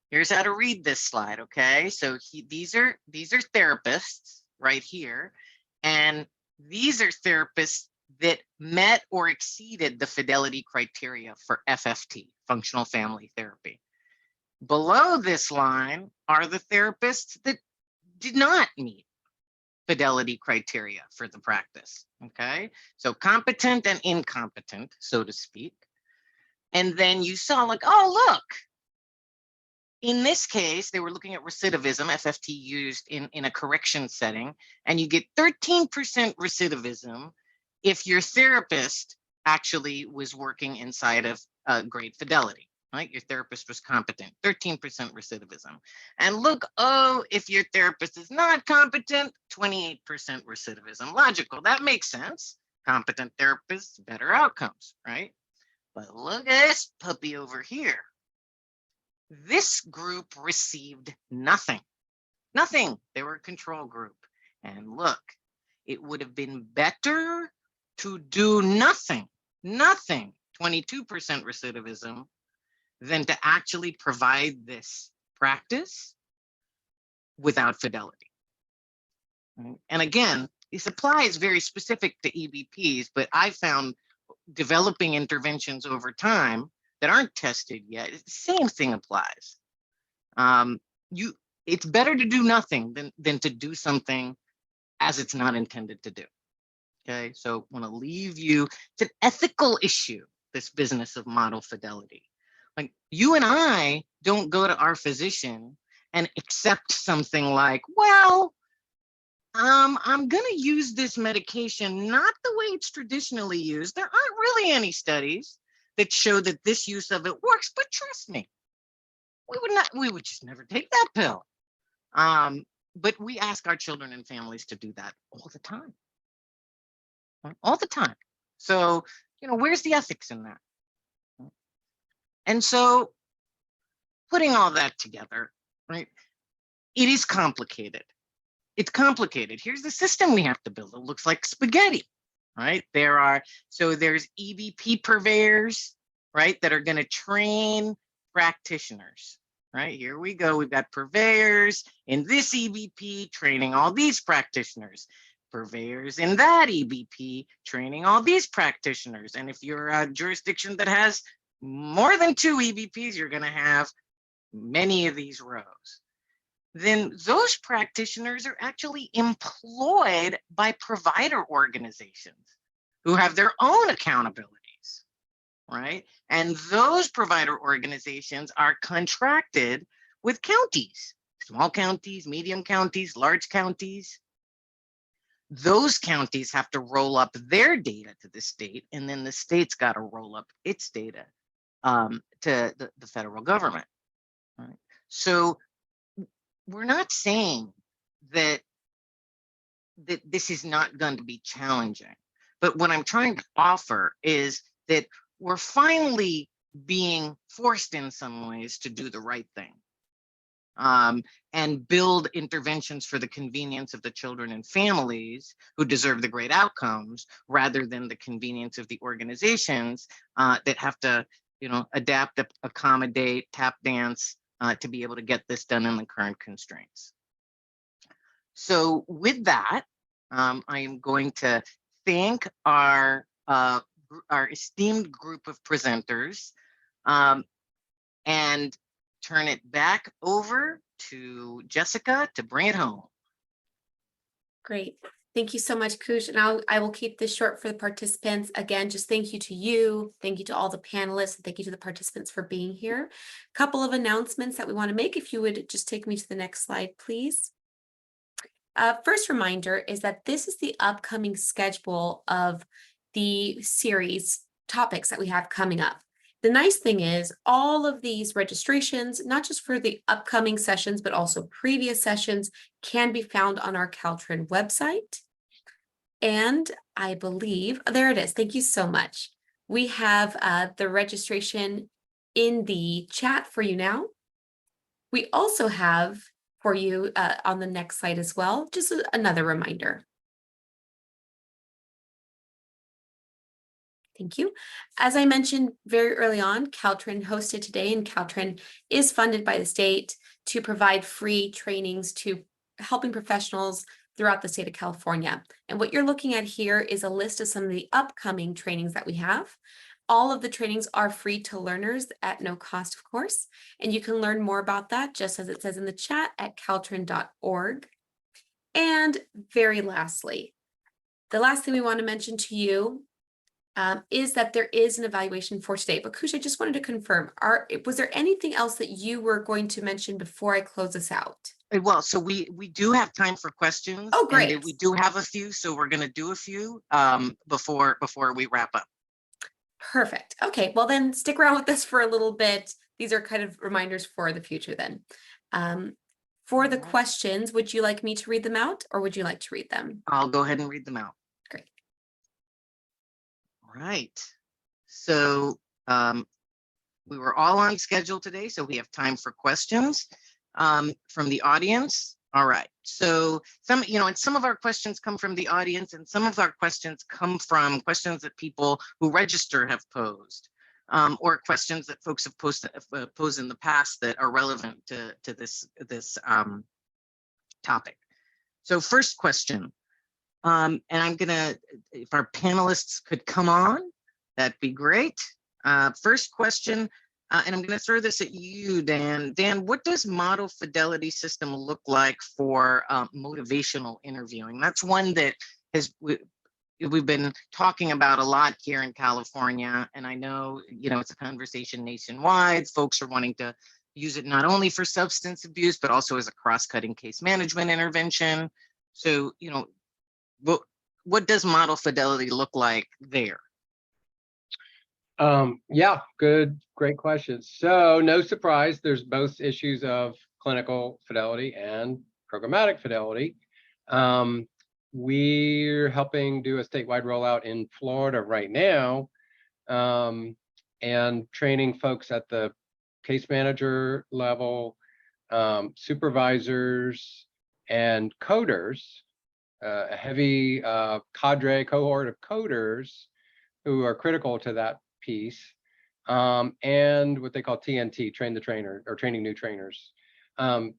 here's how to read this slide, okay? So these are therapists right here, and these are therapists that met or exceeded the Fidelity criteria for FFT, functional family therapy. Below this line are the therapists that did not meet Fidelity criteria for the practice, okay? So competent and incompetent, so to speak. And then you saw like, oh, look, in this case, they were looking at recidivism, FFT used in a correction setting, and you get 13% recidivism if your therapist actually was working inside of grade fidelity. Right? Your therapist was competent, 13% recidivism. And look, oh, if your therapist is not competent, 28% recidivism. Logical, that makes sense. Competent therapists, better outcomes, right? But look at this puppy over here. This group received nothing. Nothing. They were a control group. And look, it would have been better to do nothing, 22% recidivism, than to actually provide this practice without fidelity. Right? And again, this applies very specific to EBPs, but I found developing interventions over time that aren't tested yet, the same thing applies. It's better to do nothing than to do something as it's not intended to do. Okay, so I want to leave you, it's an ethical issue, this business of model fidelity. Like you and I don't go to our physician and accept something like, well, I'm going to use this medication not the way it's traditionally used. There aren't really any studies that show that this use of it works, but trust me, we would just never take that pill. But we ask our children and families to do that all the time. All the time. So, where's the ethics in that? And so putting all that together, right, it is complicated. It's complicated. Here's the system we have to build. It looks like spaghetti, right? There's EBP purveyors, right, that are going to train practitioners, right? Here we go. We've got purveyors in this EBP training all these practitioners. Purveyors in that EBP training all these practitioners. And if you're a jurisdiction that has more than 2 EBPs, you're going to have many of these rows. Then those practitioners are actually employed by provider organizations who have their own accountabilities, right? And those provider organizations are contracted with counties, small counties, medium counties, large counties. Those counties have to roll up their data to the state, and then the state's got to roll up its data to the federal government. Right? So we're not saying that this is not going to be challenging, but what I'm trying to offer is that we're finally being forced in some ways to do the right thing. And build interventions for the convenience of the children and families who deserve the great outcomes, rather than the convenience of the organizations that have to, adapt, accommodate, tap dance to be able to get this done in the current constraints. So with that, I am going to thank our esteemed group of presenters and turn it back over to Jessica to bring it home. Great. Thank you so much, Kush. And I will keep this short for the participants. Again, just thank you to you. Thank you to all the panelists. Thank you to the participants for being here. A couple of announcements that we want to make. If you would just take me to the next slide, please. First reminder is that this is the upcoming schedule of the series topics that we have coming up. The nice thing is all of these registrations, not just for the upcoming sessions, but also previous sessions, can be found on our Caltrin website. And I believe, there it is. Thank you so much. We have the registration in the chat for you now. We also have for you on the next slide as well, just another reminder. Thank you. As I mentioned very early on, Caltrin hosted today, and Caltrin is funded by the state to provide free trainings to helping professionals throughout the state of California. And what you're looking at here is a list of some of the upcoming trainings that we have. All of the trainings are free to learners at no cost, of course, and you can learn more about that just as it says in the chat at caltrin.org. And very lastly, the last thing we want to mention to you is that there is an evaluation for today. But Kush, I just wanted to confirm, was there anything else that you were going to mention before I close this out? Well, so we do have time for questions. Oh, great. And we do have a few, so we're going to do a few before we wrap up. Perfect. Okay, well then stick around with us for a little bit. These are kind of reminders for the future then. For the questions, would you like me to read them out or would you like to read them? I'll go ahead and read them out. Great. Right. So we were all on schedule today, so we have time for questions from the audience. All right. So some of our questions come from the audience, and some of our questions come from questions that people who register have posed, or questions that folks have posed in the past that are relevant to this topic. So first question. And I'm gonna, if our panelists could come on, that'd be great. First question, and I'm gonna throw this at you, Dan. Dan, what does model fidelity system look like for motivational interviewing? That's one that we've been talking about a lot here in California. And I know, it's a conversation nationwide. Folks are wanting to use it not only for substance abuse, but also as a cross-cutting case management intervention. So, what does model fidelity look like there? Yeah, great question. So no surprise, there's both issues of clinical fidelity and programmatic fidelity. We're helping do a statewide rollout in Florida right now, and training folks at the case manager level, supervisors, and coders, a heavy cohort of coders who are critical to that piece, and what they call TNT, train the trainer, or training new trainers.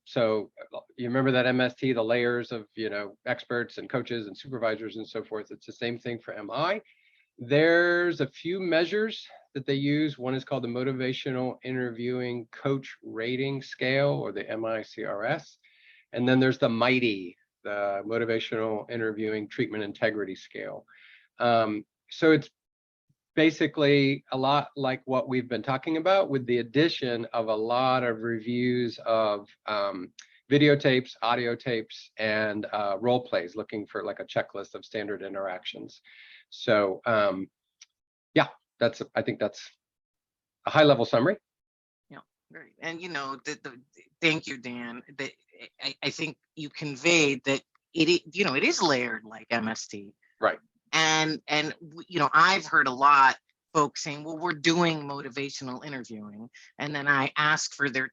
So you remember that MST, the layers of experts and coaches and supervisors and so forth. It's the same thing for MI. There's a few measures that they use. One is called the Motivational Interviewing Coach Rating Scale, or the MICRS. And then there's the MITI, the Motivational Interviewing Treatment Integrity Scale. So it's basically a lot like what we've been talking about, with the addition of a lot of reviews of videotapes, audio tapes, and role plays, looking for like a checklist of standard interactions. So yeah, I think that's a high level summary. Yeah, great. And thank you, Dan. I think you conveyed that it is layered like MST. Right. And I've heard a lot folks saying, well, we're doing motivational interviewing, and then I ask for their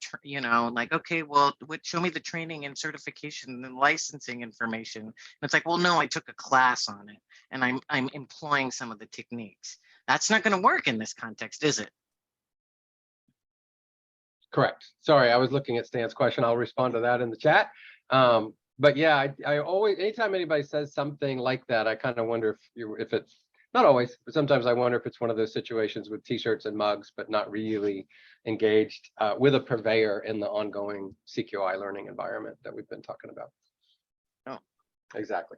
okay, well, show me the training and certification and licensing information. And it's like, well, no, I took a class on it and I'm employing some of the techniques. That's not going to work in this context, is it? Correct. Sorry, I was looking at Stan's question. I'll respond to that in the chat. But yeah, I always, anytime anybody says something like that, I kind of wonder if it's, not always, but sometimes I wonder if it's one of those situations with t-shirts and mugs, but not really engaged with a purveyor in the ongoing CQI learning environment that we've been talking about. Oh, exactly.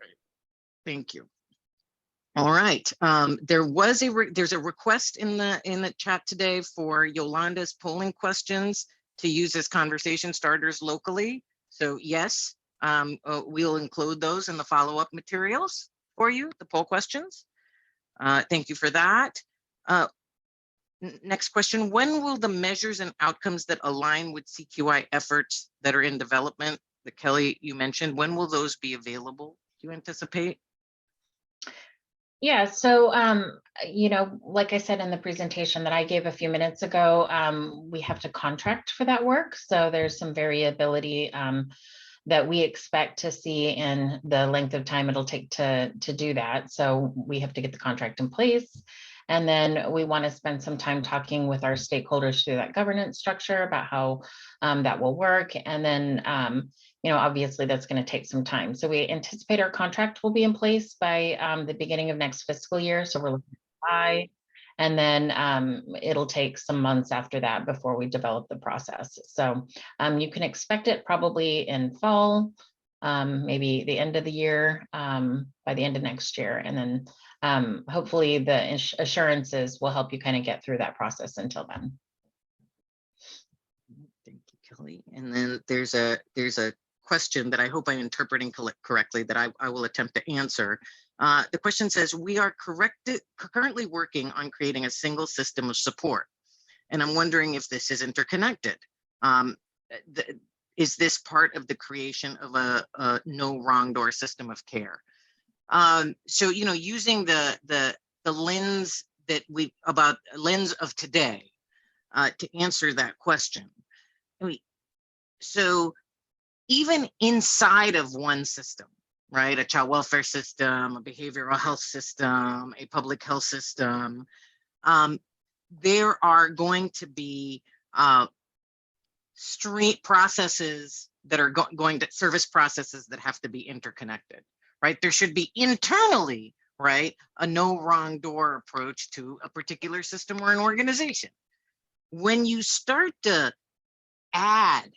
Thank you. All right. There's a request in the chat today for Yolanda's polling questions to use as conversation starters locally. So yes, we'll include those in the follow-up materials for you, the poll questions. Thank you for that. Next question, when will the measures and outcomes that align with CQI efforts that are in development that Kelly, you mentioned, when will those be available, do you anticipate? Yeah, so, you know, like I said in the presentation that I gave a few minutes ago, we have to contract for that work. So there's some variability that we expect to see in the length of time it'll take to do that. So we have to get the contract in place. And then we want to spend some time talking with our stakeholders through that governance structure about how that will work. And then, you know, obviously that's going to take some time. So we anticipate our contract will be in place by the beginning of next fiscal year. So we're looking at July. And then it'll take some months after that before we develop the process. So you can expect it probably in fall, maybe the end of the year, by the end of next year. And then hopefully the assurances will help you kind of get through that process until then. Thank you, Kelly. And then there's a question that I hope I'm interpreting correctly that I will attempt to answer. The question says, we are currently working on creating a single system of support. And I'm wondering if this is interconnected. Is this part of the creation of a no wrong door system of care? So, you know, using the lens that lens of today to answer that question. So even inside of one system, right, a child welfare system, a behavioral health system, a public health system, there are going to be street processes that are going to service processes that have to be interconnected, right? There should be internally, right, a no wrong door approach to a particular system or an organization. When you start to add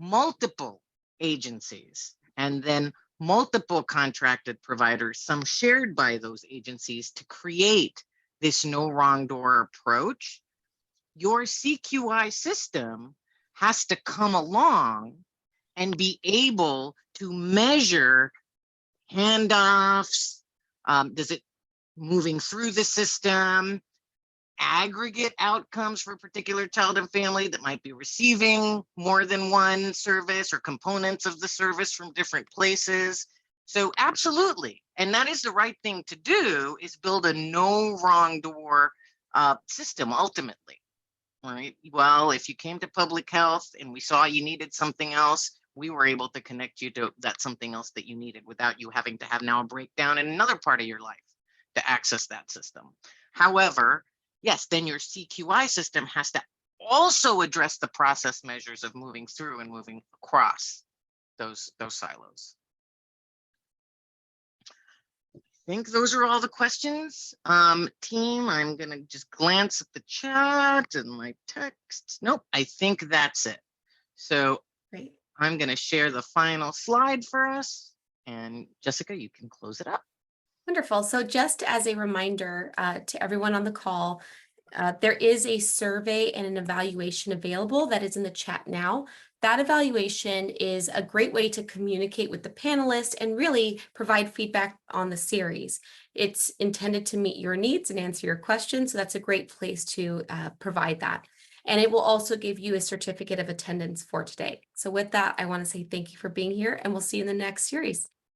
multiple agencies and then multiple contracted providers, some shared by those agencies, to create this no wrong door approach, your CQI system has to come along and be able to measure handoffs. Does it moving through the system, aggregate outcomes for a particular child and family that might be receiving more than one service or components of the service from different places. So absolutely, and that is the right thing to do, is build a no wrong door system ultimately, right? Well, if you came to public health and we saw you needed something else, we were able to connect you to that something else that you needed without you having to have now a breakdown in another part of your life to access that system. However, yes, then your CQI system has to also address the process measures of moving through and moving across those silos. I think those are all the questions. Team, I'm gonna just glance at the chat and my text. Nope, I think that's it. So Great. I'm gonna share the final slide for us, and Jessica, you can close it up. Wonderful. So just as a reminder to everyone on the call, there is a survey and an evaluation available that is in the chat now. That evaluation is a great way to communicate with the panelists and really provide feedback on the series. It's intended to meet your needs and answer your questions, so that's a great place to provide that. And it will also give you a certificate of attendance for today. So with that, I want to say thank you for being here, and we'll see you in the next series.